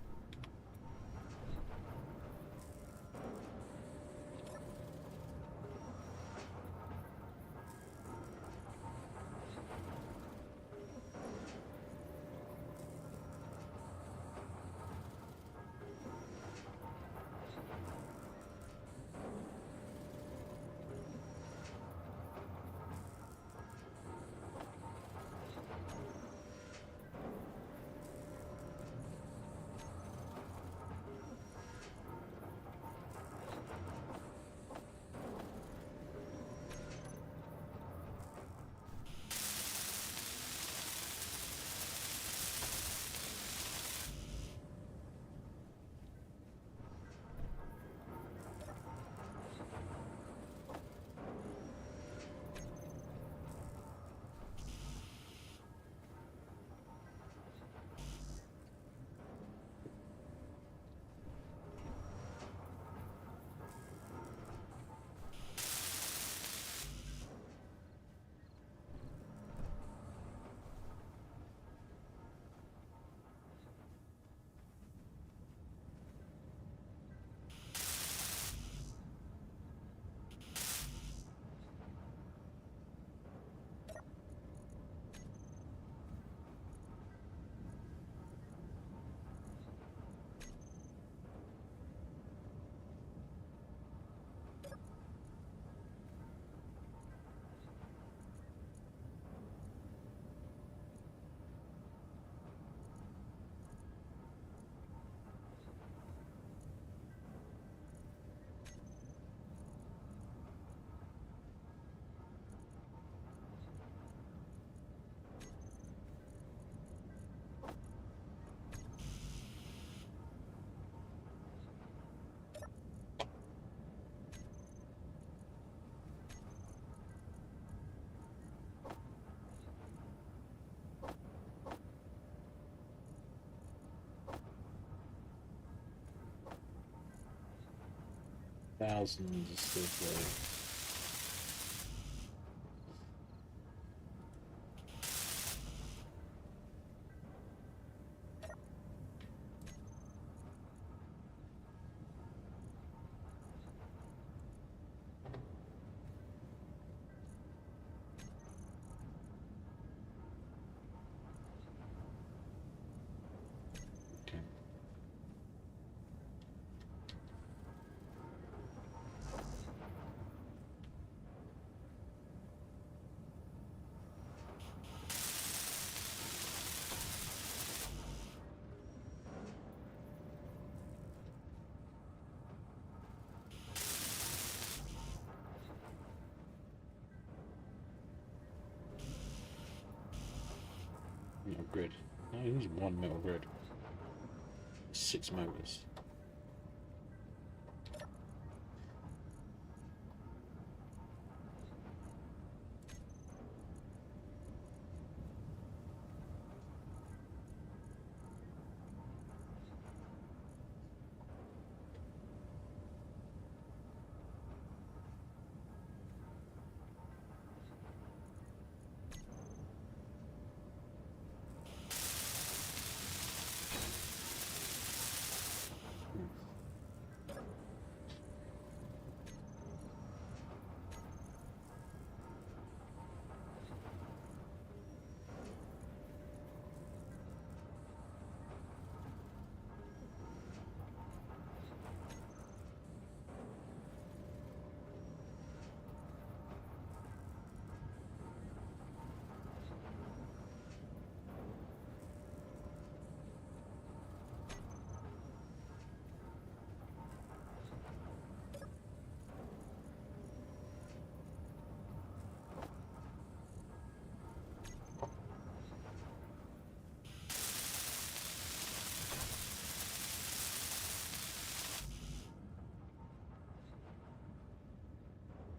thousands are still playing. Okay. Metal grid. No, it needs one metal grid. 6 motors.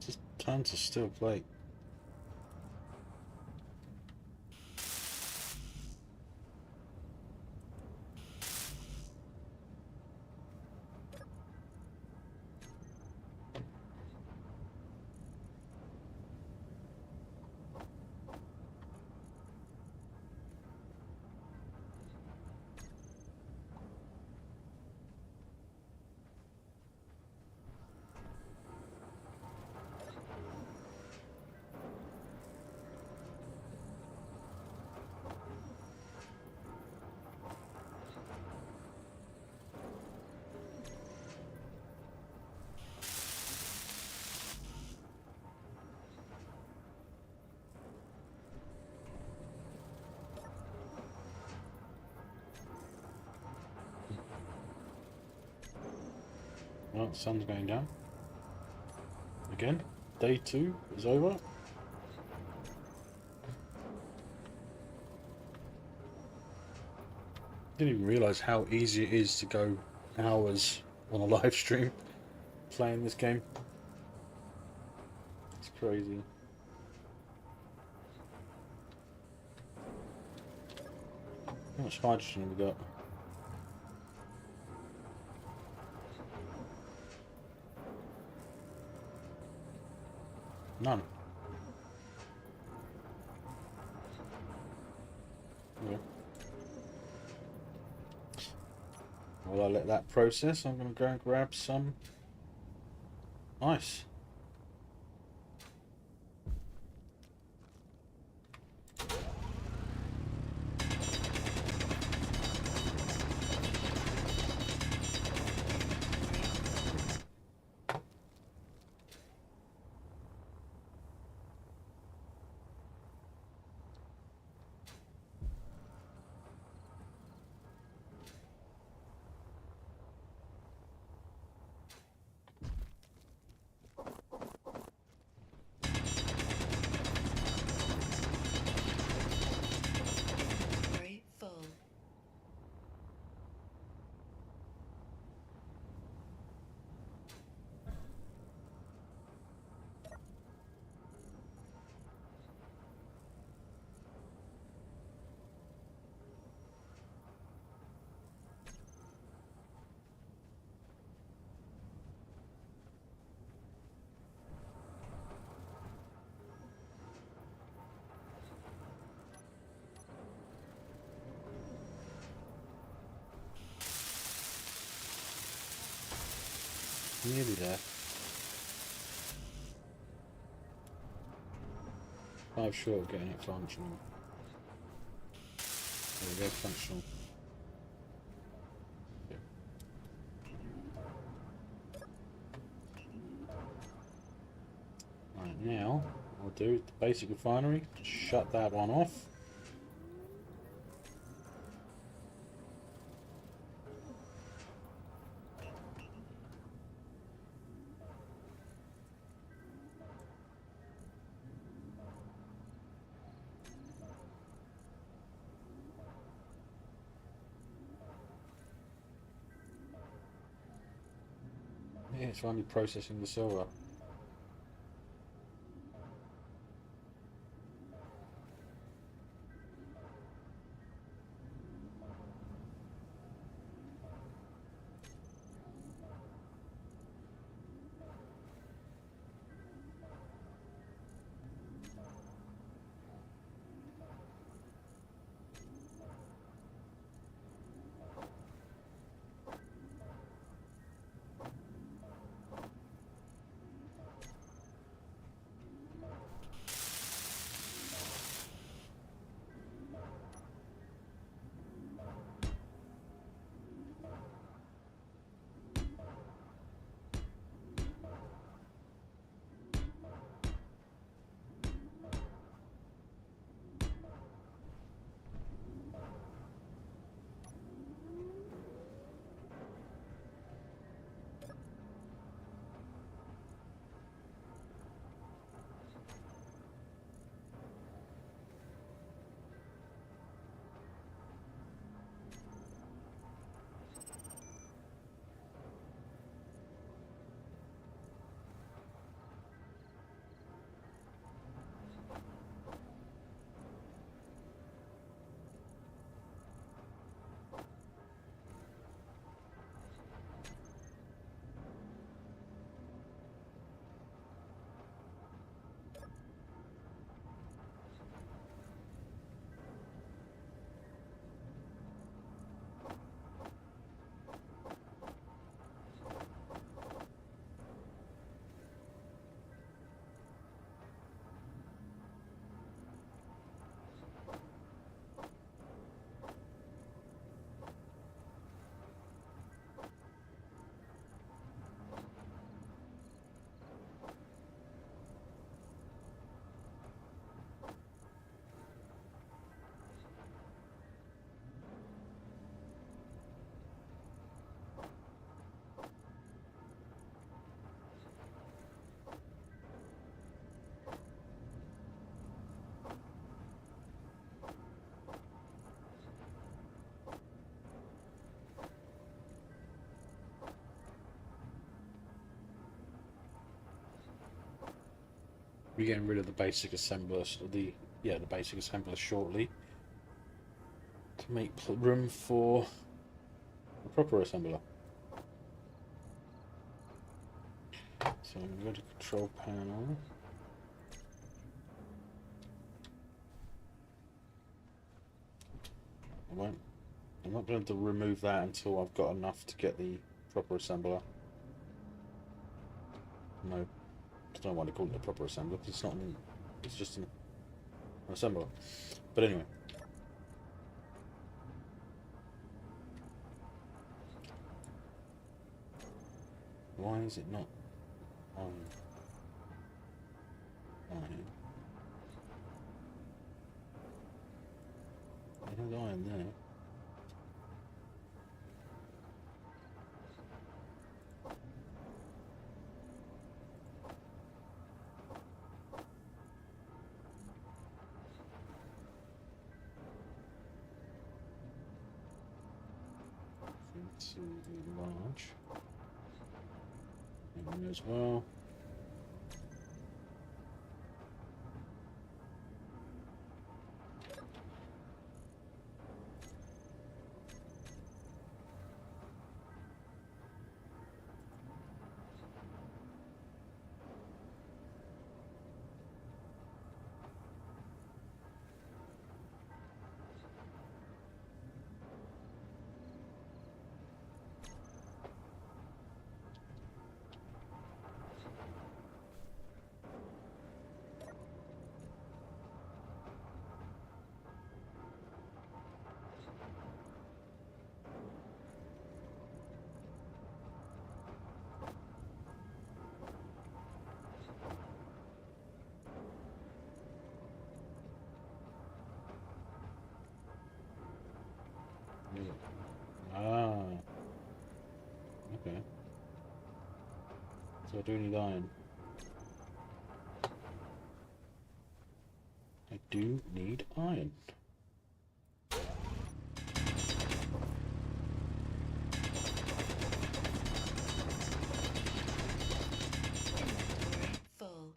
Just tons of steel plate. Well, the sun's going down. Again, day 2 is over. Didn't even realise how easy it is to go hours on a live stream playing this game. It's crazy. How much hydrogen have we got? None. Okay. While I let that process, I'm going to go and grab some ice. Nearly there. 5 short of getting it functional. There we go, functional. Yeah. Right, now I'll do the basic refinery. Shut that one off. Yeah, it's only processing the silver. We're getting rid of the basic assemblers, the basic assemblers shortly, to make room for a proper assembler. So I'm going to control panel. I'm not going to remove that until I've got enough to get the proper assembler. No, I don't want to call it a proper assembler because it's not. It's just an assembler. But anyway. Why is it not on? There's iron there. To the large. And as well. Okay. So I do need iron. I do need iron. Inventory full.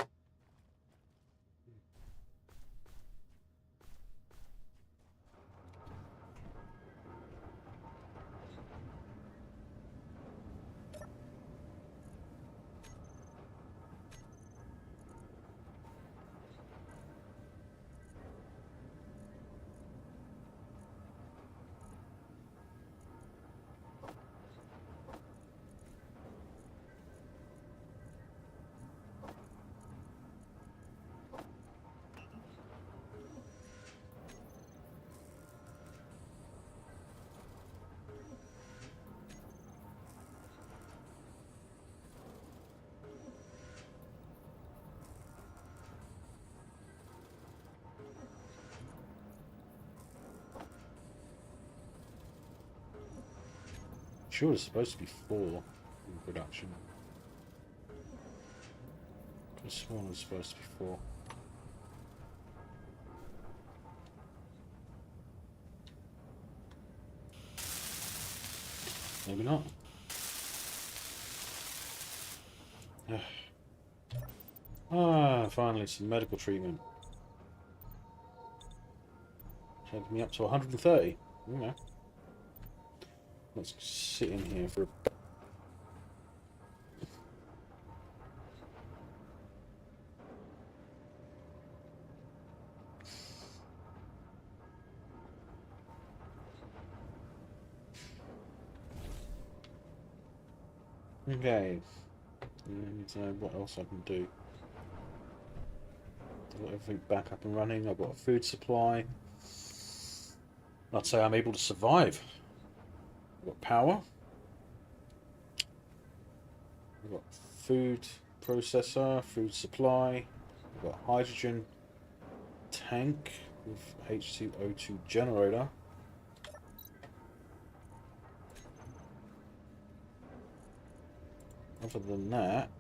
Sure, it's supposed to be 4 in production. This one was supposed to be 4. Maybe not. Finally some medical treatment. Taking me up to 130. Okay. Let's sit in here for a... Okay. I need to know what else I can do. I've got everything back up and running. I've got a food supply. I'd say I'm able to survive. I've got power. I've got food processor, food supply. I've got hydrogen tank with H2O2 generator. Other than that,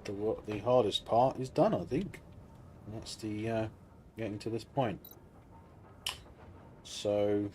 the hardest part is done, I think. And that's the getting to this point. So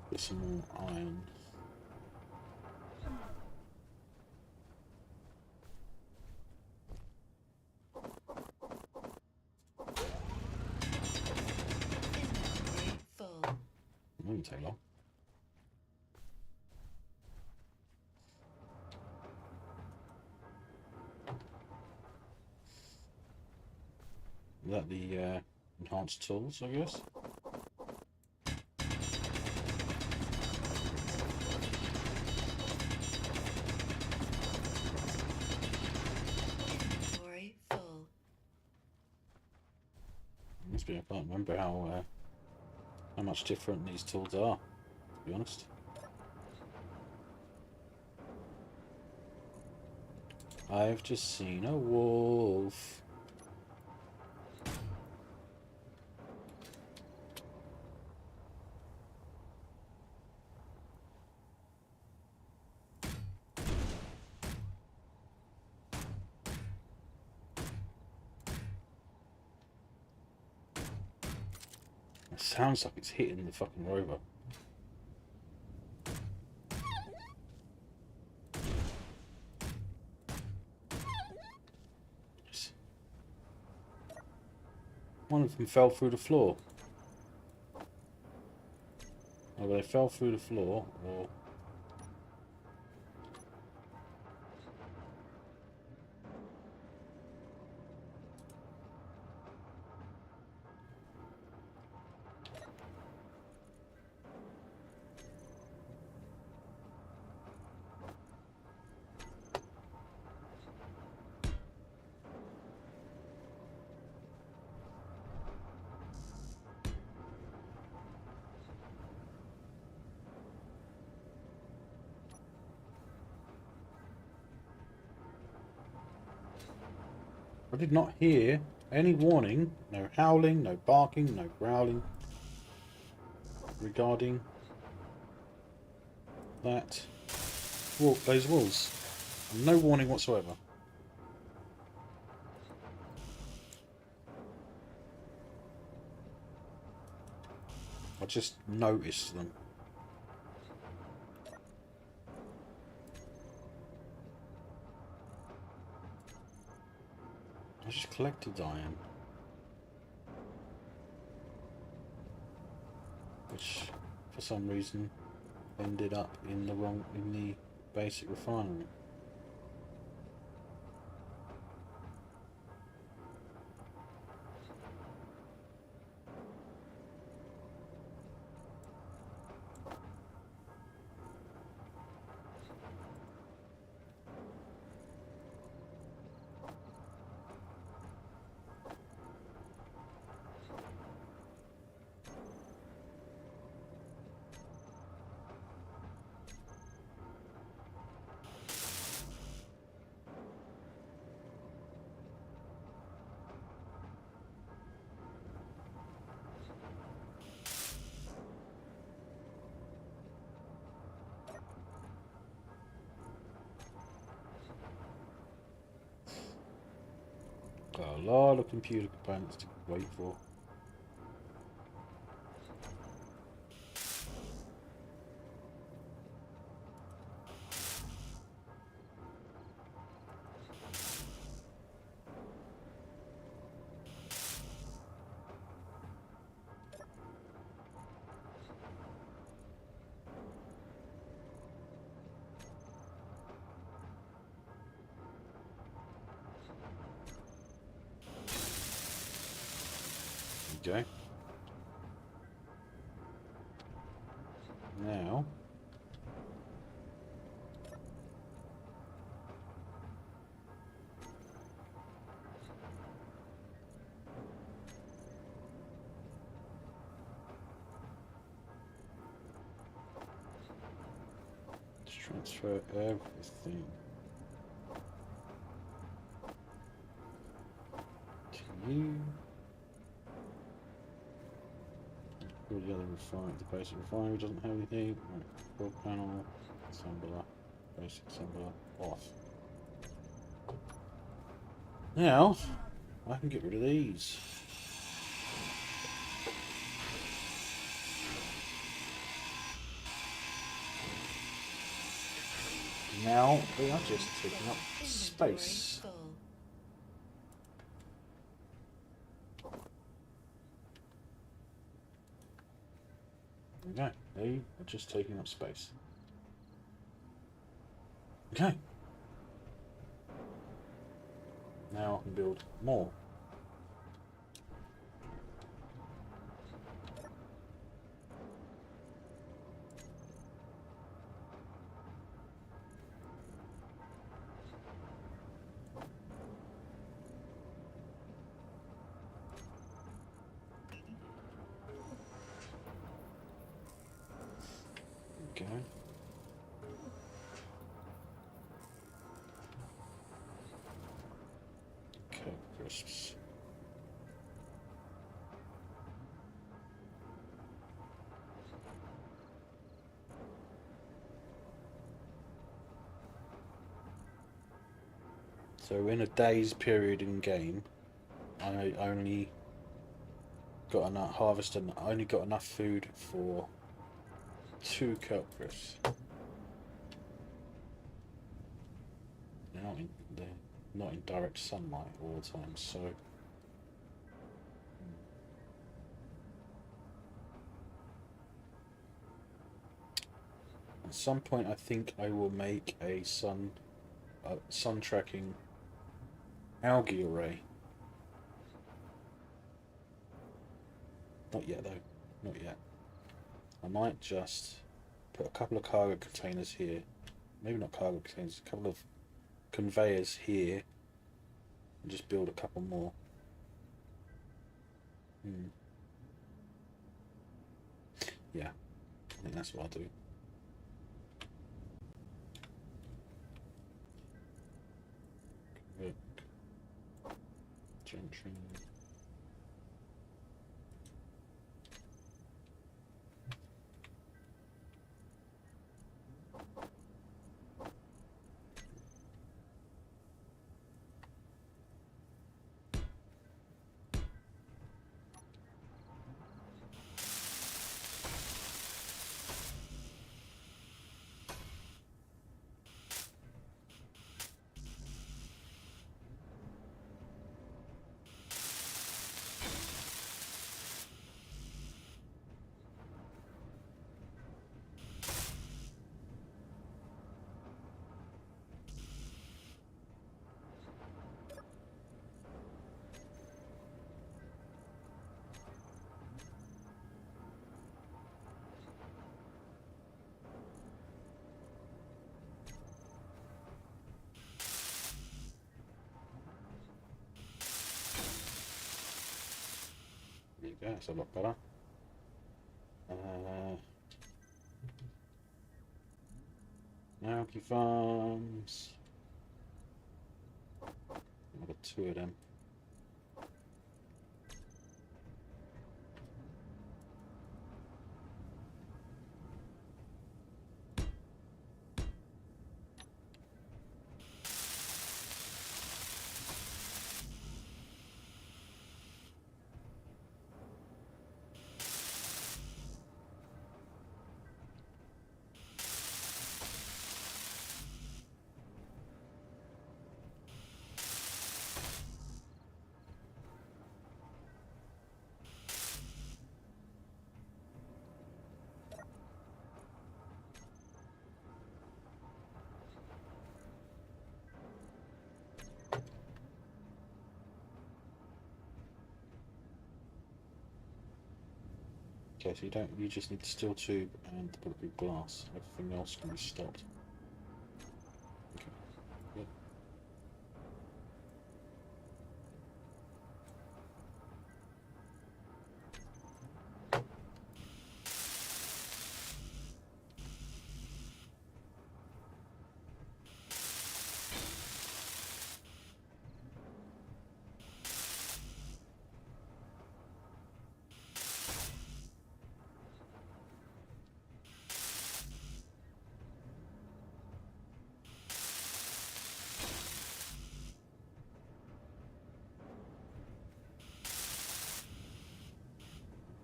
get some more iron. Inventory full. Won't take long. Is that the enhanced tools, I guess? Inventory full. Must be, I can't remember how how much different these tools are, to be honest. I've just seen a wolf. It sounds like it's hitting the fucking rover. One of them fell through the floor. Either they fell through the floor, or... I did not hear any warning, no howling, no barking, no growling regarding that those wolves. No warning whatsoever. I just noticed them. I just collected iron, which for some reason ended up in the basic refinery. Got a lot of computer components to wait for. Okay. Now, let's transfer everything to you. All the other the basic refinery doesn't have anything. Right, control panel, assembler, basic assembler, off. Now, I can get rid of these. Now, they are just taking up Inventory space. full. Okay, they are just taking up space. Okay. Now I can build more. go. Okay, crisps. So in a day's period in game, I only got enough harvested. I only got enough food for 2 kelp crisps. They're not in direct sunlight all the time, so at some point I think I will make a sun tracking algae array. Not yet though, not yet. I might just put a couple of cargo containers here, maybe not cargo containers, a couple of conveyors here, and just build a couple more. Yeah, I think that's what I'll do. Gentry. There you go, it's a lot better. Algae farms. I've got 2 of them. Okay, so you just need the steel tube and the bulletproof glass. Everything else can be stopped. Okay. Yep.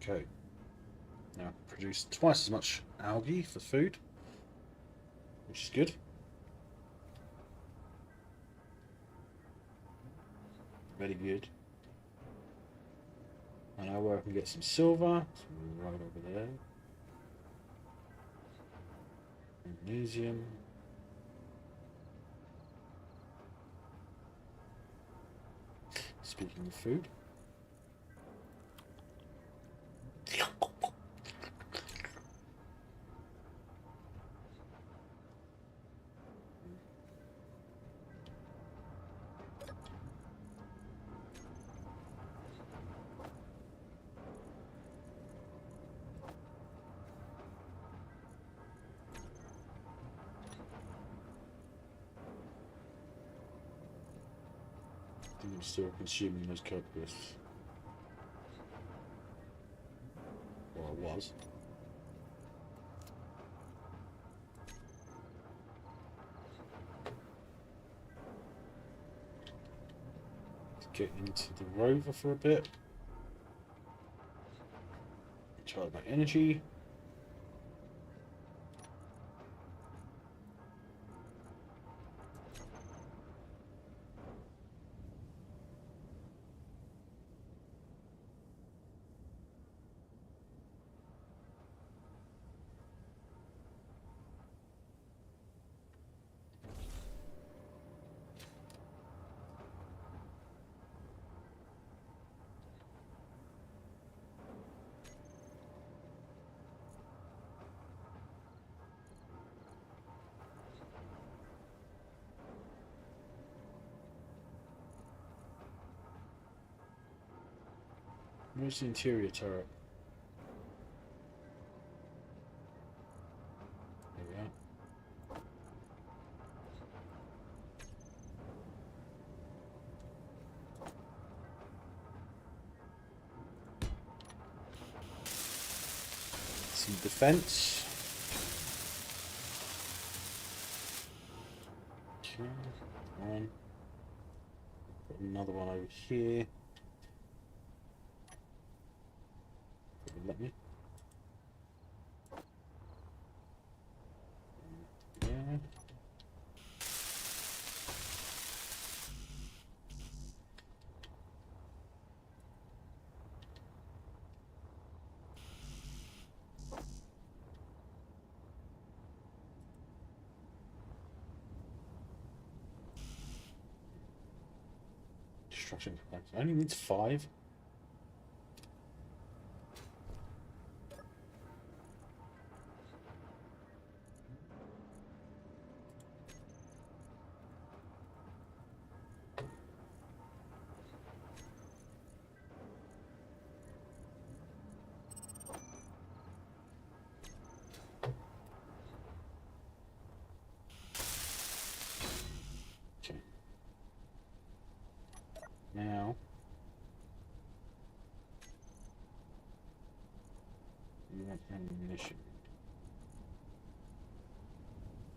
Okay. Now produce twice as much algae for food, which is good. Very good. I know where I can get some silver. So right over there. Magnesium. Speaking of food. I'm still consuming those curb crisps. Or I was. Let's get into the rover for a bit. Charge my energy. Where's the interior turret? There we are. Some defense. Okay, one. Put another one over here. Let me. Yeah. Destruction capacity. Only needs 5. Okay. Now. You want ammunition.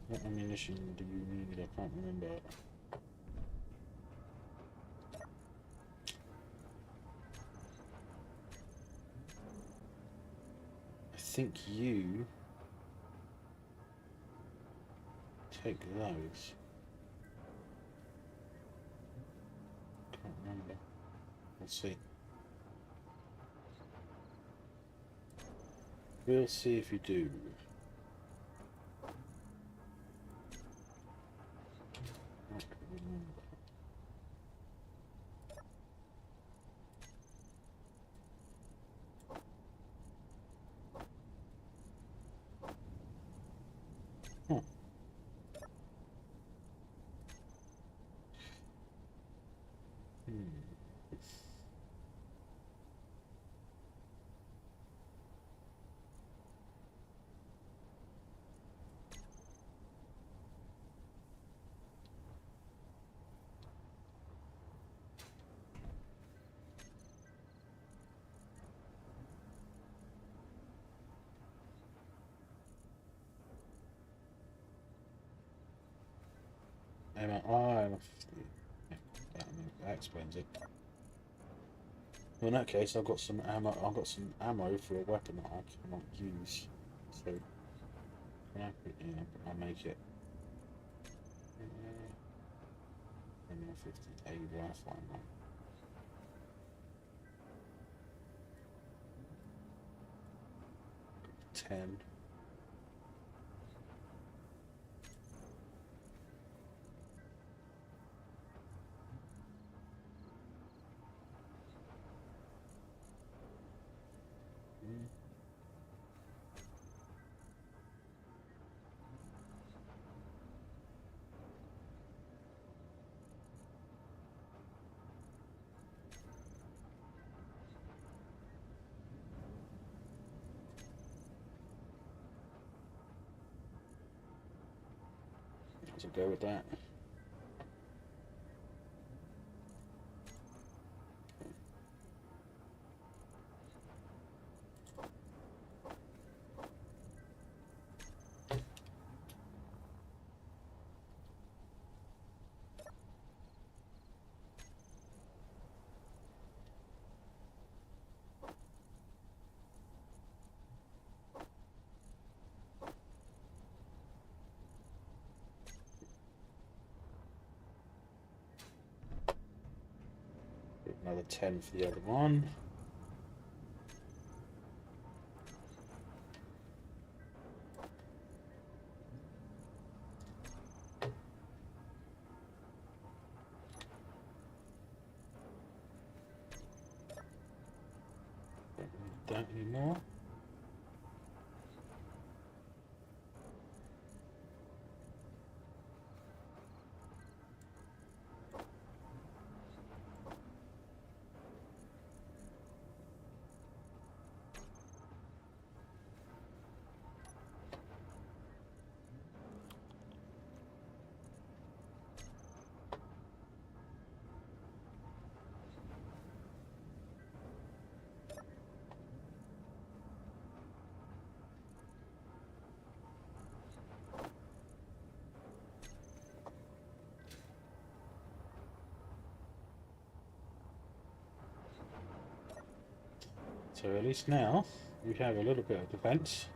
What ammunition do you need? I can't remember. I think you take those. Can't remember. We'll see. We'll see if you do. I can't remember. Huh. Ammo. Oh, that explains it. Well, in that case, I've got some ammo. I've got some ammo for a weapon that I cannot use. So, can I put? Yeah, I'll make it. M50A rifle ammo. Ten. Let's go with that. Another 10 for the other one. Don't need that anymore. So at least now we have a little bit of defense.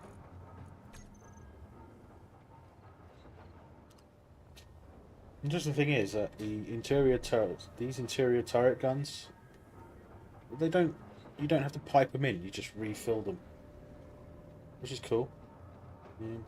Interesting thing is that the interior turrets, these interior turret guns, they don't, you don't have to pipe them in, you just refill them, which is cool. Yeah.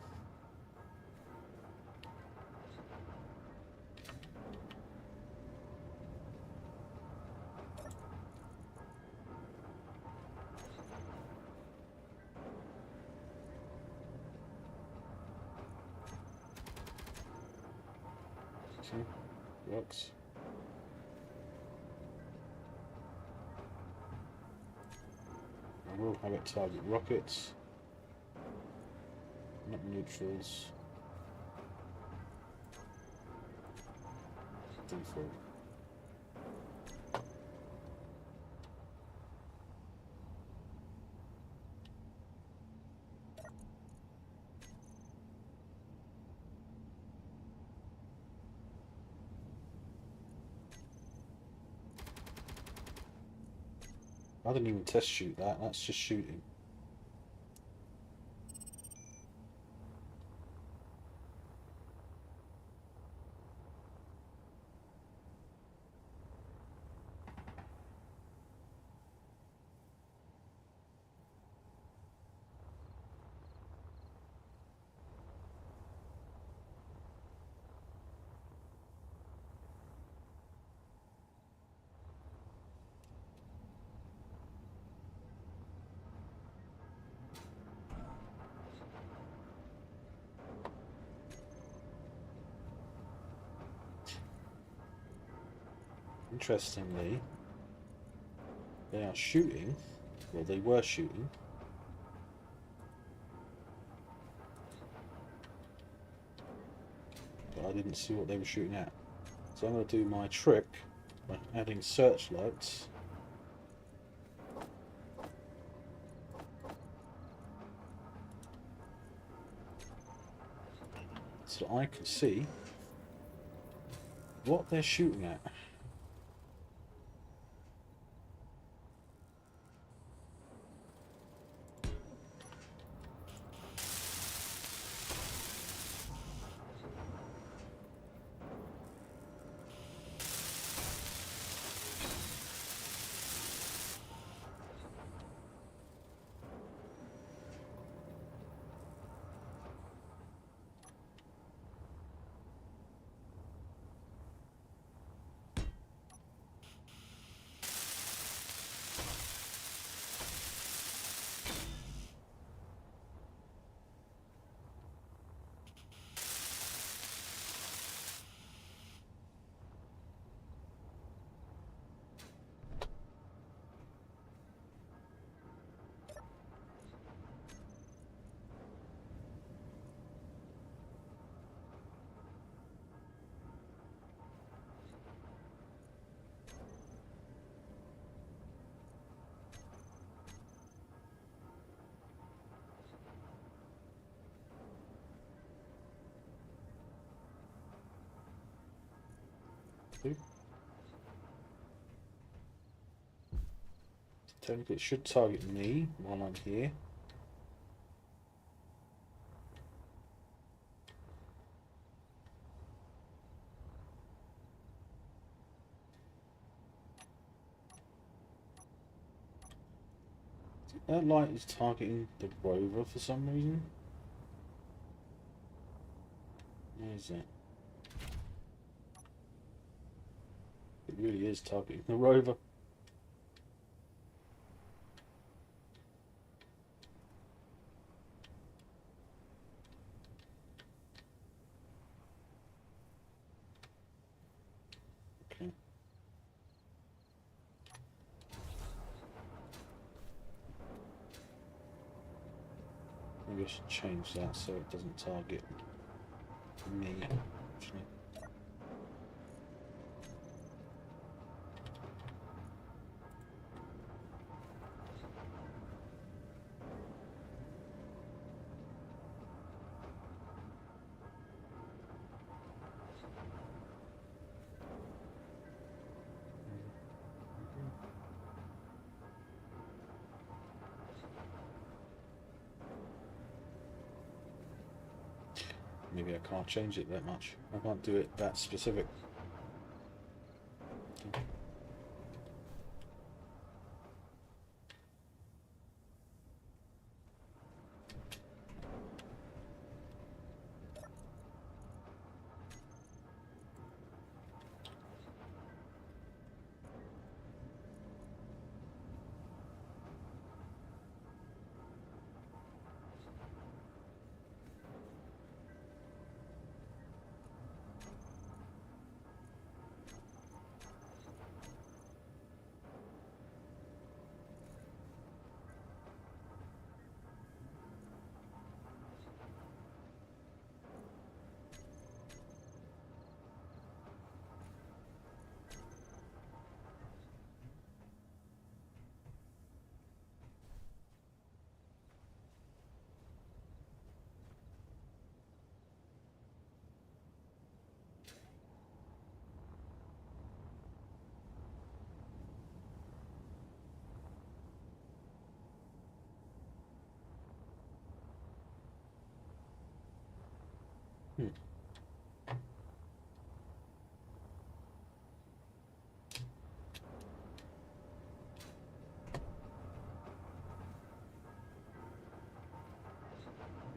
Works. I will have it target rockets, not neutrals. Default. I didn't even test shoot that, that's just shooting. Interestingly, they are shooting, well they were shooting, but I didn't see what they were shooting at. So I'm going to do my trick by adding searchlights. So I can see what they're shooting at. Technically it should target me while I'm here. That light is targeting the rover for some reason. Where is it? It really is targeting the rover. Okay. Maybe I should change that so it doesn't target me. Actually. Maybe I can't change it that much. I can't do it that specific.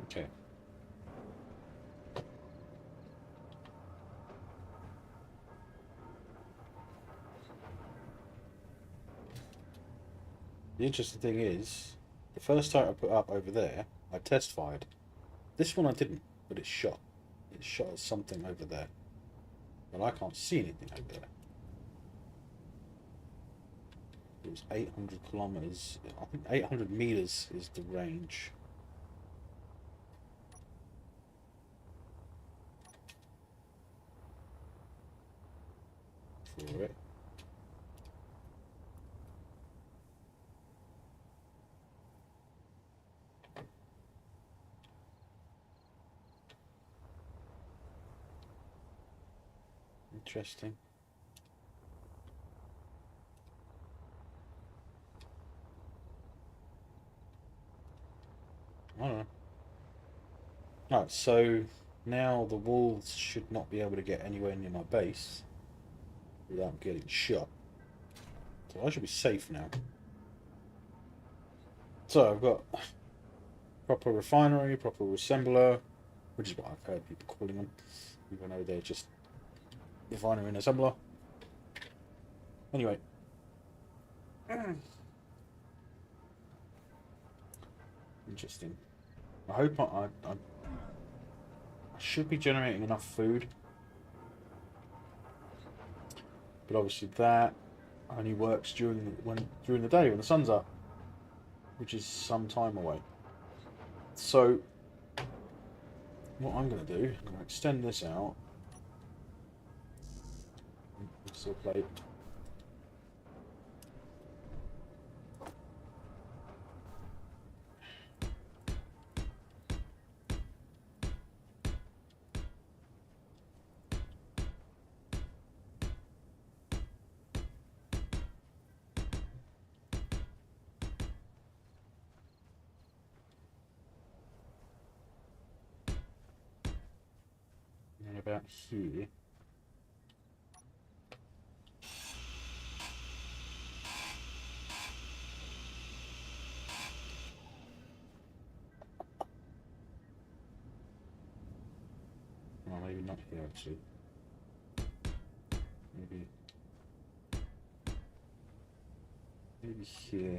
Okay. The interesting thing is, the first target I put up over there, I test fired. This one I didn't, but it shot. It shot at something over there. But I can't see anything over there. It was 800 kilometers. I think 800 meters is the range. For it. Interesting. I don't know. Alright, so now the wolves should not be able to get anywhere near my base without getting shot. So I should be safe now. So I've got proper refinery, proper assembler, which is what I've heard people calling them, even though they're just refinery and assembler. Anyway. Interesting. I hope I should be generating enough food. But obviously that only works during the day when the sun's up, which is some time away. So what I'm going to do, I'm going to extend this out. Still plate. And about here. Oh, maybe not here actually. Maybe here.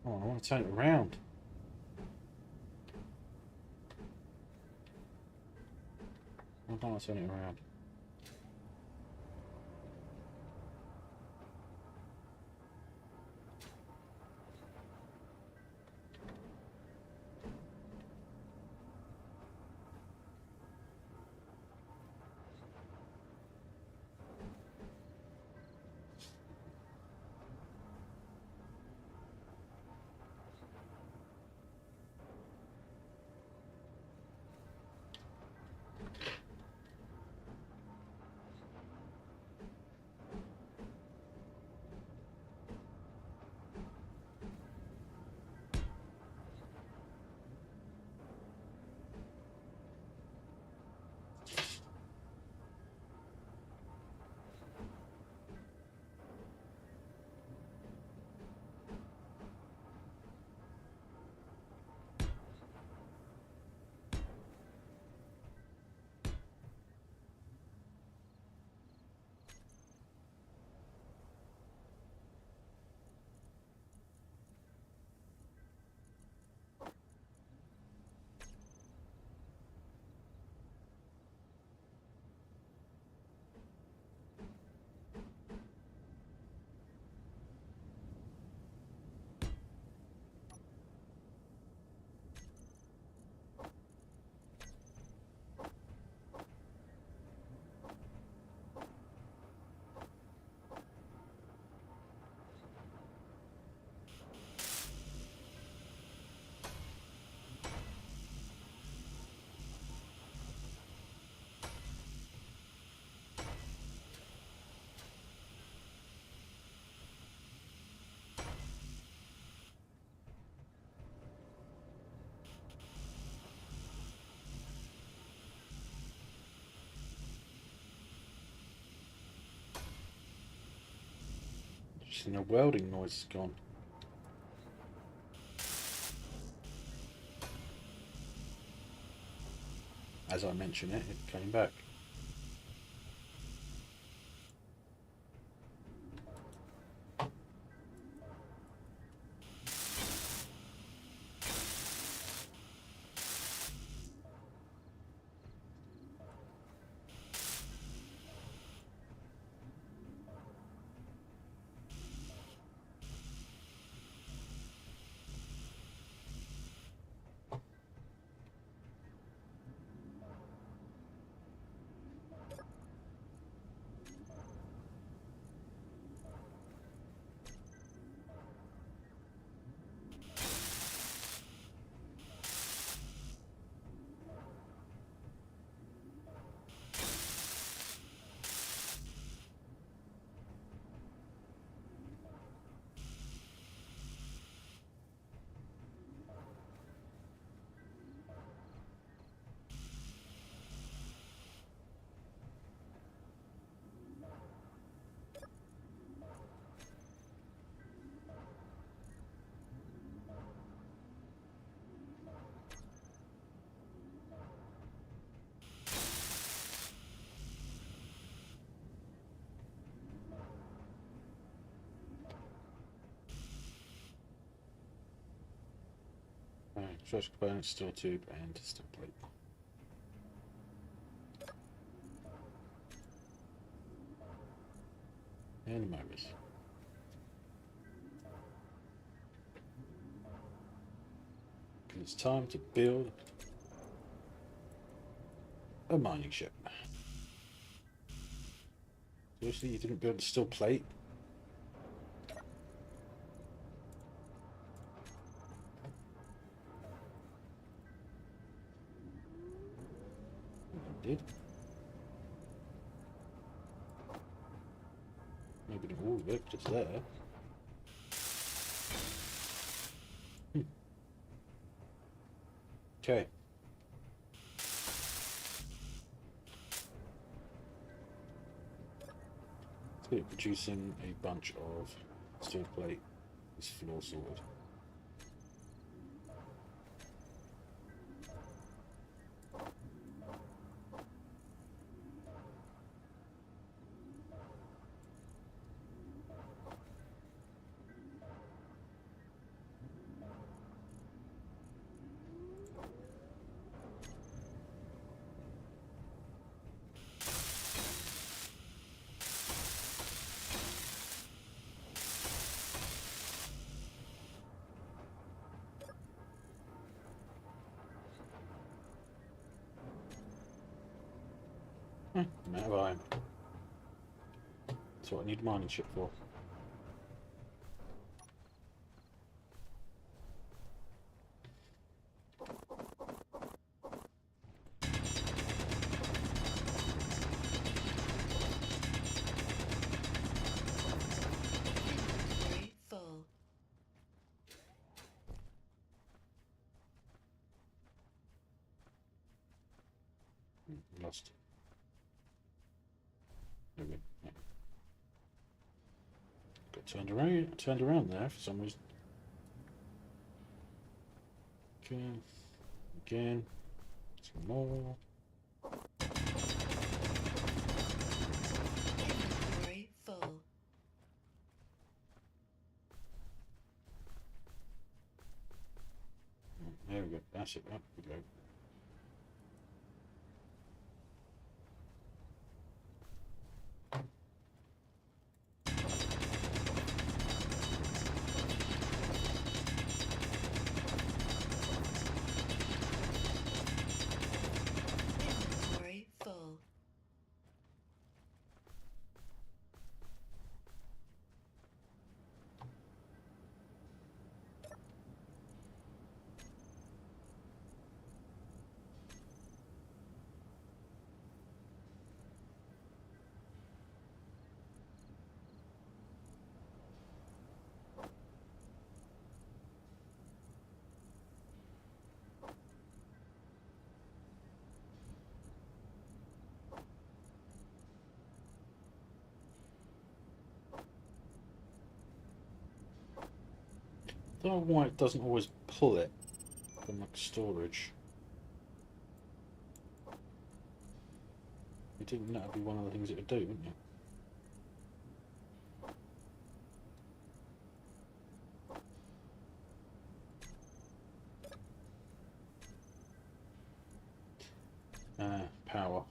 Oh, I want to turn it around. Why can't I turn it around? Just the welding noise is gone. As I mentioned it, it came back. First component, steel tube, and steel plate. And motors. It's time to build a mining ship. Seriously, you didn't build a steel plate? Did? Maybe not all of it, but it's there. Okay. It's producing a bunch of steel plate. This floor sorted. I'm out of iron. That's what I need a mining ship for. Inventory full. Lost. There we go. Yeah. Got turned around there for some reason. Okay. Again. Some more. Inventory full. There we go. That's it. Up we go. Inventory full. I don't know why it doesn't always pull it from like storage. You think that would be one of the things it would do, wouldn't you? Power.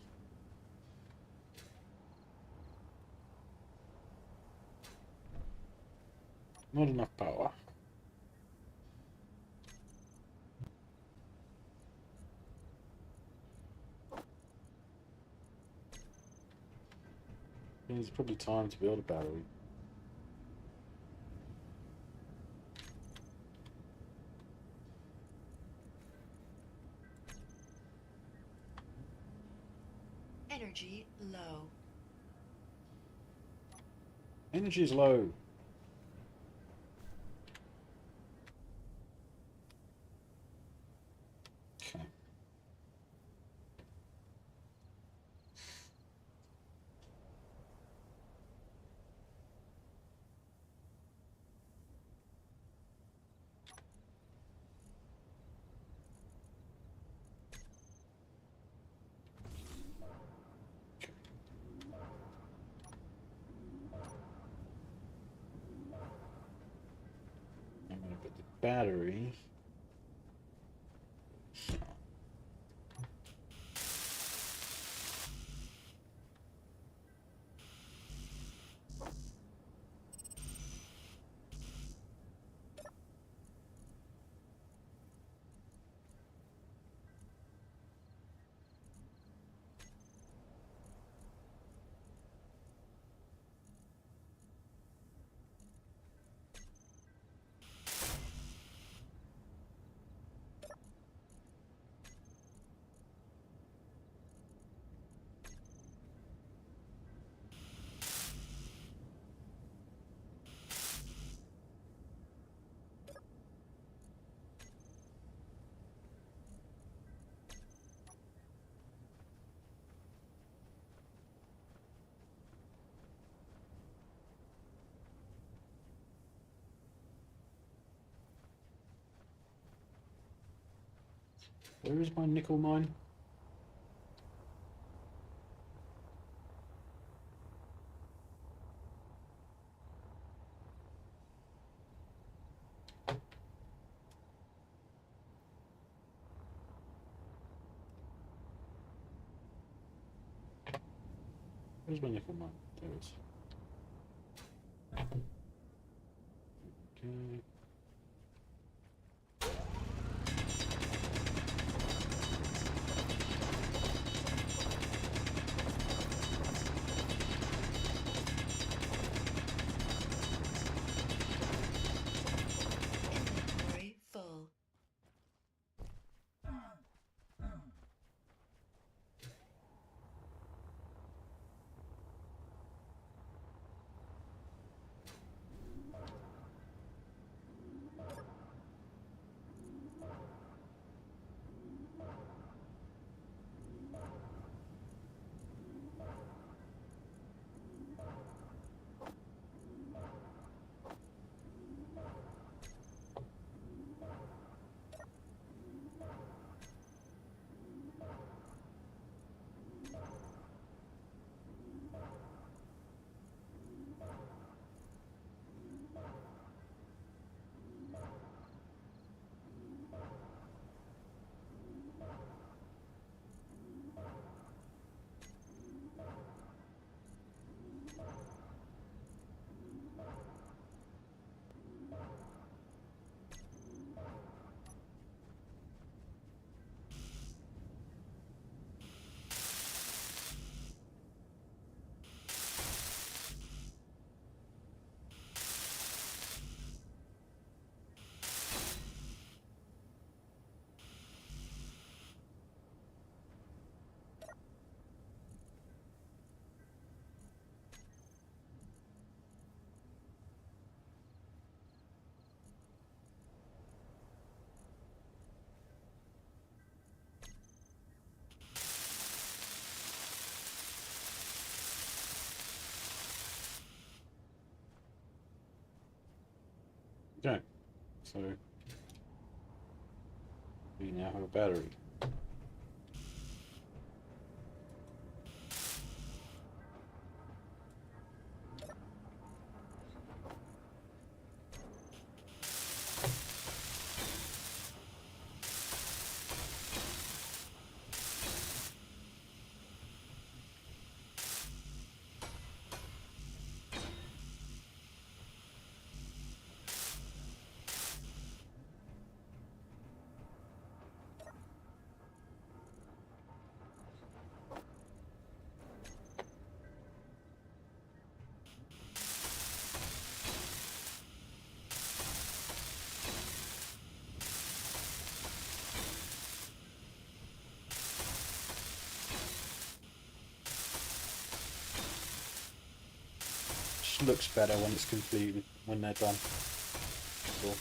Not enough power. It's probably time to build a battery. Energy low. Energy is low. Okay. I'm going to put the battery. Where is my nickel mine? Where's my nickel mine? There it is. Okay. Inventory full. Okay, so we now have a battery. Just looks better when it's completed, when they're done. Cool.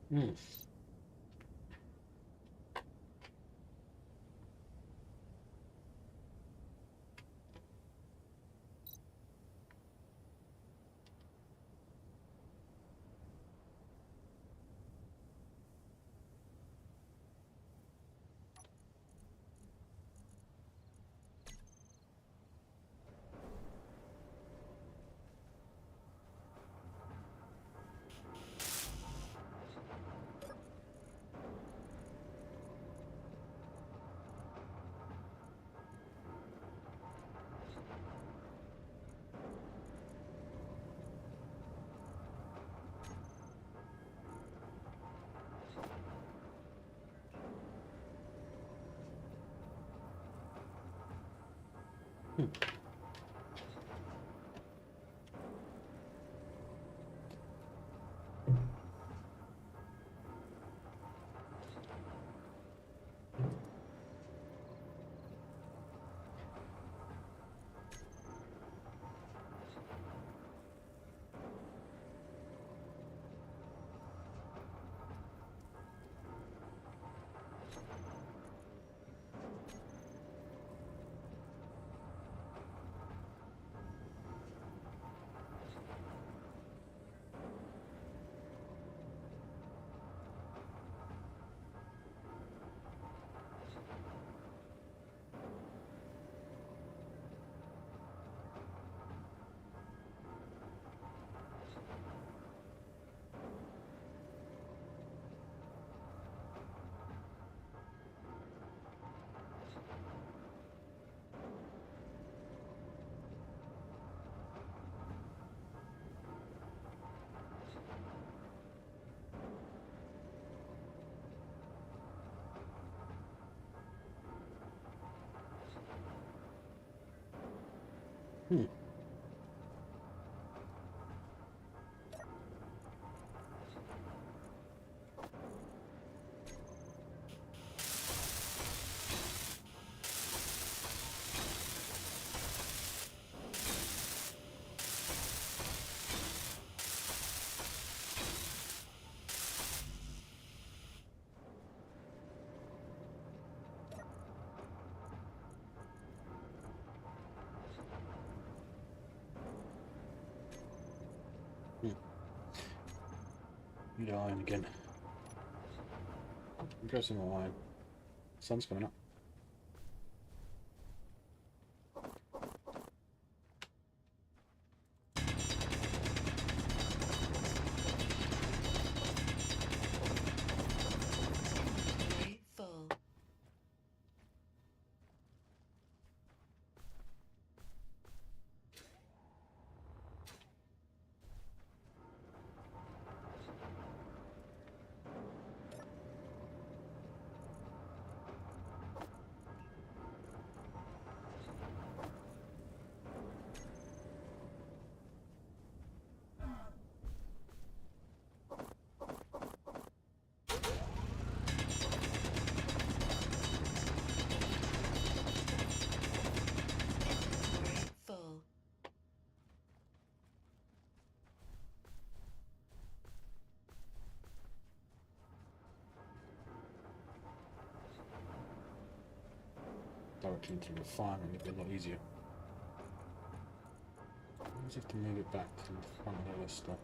Hmm. Hmm. Hmm. Need iron again. Go some more iron. Sun's coming up. Inventory full. Inventory full. Directly into the refinery would be a lot easier. I just have to move it back to the front of the other stuff.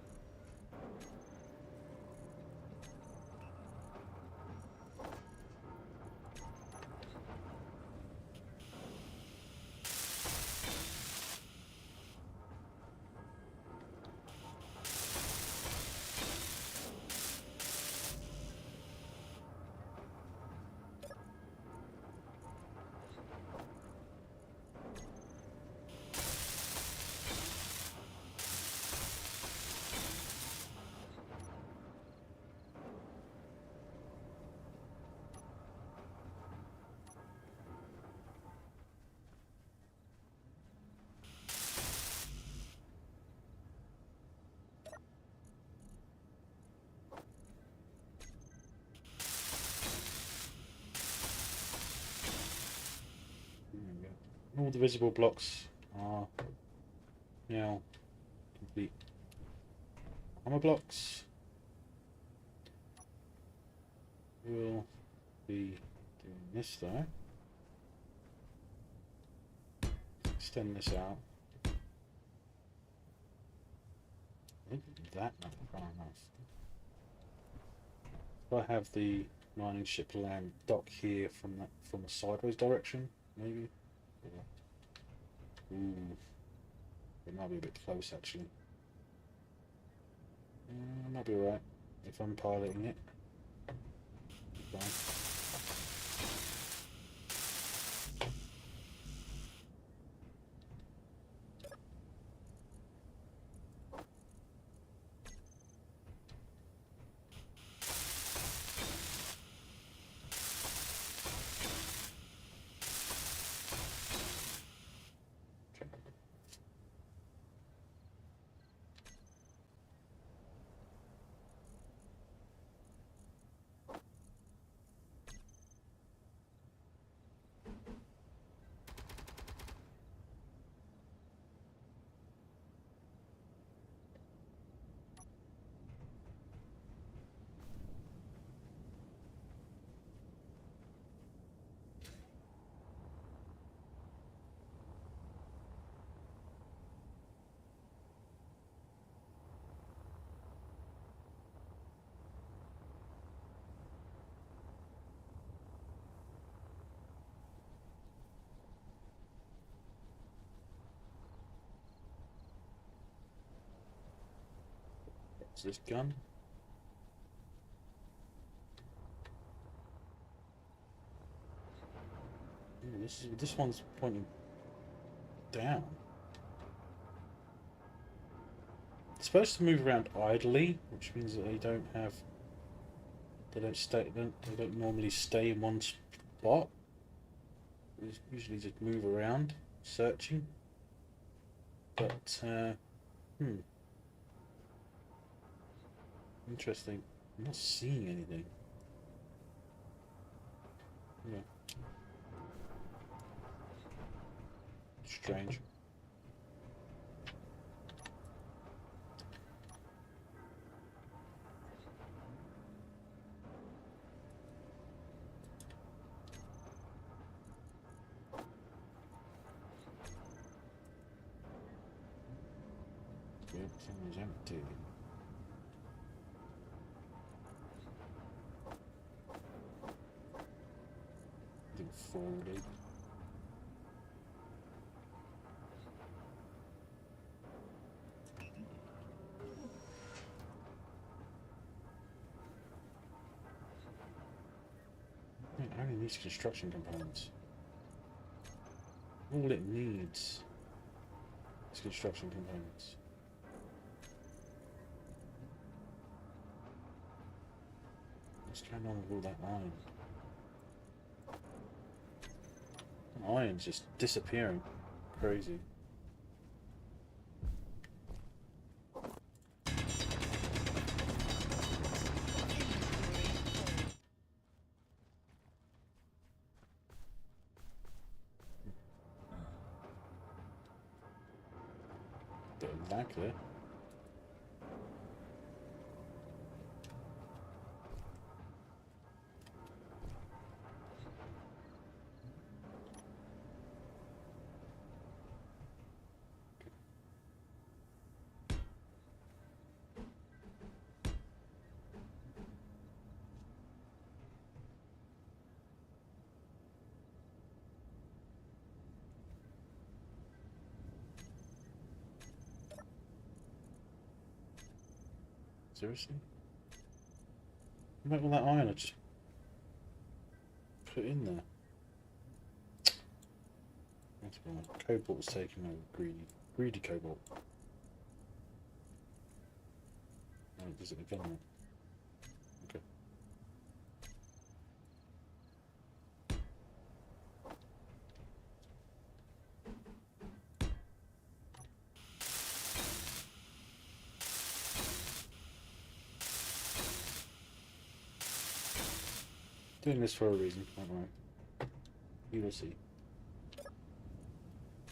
There we go. All the visible blocks are now complete. Armor blocks. We'll be doing this though. Extend this out. I think that might be far enough. If I have the mining ship land dock here from a sideways direction, maybe. Ooh, it might be a bit close actually. Might be alright if I'm piloting it. Fine. Is this gun? Ooh, this one's pointing down. It's supposed to move around idly, which means that they don't normally stay in one spot. They usually just move around, searching. But interesting. I'm not seeing anything. Yeah. Strange. Everything is empty. Folded. It only needs construction components. All it needs is construction components. What's going on with all that iron? Iron's just disappearing. Crazy. Bit of lag there. Seriously? What about all that iron I just put in there? That's why Cobalt was taking over. Greedy Cobalt. Oh, does it again? Okay. Doing this for a reason, alright. You will see.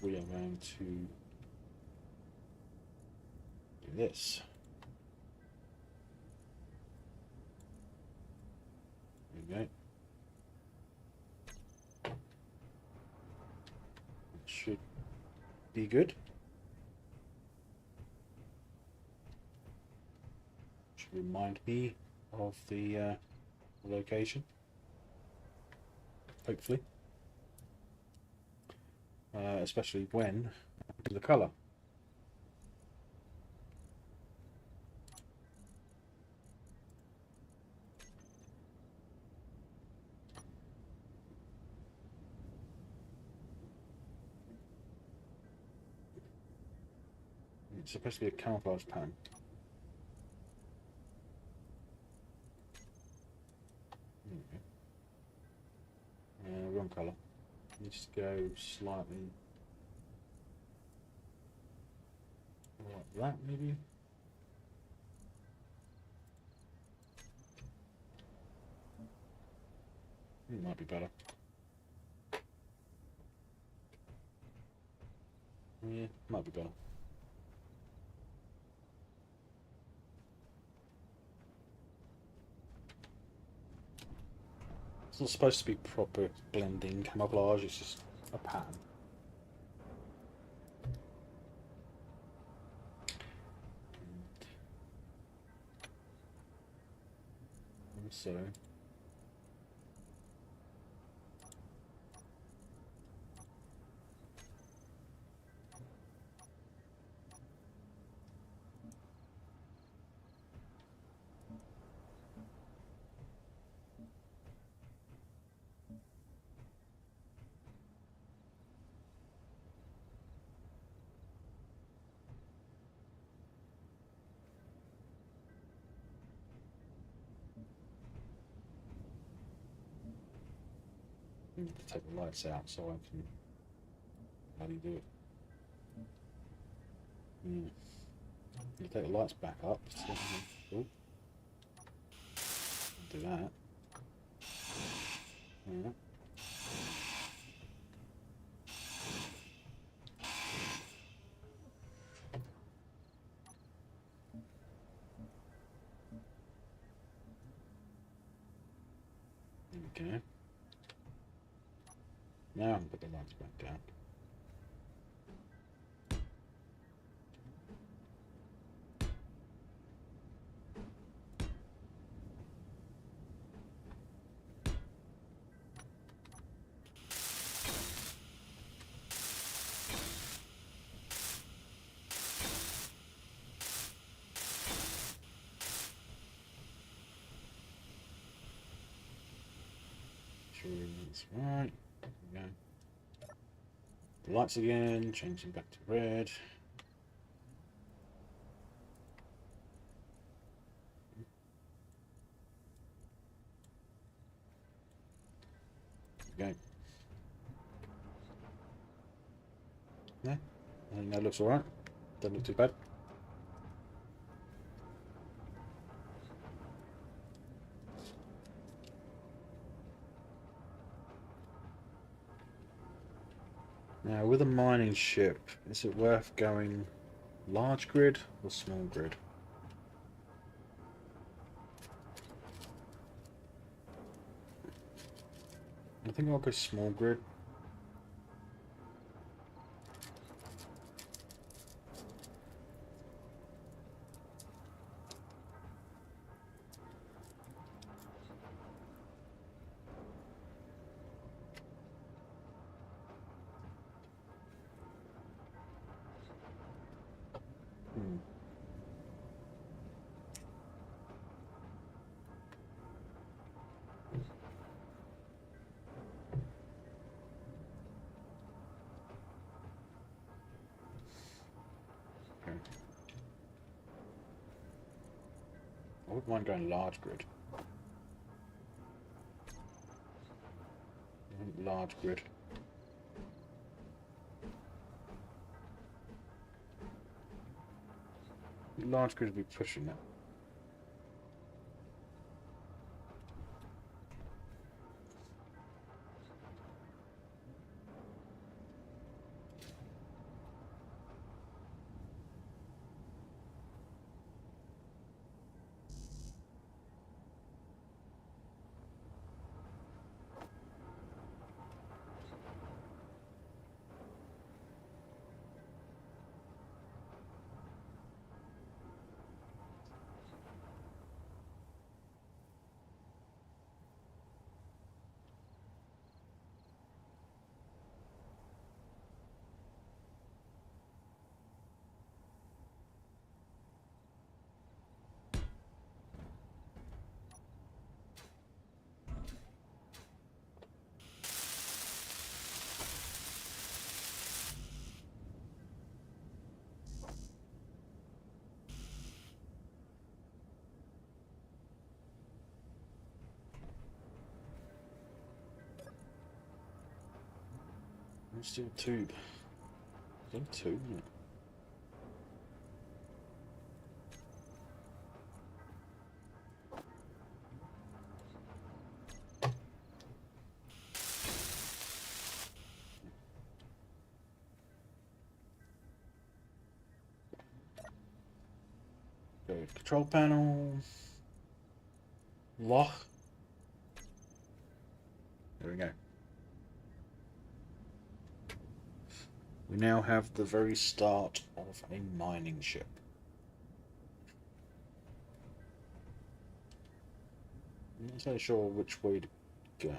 We are going to do this. Okay. Should be good. Should remind me of the location. Hopefully. Especially when I do the colour. It's supposed to be a camouflage pattern. Wrong colour. Needs to go slightly like that, maybe. Might be better. Yeah, might be better. It's not supposed to be proper blending camouflage, it's just a pattern. So I need to take the lights out so I can bloody do it. You take the lights back up. So, oh. Do that. Yeah. Okay. Now I can put the lights back down. Sure that's right. There we go. The lights again, change them back to red. There we go. Yeah, I think that looks alright. Doesn't look too bad. Now, with a mining ship, is it worth going large grid or small grid? I think I'll go small grid. Okay. I wouldn't mind going large grid. I think large grid. Large grid would be pushing it. Steel tube. Is that a tube? Isn't it? Go control panel. Lock. There we go. We now have the very start of a mining ship. I'm not so sure which way to go.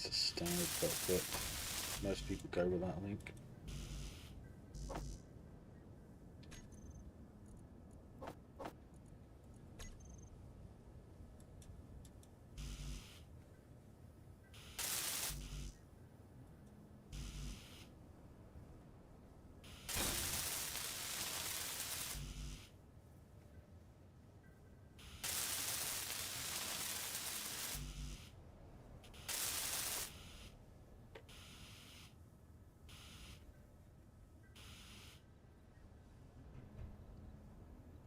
It's a standard cockpit. Most people go with that, I think.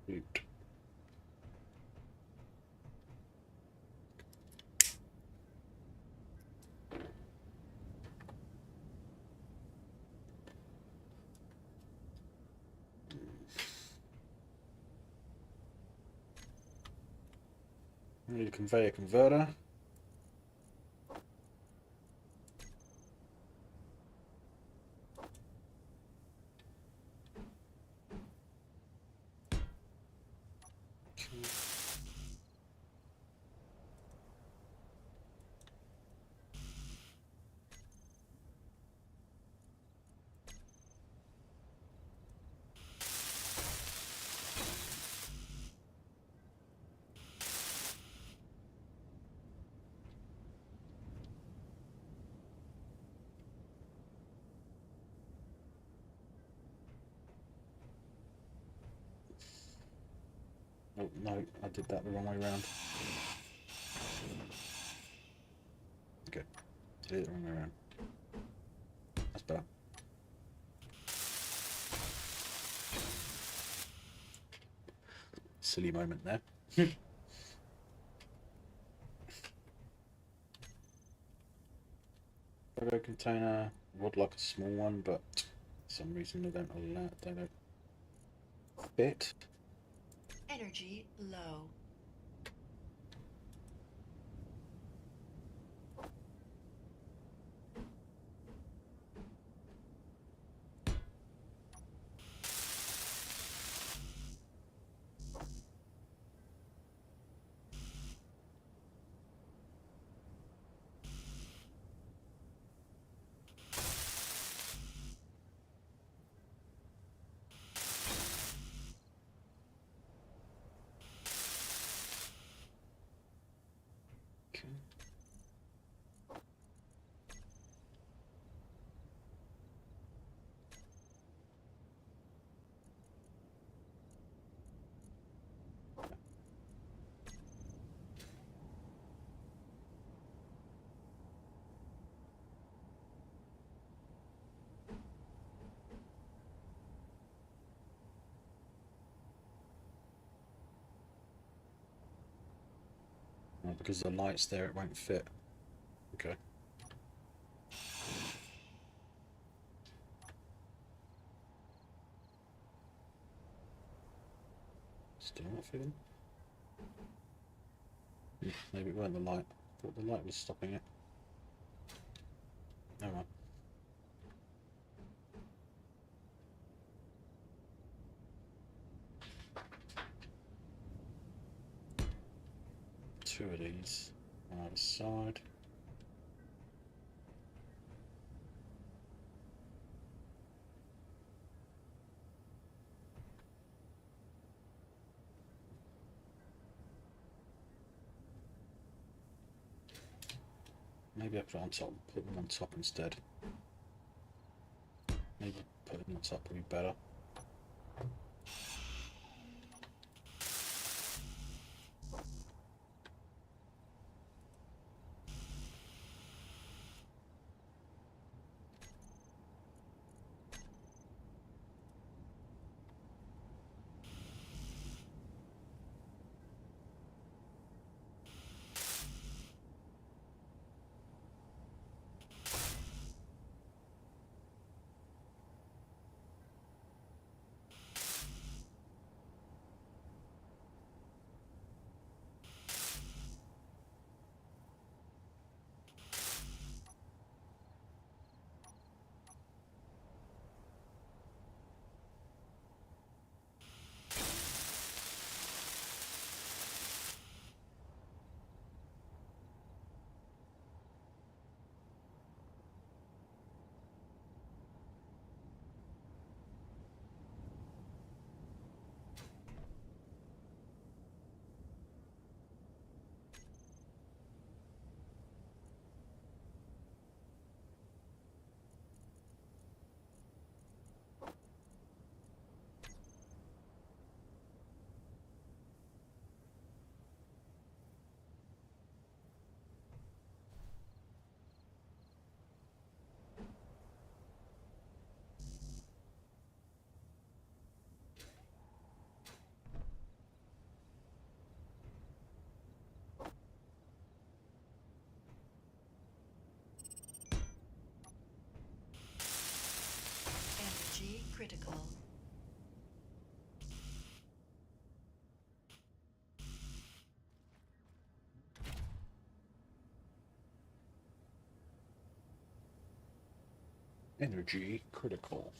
Boot. I need a conveyor converter. Oh no, I did that the wrong way round. Okay, did it the wrong way round. That's better. Silly moment there. Cargo container would like a small one, but for some reason they don't allow. They don't fit. Energy low. Okay. Oh, because the light's there, it won't fit. Okay. Still not fitting. Maybe it weren't the light. I thought the light was stopping it. Oh well. Two of these on either side. Maybe I put it on top. Put them on top instead. Maybe put them on top would be better. Energy critical. Energy critical.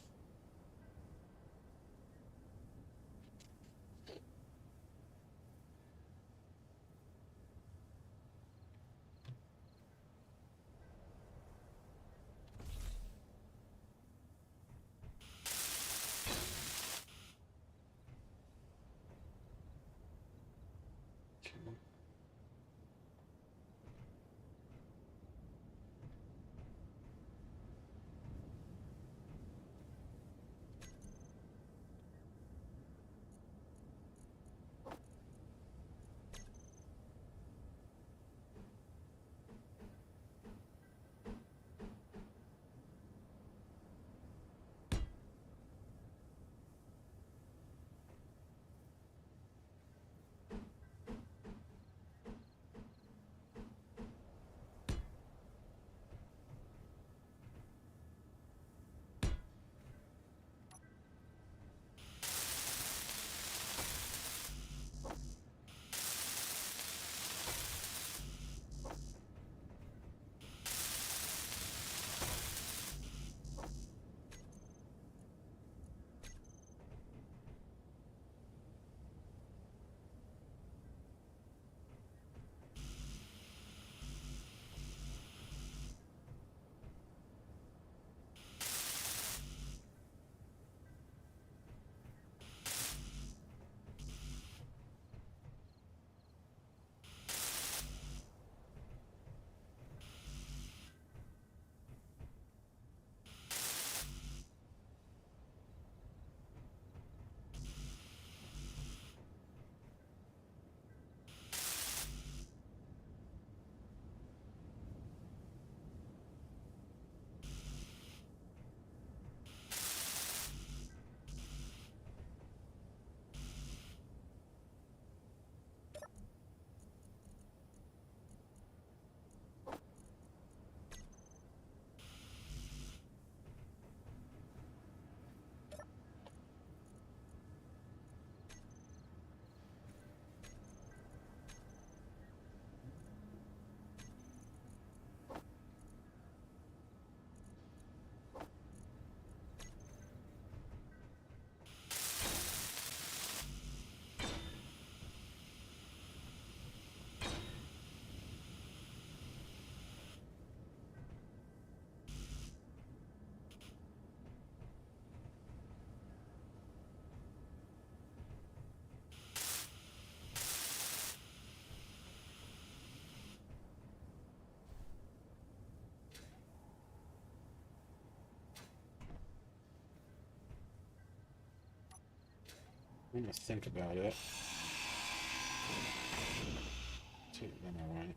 When I think about it, take them away.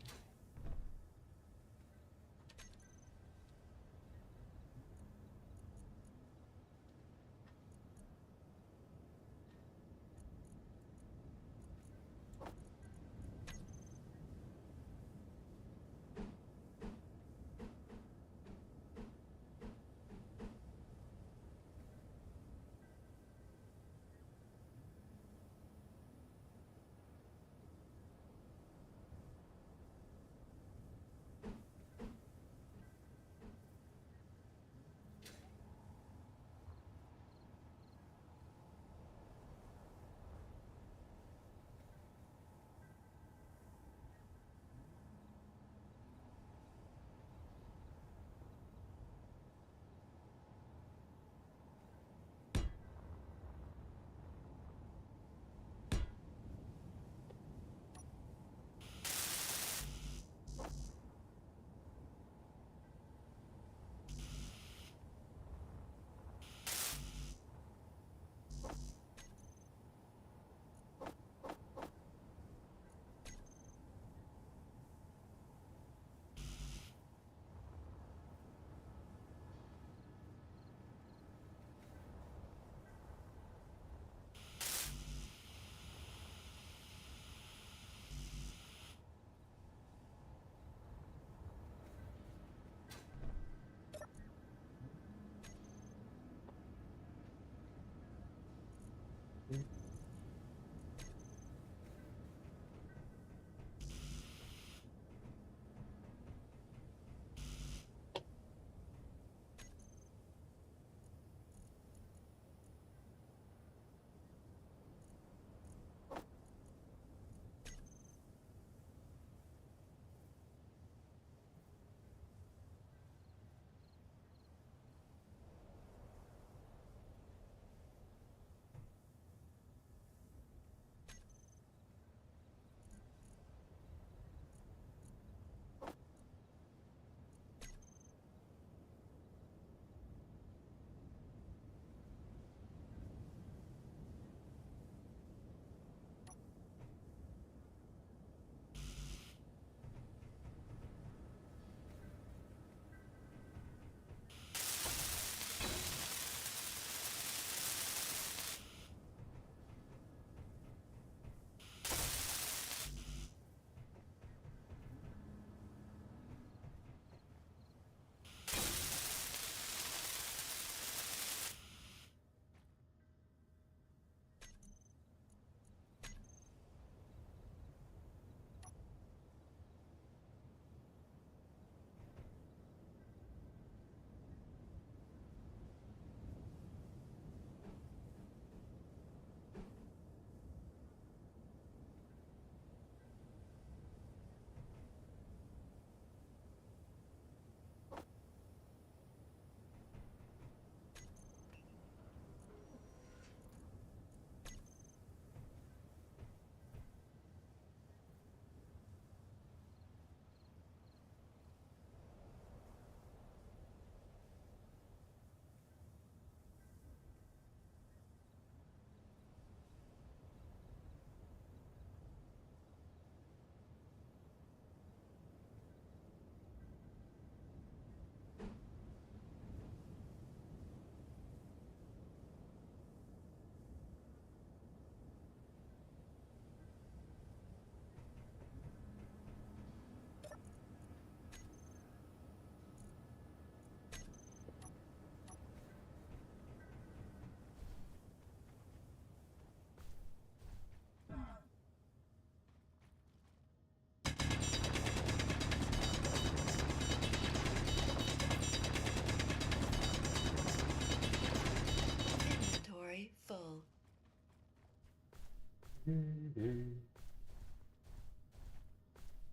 Inventory full.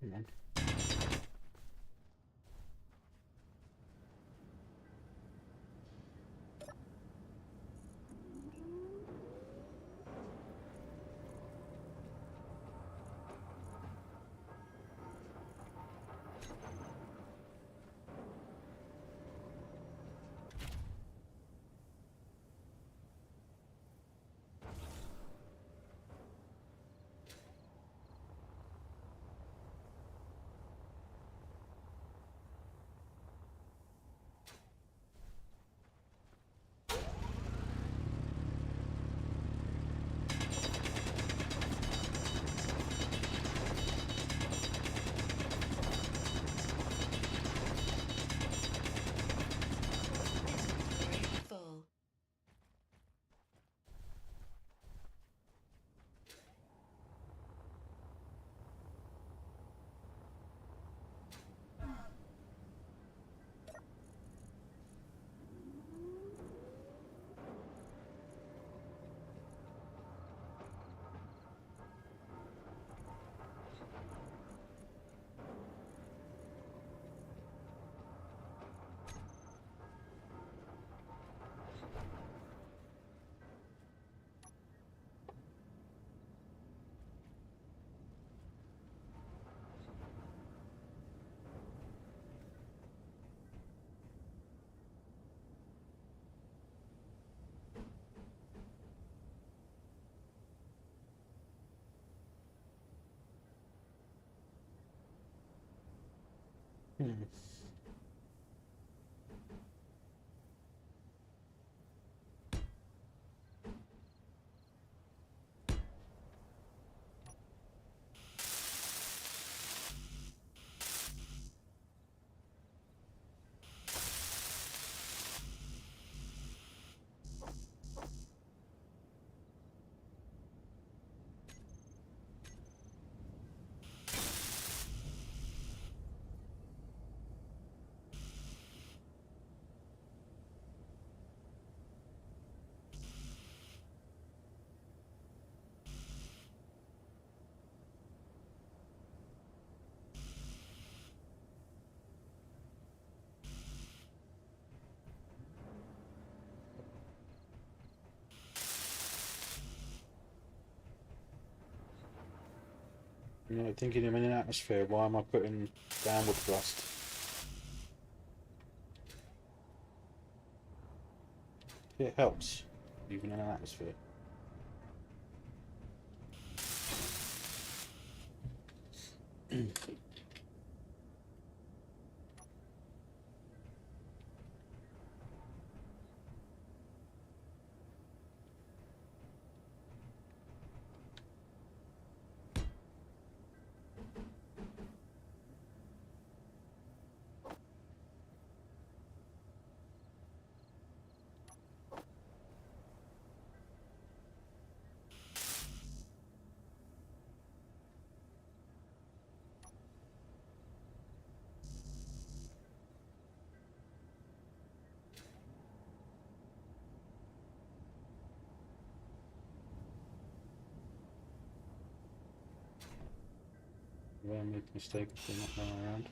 Come on. Hmm. You know, thinking I'm in an atmosphere, why am I putting downward thrust? It helps, even in an atmosphere. Where I made the mistake of doing not going around.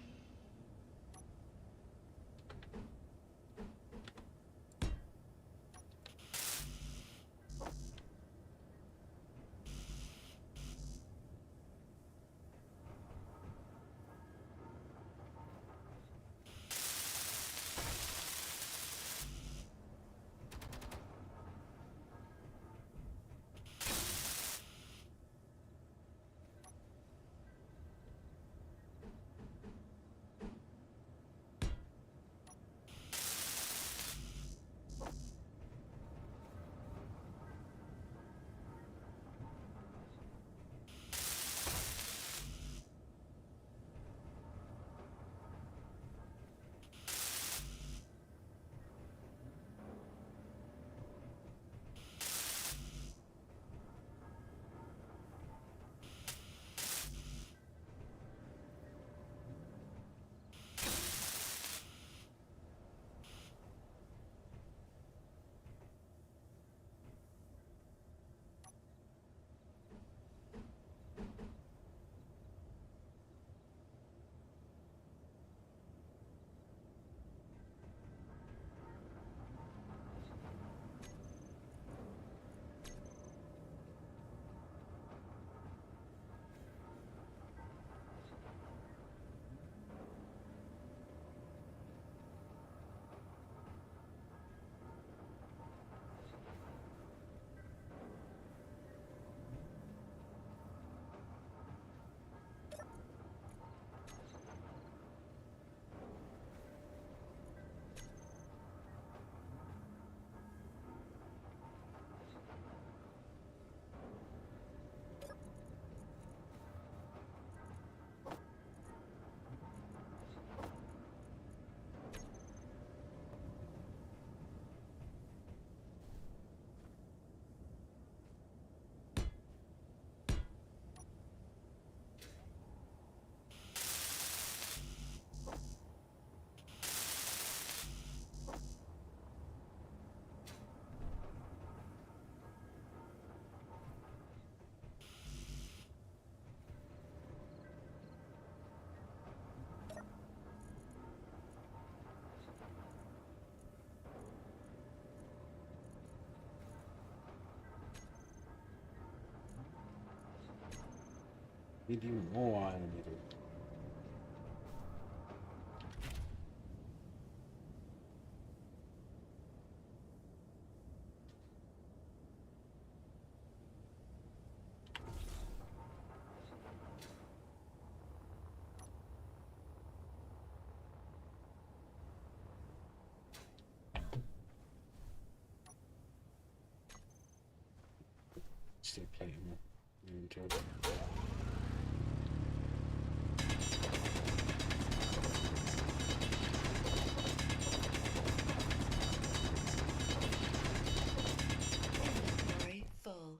Need even more iron emitter. Still plate in the inventory. Inventory full. Inventory full.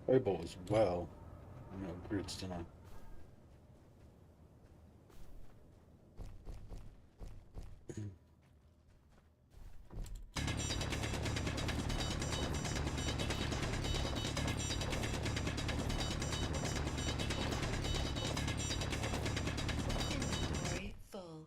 Cobalt as well. Metal grids, don't I? Inventory full.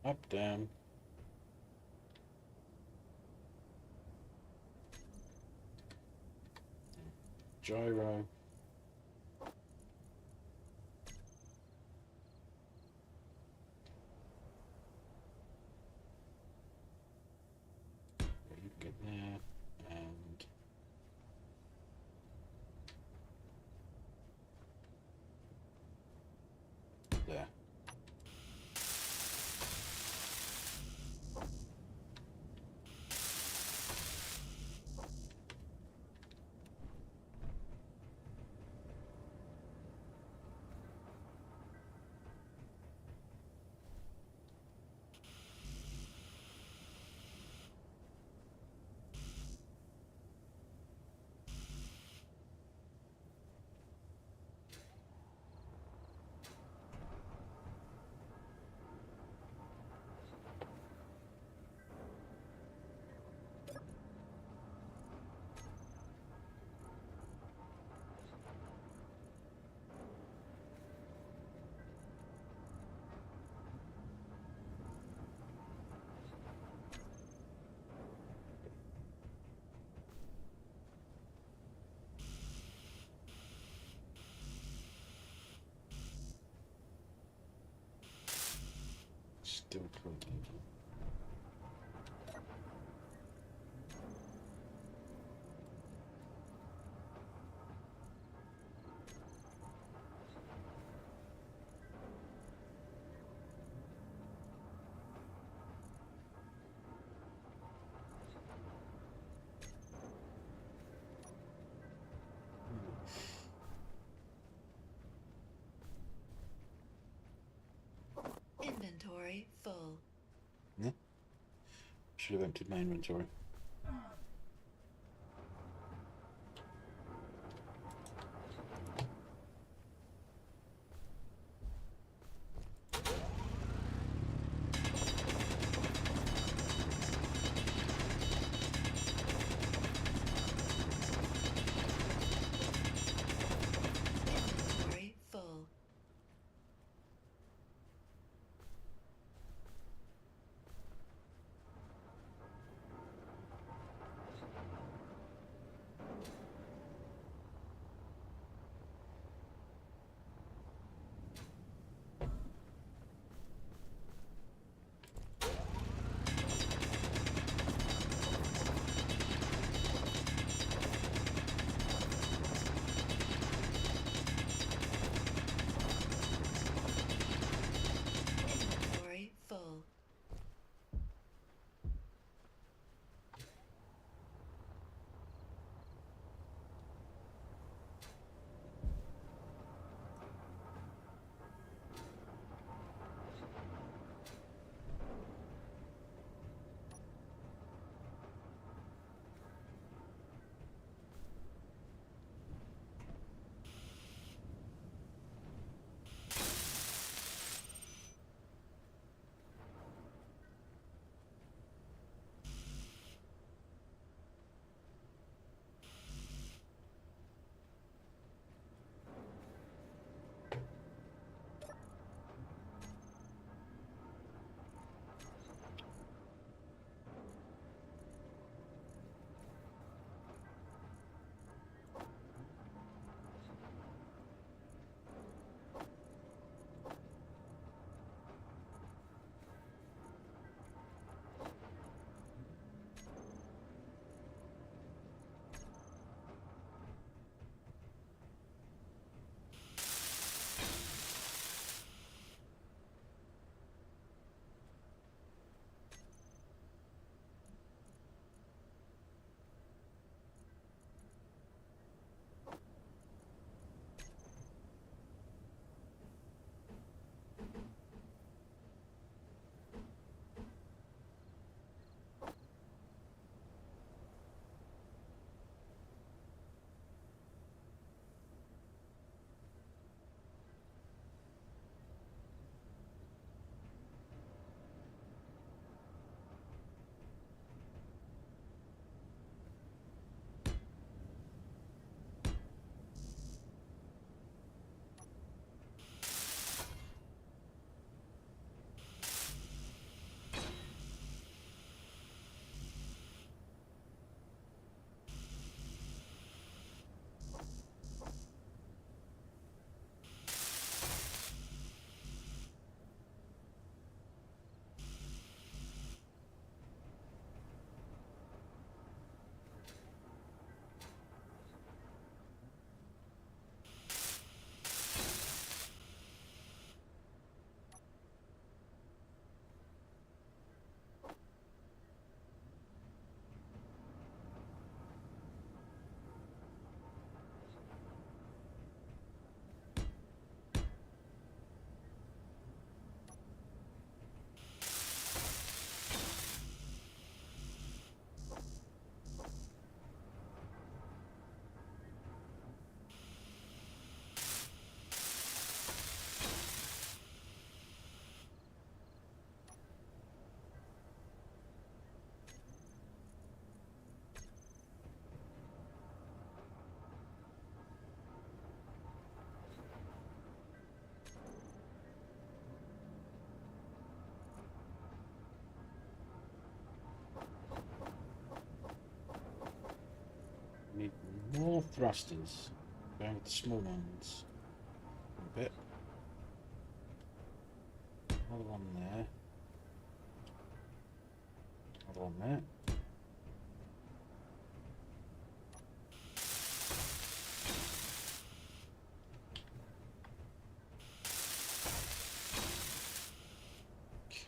Up, down. Gyro. You can get there and there. Still clicking. Inventory full. Yeah. Should have emptied my inventory. Inventory full. Inventory full. Need more thrusters. Going with the small ones. A bit. Another one there. on that. Okay.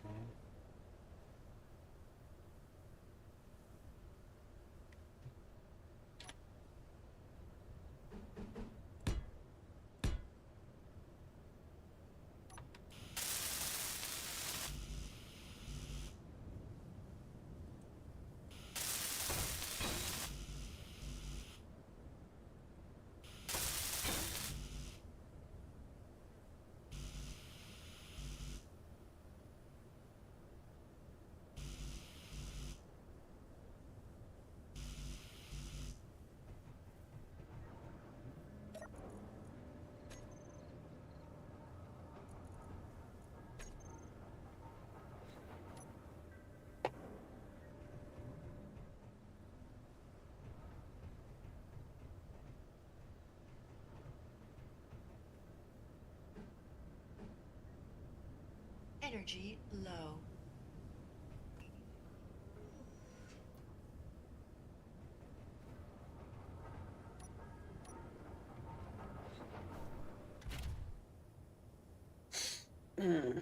Energy low. Hmm.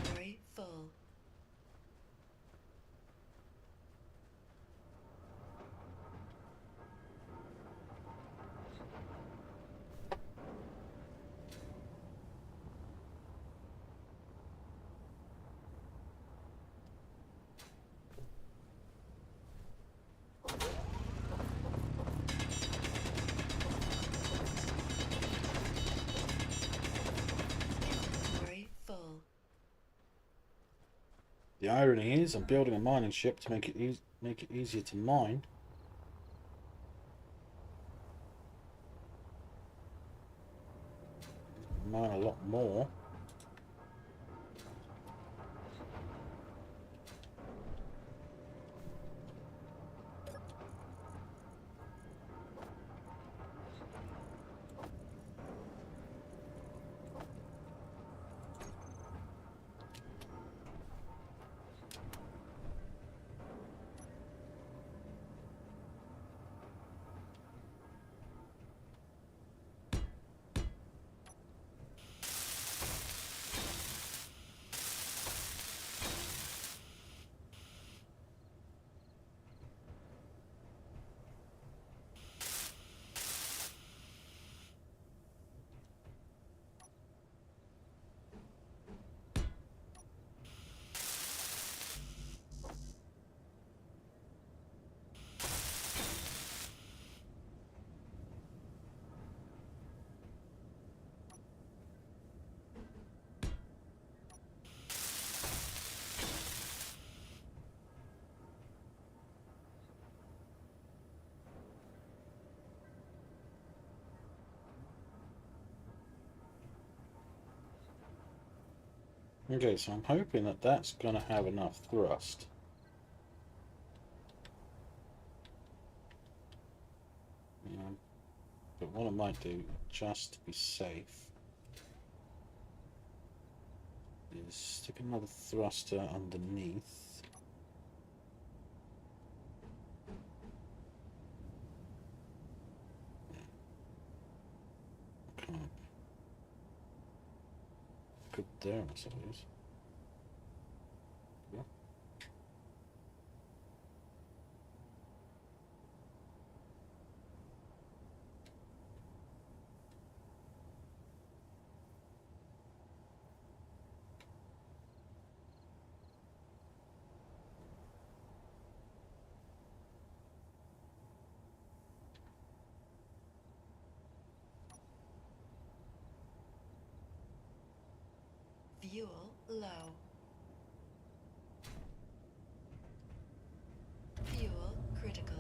Inventory full. Inventory full. The irony is, I'm building a mining ship to make it easier to mine. Mine a lot more. Okay, so I'm hoping that that's going to have enough thrust. But what I might do, just to be safe, is stick another thruster underneath. Good there, I suppose. Yeah. Fuel low. Fuel critical.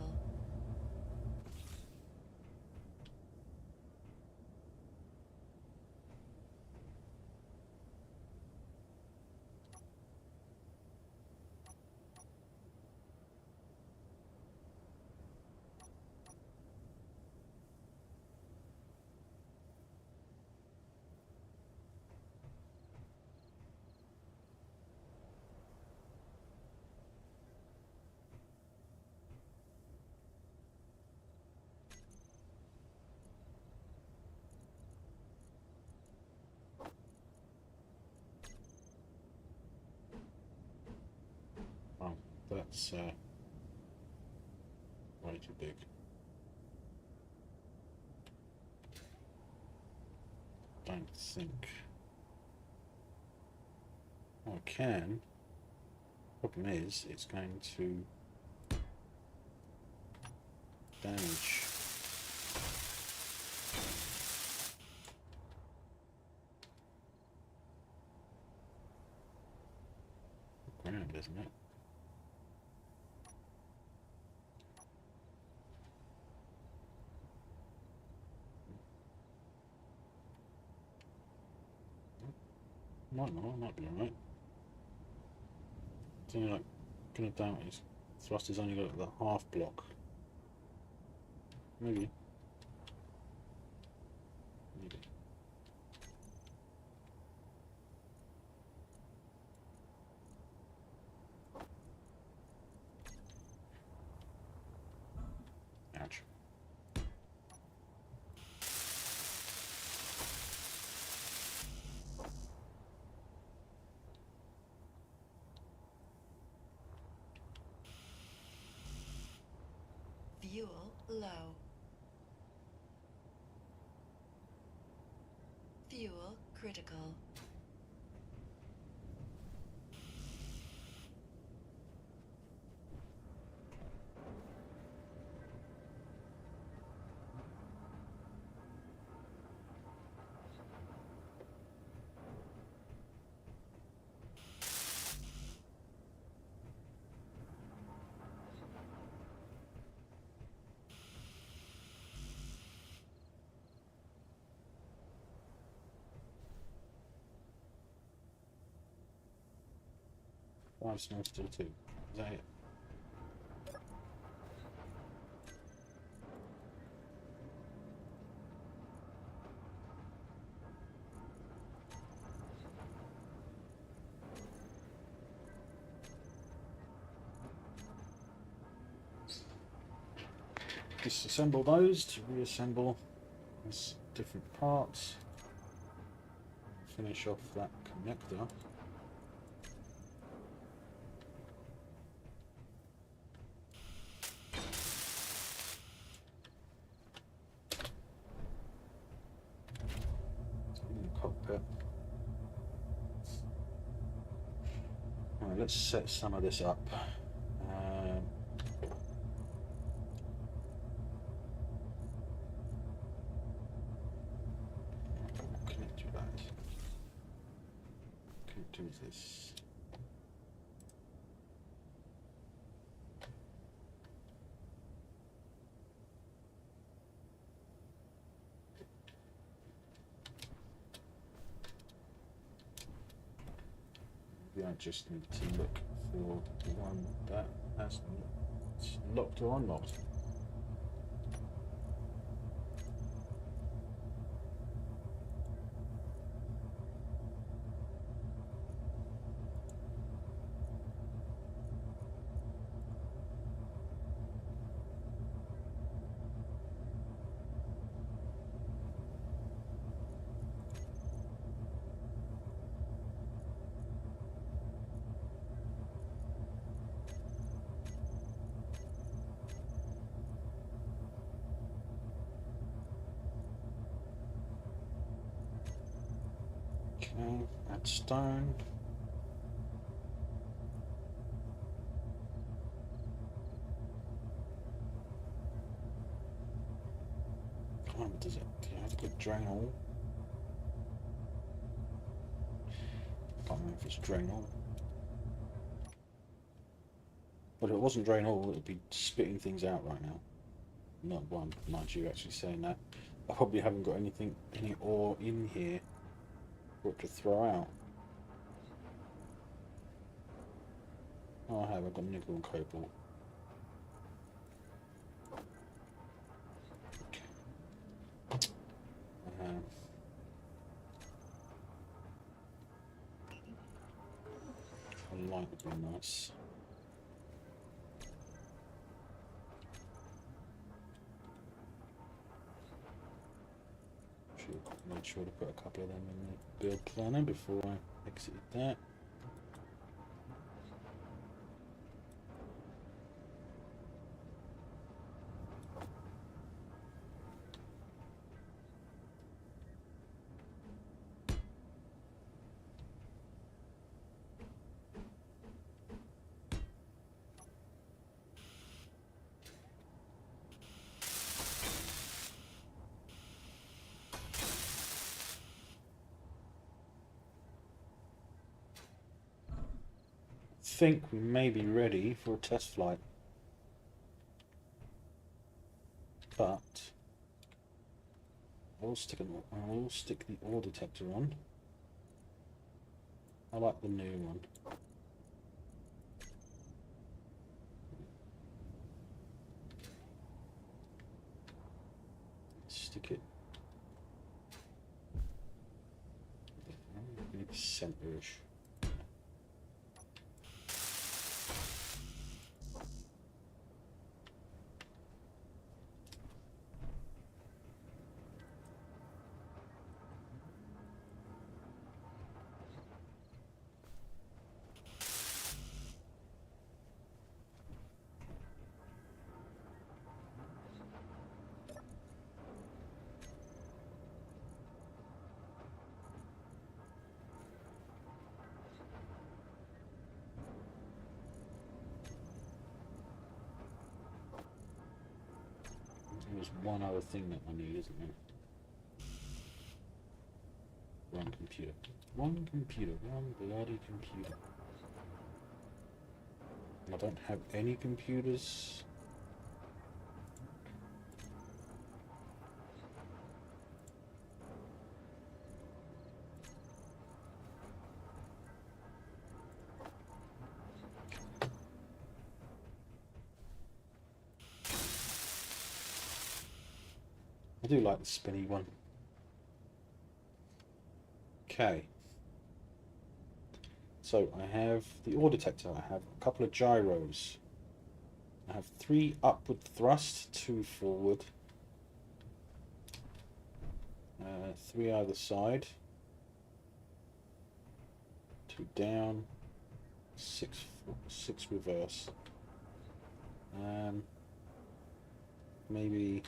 Oh, that's way too big. Don't think I can. Problem is, it's going to damage. Ground, isn't it? Might not, might be alright. It's only like gonna damage. His thrust has only got the half block. Maybe. Maybe. Ouch. Fuel low. Fuel critical. Five snow still two. Is that it? Disassemble those to reassemble as different parts. Finish off that connector. In the cockpit. Right, let's set some of this up. Connect to that. Connect to this. maybe I just need to look for the one that has locked or unlocked. Okay, add stone. Oh, does it? Do you have to put drain all? I can't remember if it's drain all. But if it wasn't drain all, it would be spitting things out right now. Not one, mind you, actually saying that. I probably haven't got any ore in here for it to throw out. Oh, I have. I've got nickel and cobalt. Okay. A light would be nice. Made sure to put a couple of them in the build planner before I exited that. I think we may be ready for a test flight, but I will stick the ore detector on. I like the new one. Stick it maybe centre-ish. There's one other thing that I need, isn't there? One computer. One computer. One bloody computer. I don't have any computers. I do like the spinny one. Okay. So I have the ore detector, I have a couple of gyros. I have 3 upward thrust, 2 forward. 3 either side. 2 down. 6 reverse. Maybe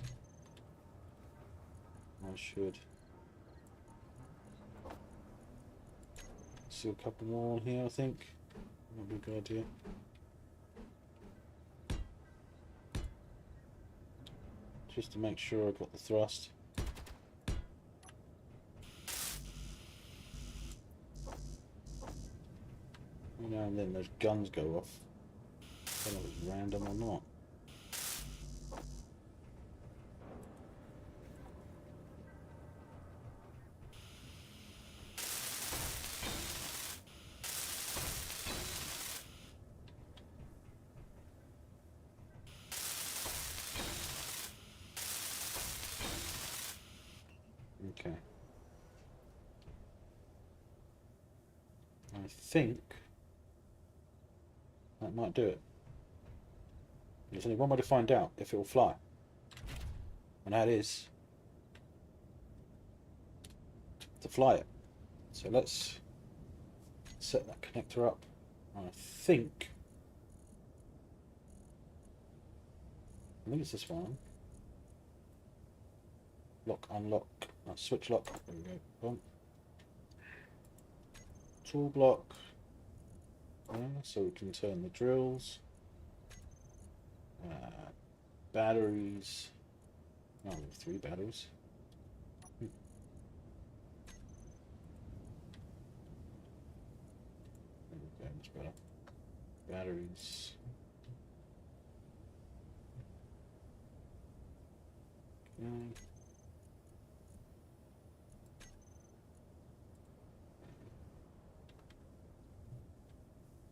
I should see a couple more on here, I think. That'd be a good idea. Just to make sure I got the thrust. Every now and then those guns go off. I don't know if it's random or not. I think that might do it. There's only one way to find out if it will fly. And that is to fly it. So let's set that connector up. I think it's this one. Lock, unlock, switch lock. There we go. Boom. Tool block. So we can turn the drills. Batteries. Oh, we have 3 batteries. There we go, much better. Batteries. Okay.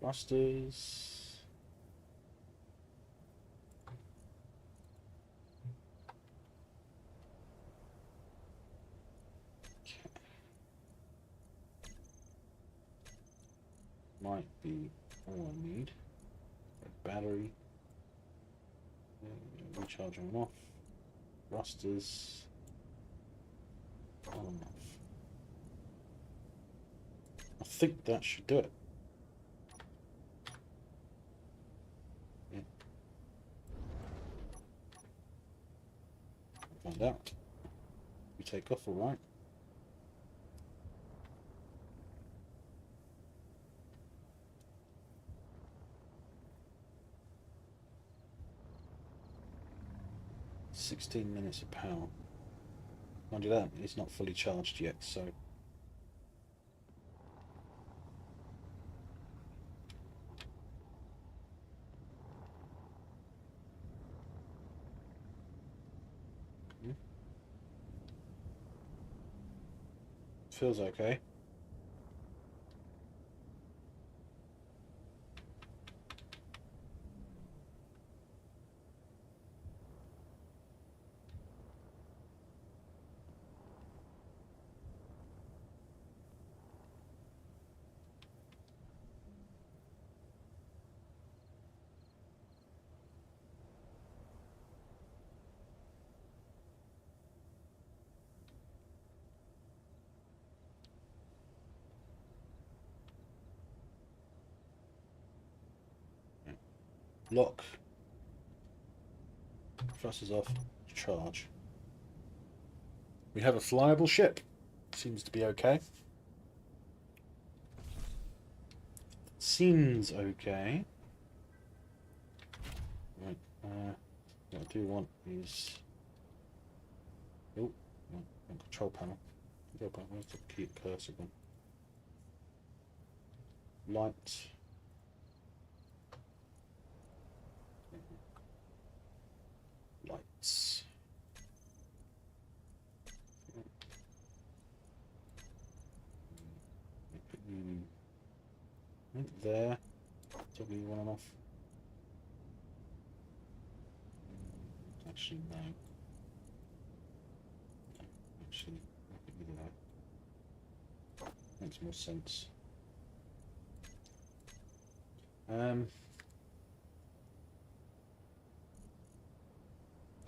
Busters. Might be all I need. A battery. Recharge on and off. Rusters. On and off. I think that should do it. Yeah. Find out. We take off, all right. "16 minutes of power." Mind you, that it's not fully charged yet, so feels okay. Lock. Thrusters off. Charge. We have a flyable ship. Seems to be okay. Seems okay. Right. What I do want is... Oh, no, control panel. Control panel. Where's the key cursor gone? Light. Lights. Right there. W on and off. Actually, no. Actually, either that. Makes more sense. I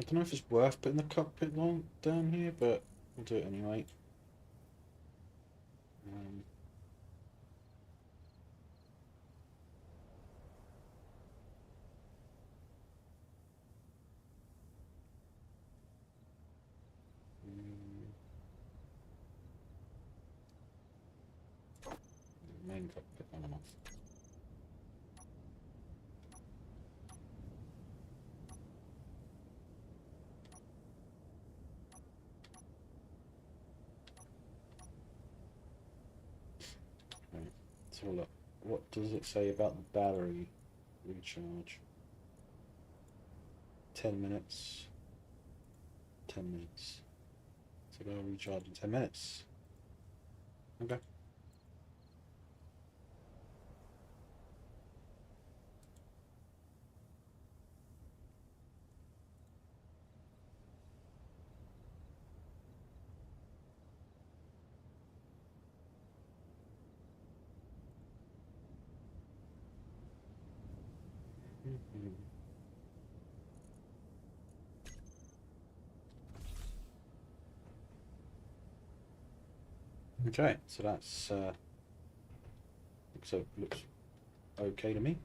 don't know if it's worth putting the cockpit line down here, but we'll do it anyway. Main cockpit on and off. Right, so look, what does it say about the battery recharge? 10 minutes. 10 minutes. So they'll recharge in 10 minutes. Okay. Okay, so that's looks okay to me.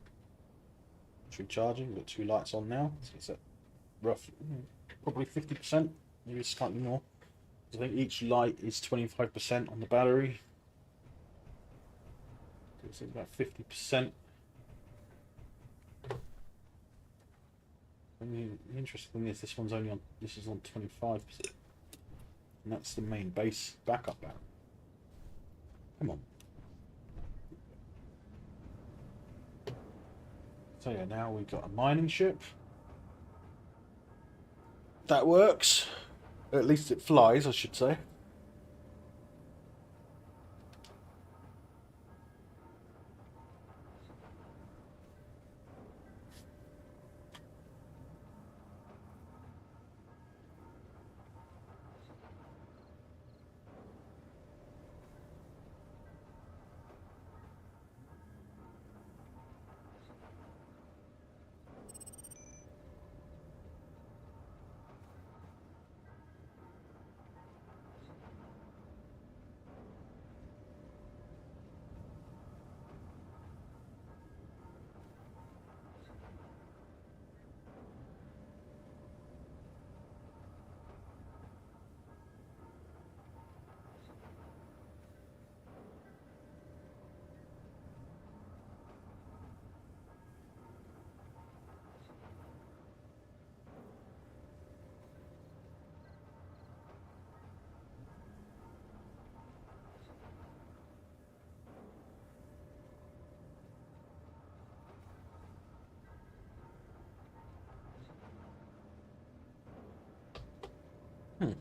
It's recharging. Got 2 lights on now. So it's at roughly probably 50%, maybe slightly more. I think each light is 25% on the battery. So it's about 50%. And the interesting thing is this one's only on. This is on 25%, and that's the main base backup battery. Come on. So yeah, now we've got a mining ship. That works. At least it flies, I should say. Hmm.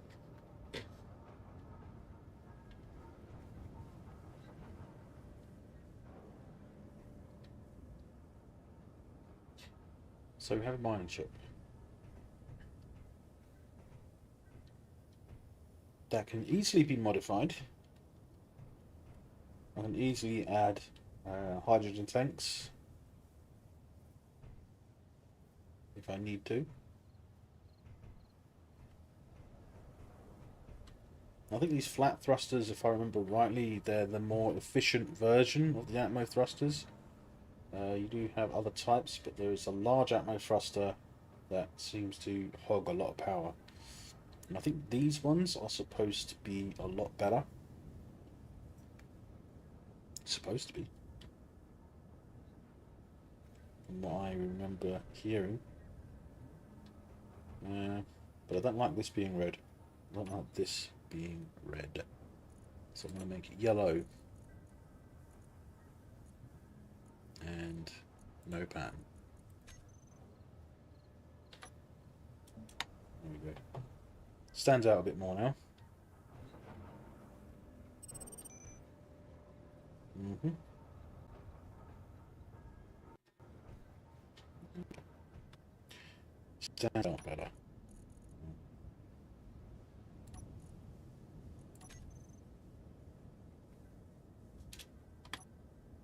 So we have a mining ship that can easily be modified. I can easily add hydrogen tanks if I need to. I think these flat thrusters, if I remember rightly, they're the more efficient version of the Atmo thrusters. You do have other types, but there is a large Atmo thruster that seems to hog a lot of power. And I think these ones are supposed to be a lot better. Supposed to be. From what I remember hearing. But I don't like this being red. I don't like this being red. So I'm going to make it yellow. And no pan. There we go. Stands out a bit more now. Stands out better.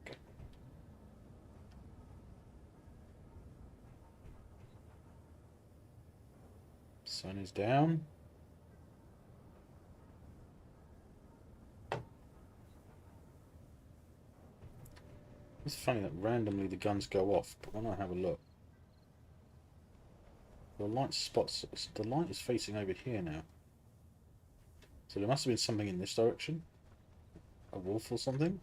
Okay. Sun is down. It's funny that randomly the guns go off, but when I have a look, the light spots. The light is facing over here now, so there must have been something in this direction, a wolf or something,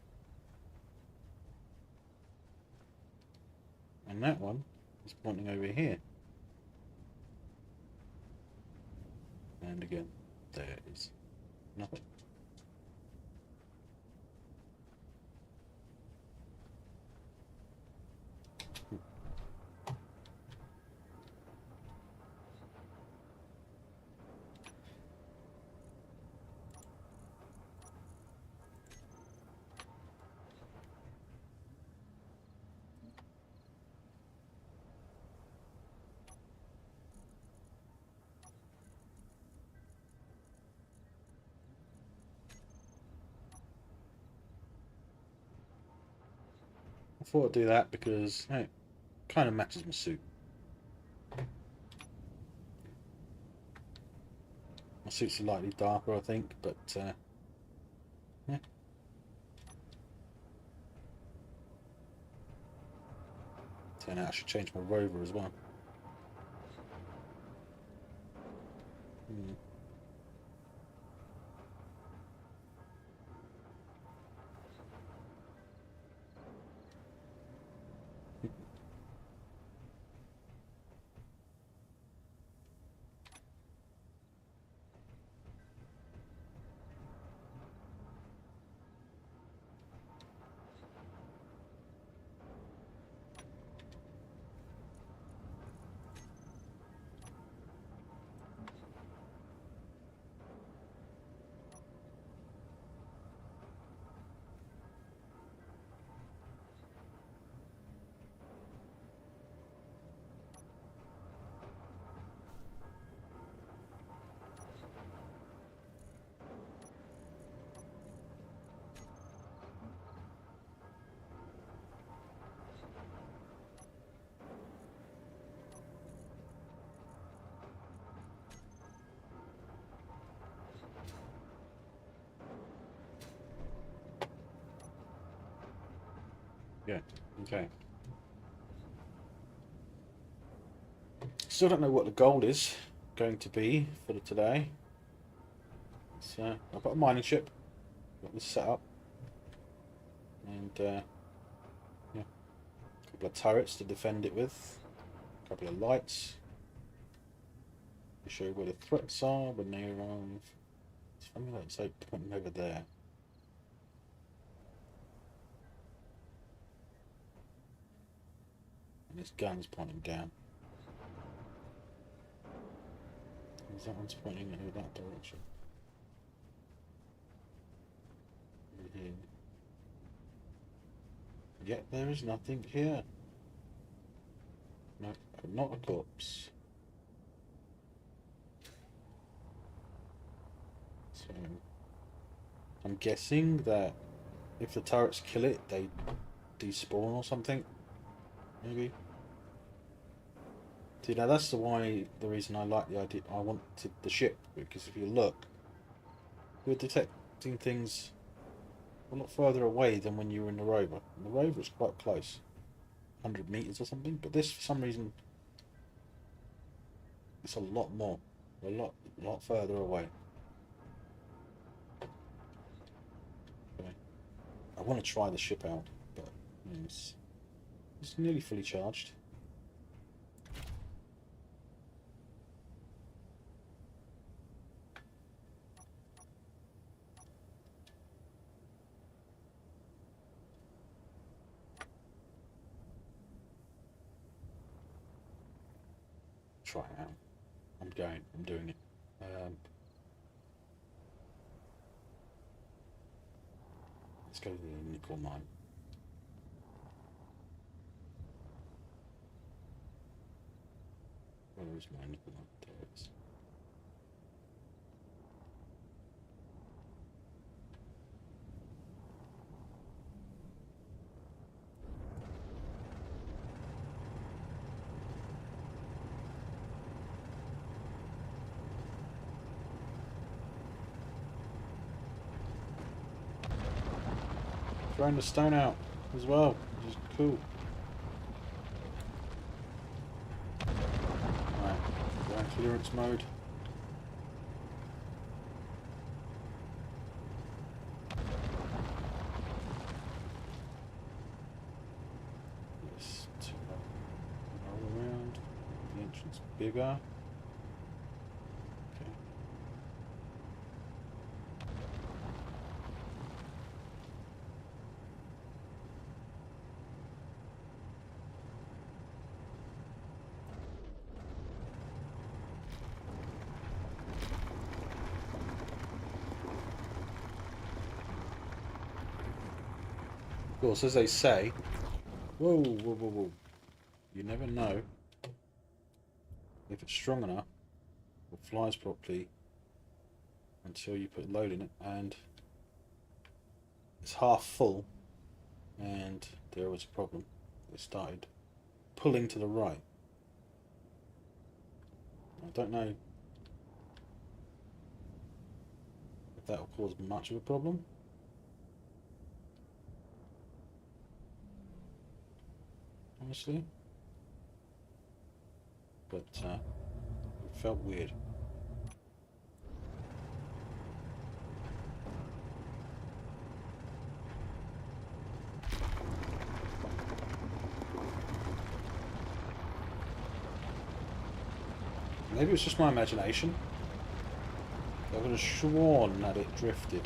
and that one is pointing over here. And again, there is nothing. I thought I'd do that because, hey, Kind of matches my suit. My suit's slightly darker, I think, but yeah. So now I should change my rover as well. Hmm. Yeah, okay. Still don't know what the goal is going to be for today. So I've got a mining ship, got this set up, and yeah, a couple of turrets to defend it with, a couple of lights to show where the threats are when they arrive. It's funny that it's like pointing over there. And this gun's pointing down. Is that one's pointing in that direction? Here. Yet there is nothing here. No, not a corpse. So I'm guessing that if the turrets kill it, they despawn or something. Maybe. See, now that's the reason I like the idea. I wanted the ship, because if you look, you're detecting things a lot further away than when you were in the rover. And the rover is quite close, 100 meters or something. But this, for some reason, it's a lot more, a lot further away. Okay. I want to try the ship out, but it's nearly fully charged. Try it out. I'm doing it. Let's go to the nickel mine. Where is my nickel mine? There it is. Throwing the stone out as well, which is cool. Right, going clearance mode. Yes, roll around. The entrance bigger. Okay. Of course, as they say, whoa, whoa, whoa, whoa. You never know if it's strong enough or flies properly until you put load in it, and it's half full, and there was a problem. It started pulling to the right. I don't know if that will cause much of a problem. Honestly. But it felt weird. Maybe it was just my imagination. I would have sworn that it drifted.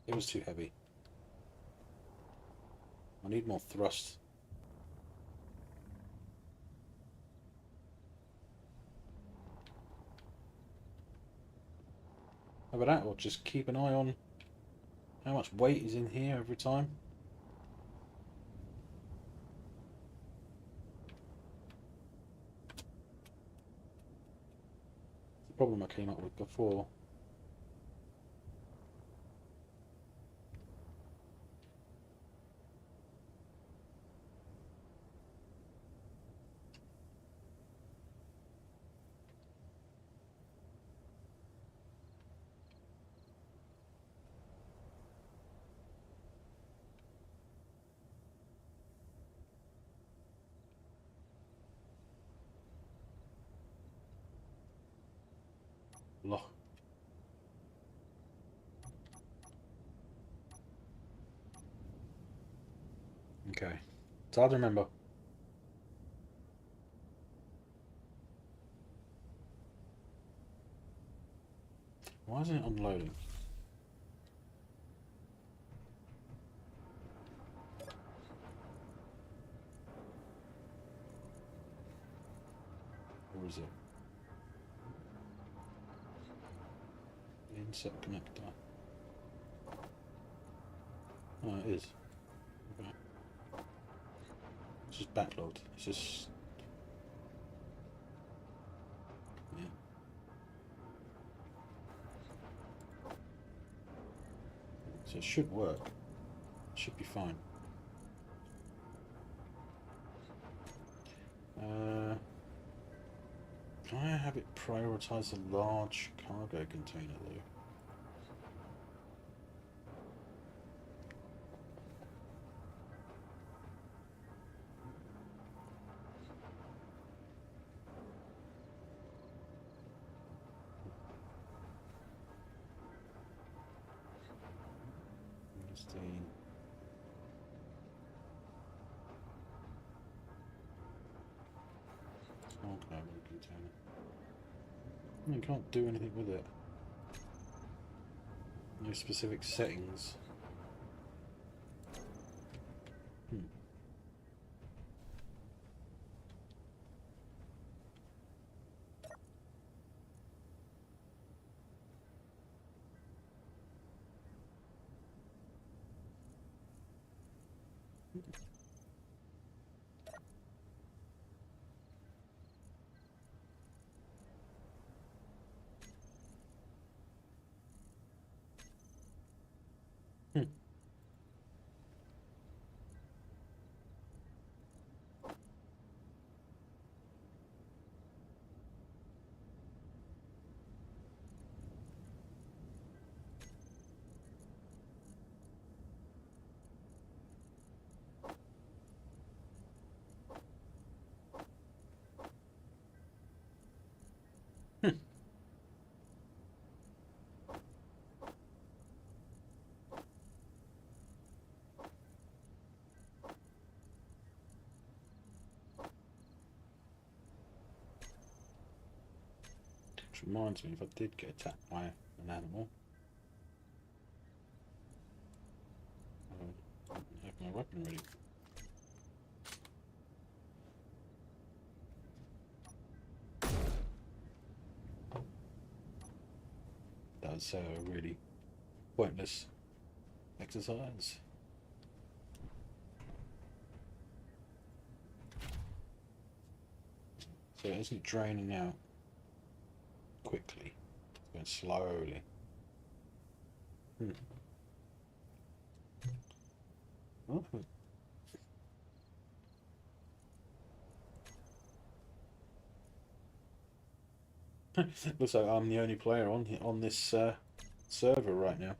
It was too heavy. I need more thrust. How about that? Or just keep an eye on how much weight is in here every time. The problem I came up with before. Loch. Okay. It's hard to remember. Why isn't it unloading? Or is it? Inset connector. Oh, it is. Okay. It's just backlogged. It's just... yeah. So it should work. It should be fine. Can I have it prioritize the large cargo container though? Container. You can't do anything with it. No specific settings. Which reminds me, if I did get attacked by an animal, My weapon ready. That was a really pointless exercise. So it isn't draining out quickly. It's going slowly. Oh. Looks like I'm the only player on this server right now.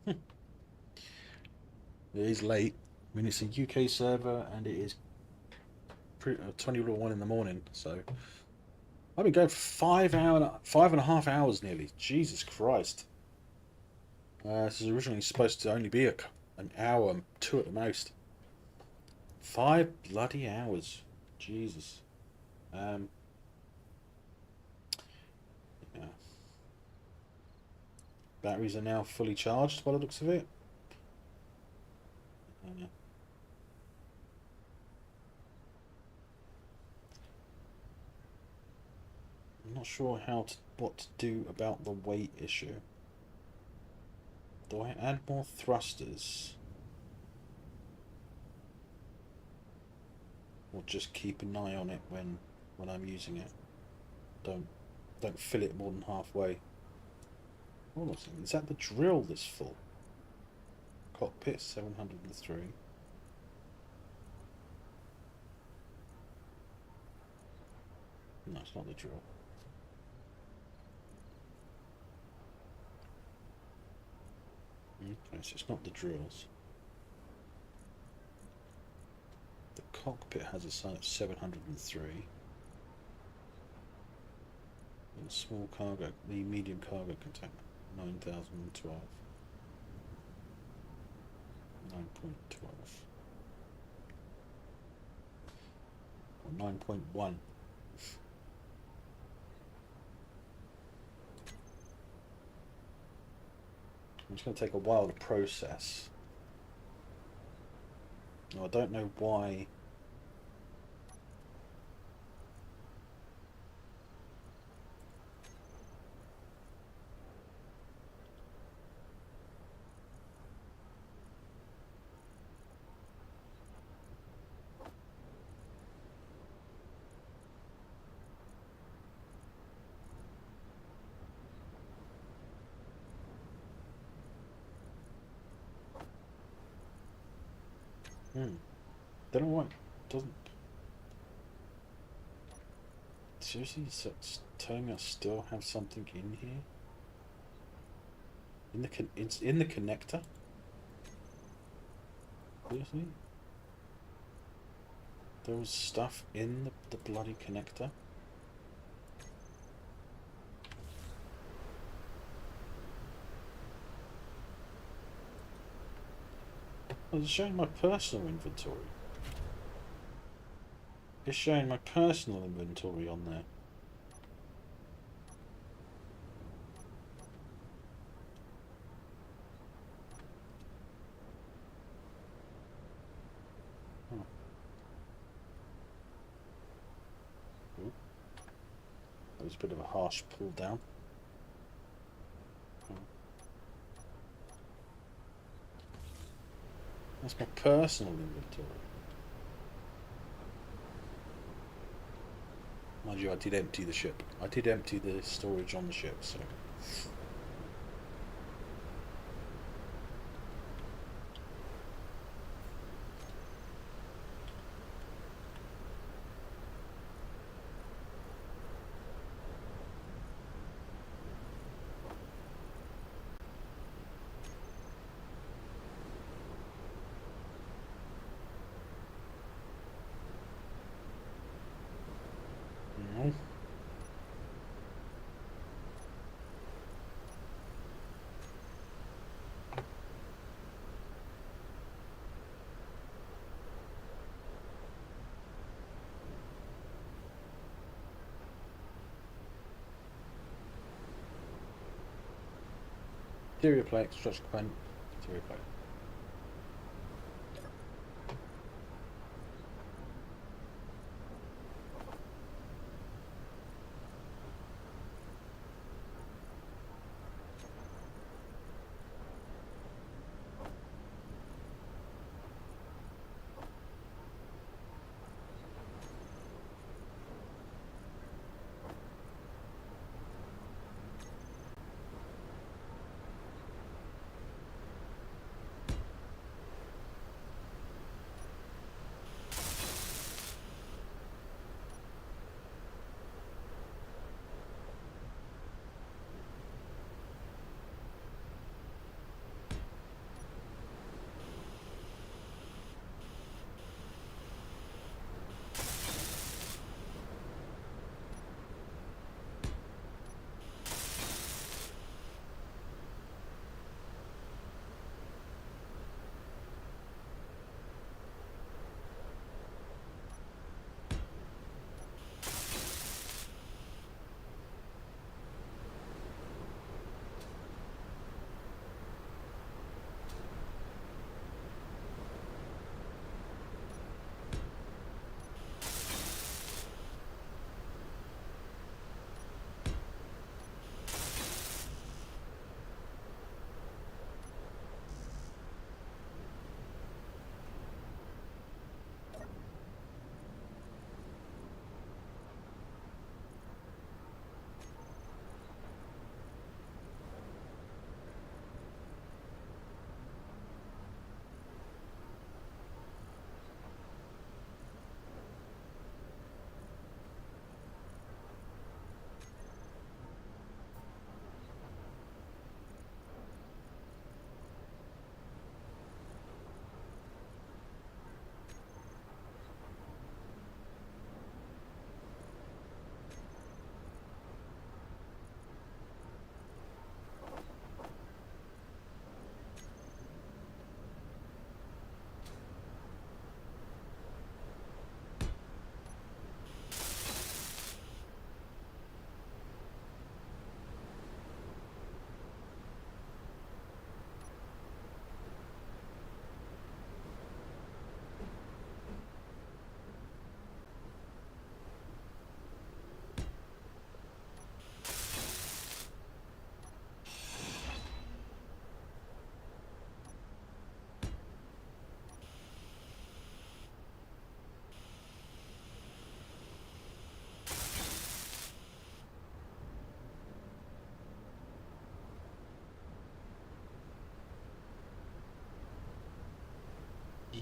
It is late. I mean, it's a UK server and it is 20 to 1 in the morning. So I've been going for 5.5 hours nearly. Jesus Christ. This is originally supposed to only be an hour, 2 at the most. 5 bloody hours. Jesus. Yeah. Batteries are now fully charged by the looks of it. I'm not sure what to do about the weight issue. Do I add more thrusters? Or just keep an eye on it when I'm using it? Don't fill it more than halfway. Hold on a second, is that the drill that's full? Cockpit 703. No, it's not the drill. Okay, so it's not the drills. The cockpit has a sign of 703. And the small cargo, the medium cargo container, 9012. 9.12. Or 9.1. It's going to take a while to process. Now, I don't know why. Don't know why it doesn't. Seriously, so it's telling me I still have something in here. It's in the connector. Seriously, there was stuff in the bloody connector. I was showing my personal inventory. It's showing my personal inventory on there. Oh. Ooh. That was a bit of a harsh pull down. Oh. That's my personal inventory. Mind you, I did empty the ship. I did empty the storage on the ship, so... Exterior plate, structure component, interior plate.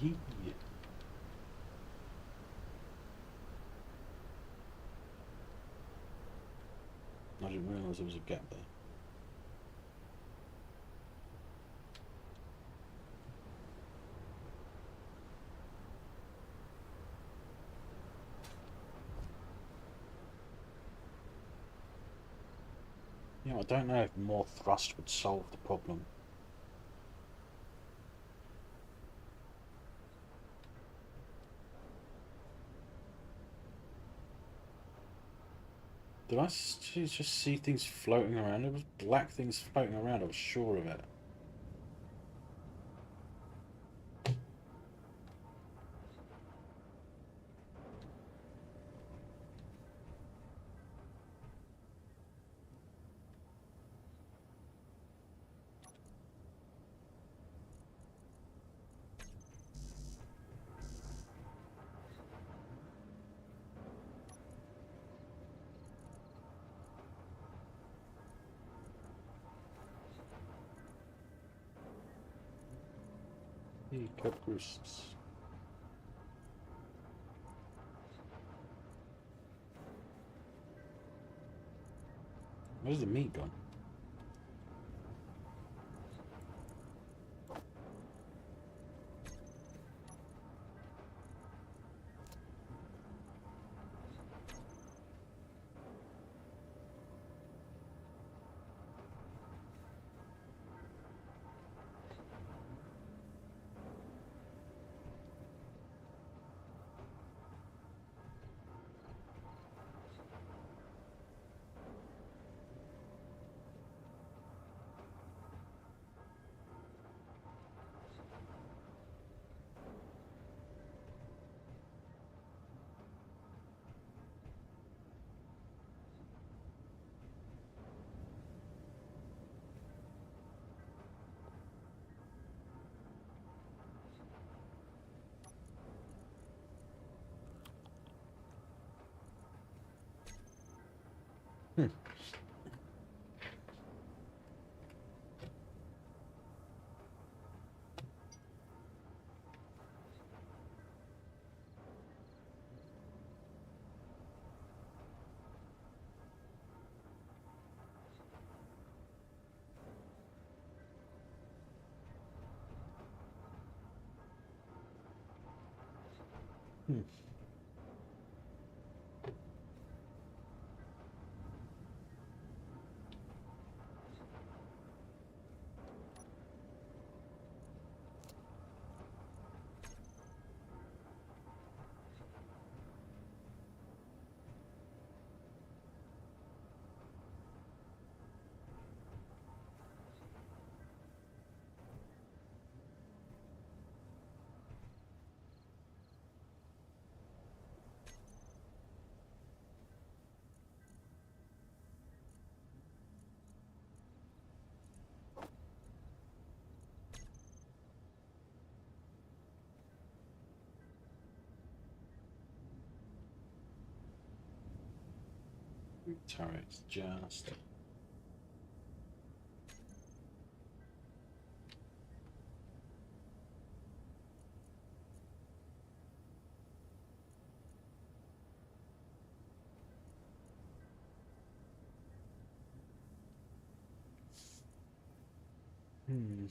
Yeah. I didn't realise there was a gap there. Yeah, I don't know if more thrust would solve the problem. Did I just see things floating around? There was black things floating around, I was sure of it. Hey, cut crusts. Where's the meat gone? Hmm. Hmm. Turret's just. Hmm.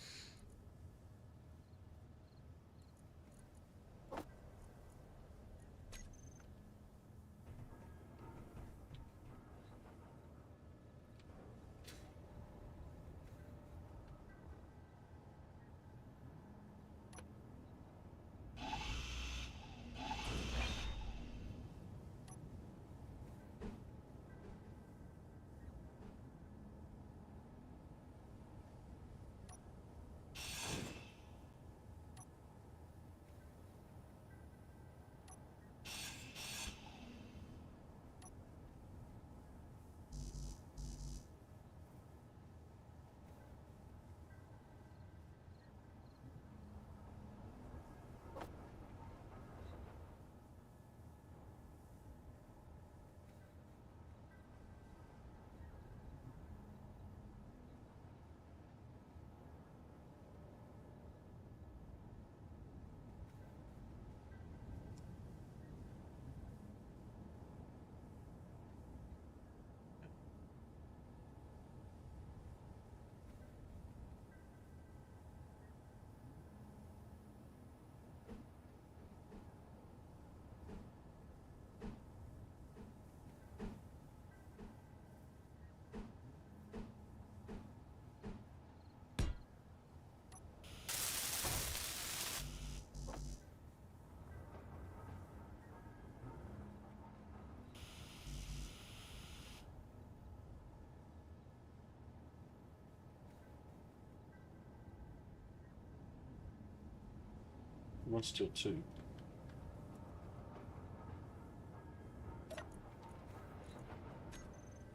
One steel tube.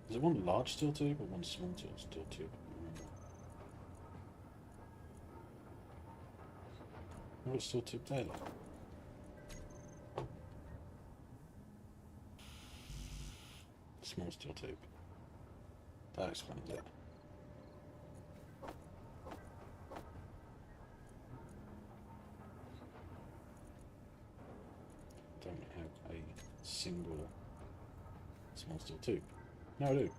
Is it one large steel tube or one small steel tube? What steel tube there? Small steel tube. That explains it. Don't have a single small steel tube. No, I do.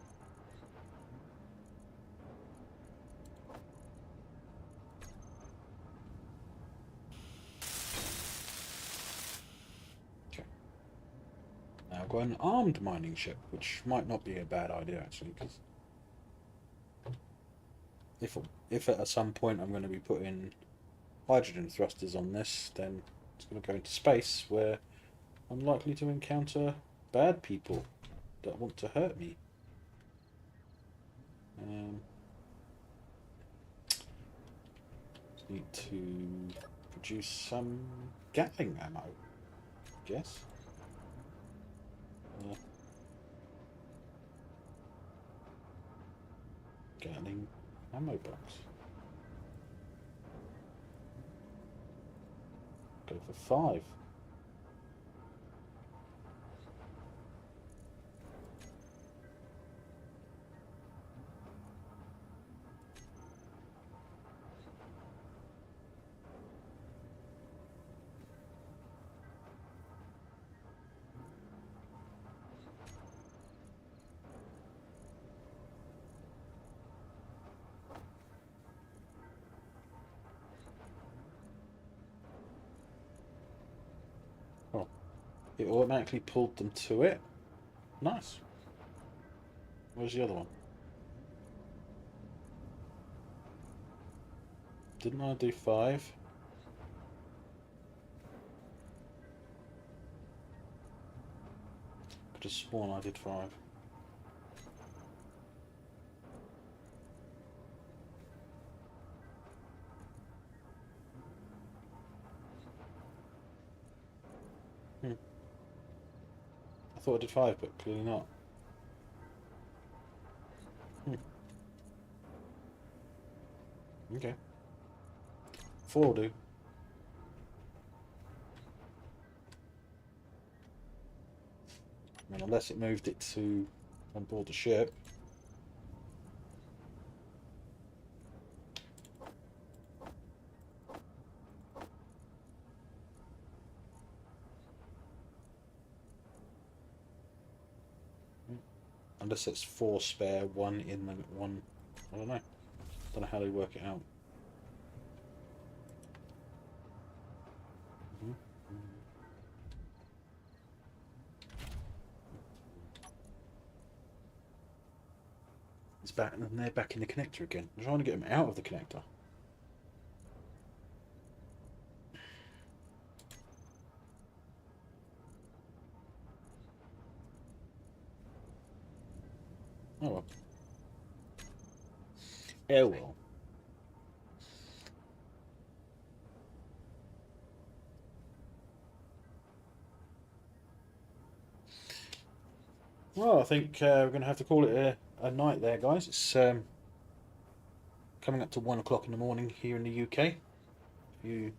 Okay. Now I've got an armed mining ship, which might not be a bad idea actually, because if at some point I'm going to be putting hydrogen thrusters on this, then it's going to go into space where I'm likely to encounter bad people that want to hurt me. Need to produce some Gatling ammo, I guess. Gatling ammo box. Go for 5. It automatically pulled them to it. Nice. Where's the other one? Didn't I do 5? Could have sworn I did 5. I thought I did 5, but clearly not. Okay. 4 will do. I mean, unless it moved it to on board the ship. Unless it's 4 spare, 1 in the one. I don't know. Don't know how they work it out. It's back, and they're back in the connector again. I'm trying to get them out of the connector. Oh well. Oh well. Well, I think we're going to have to call it a night there, guys. It's coming up to 1 o'clock in the morning here in the UK. If you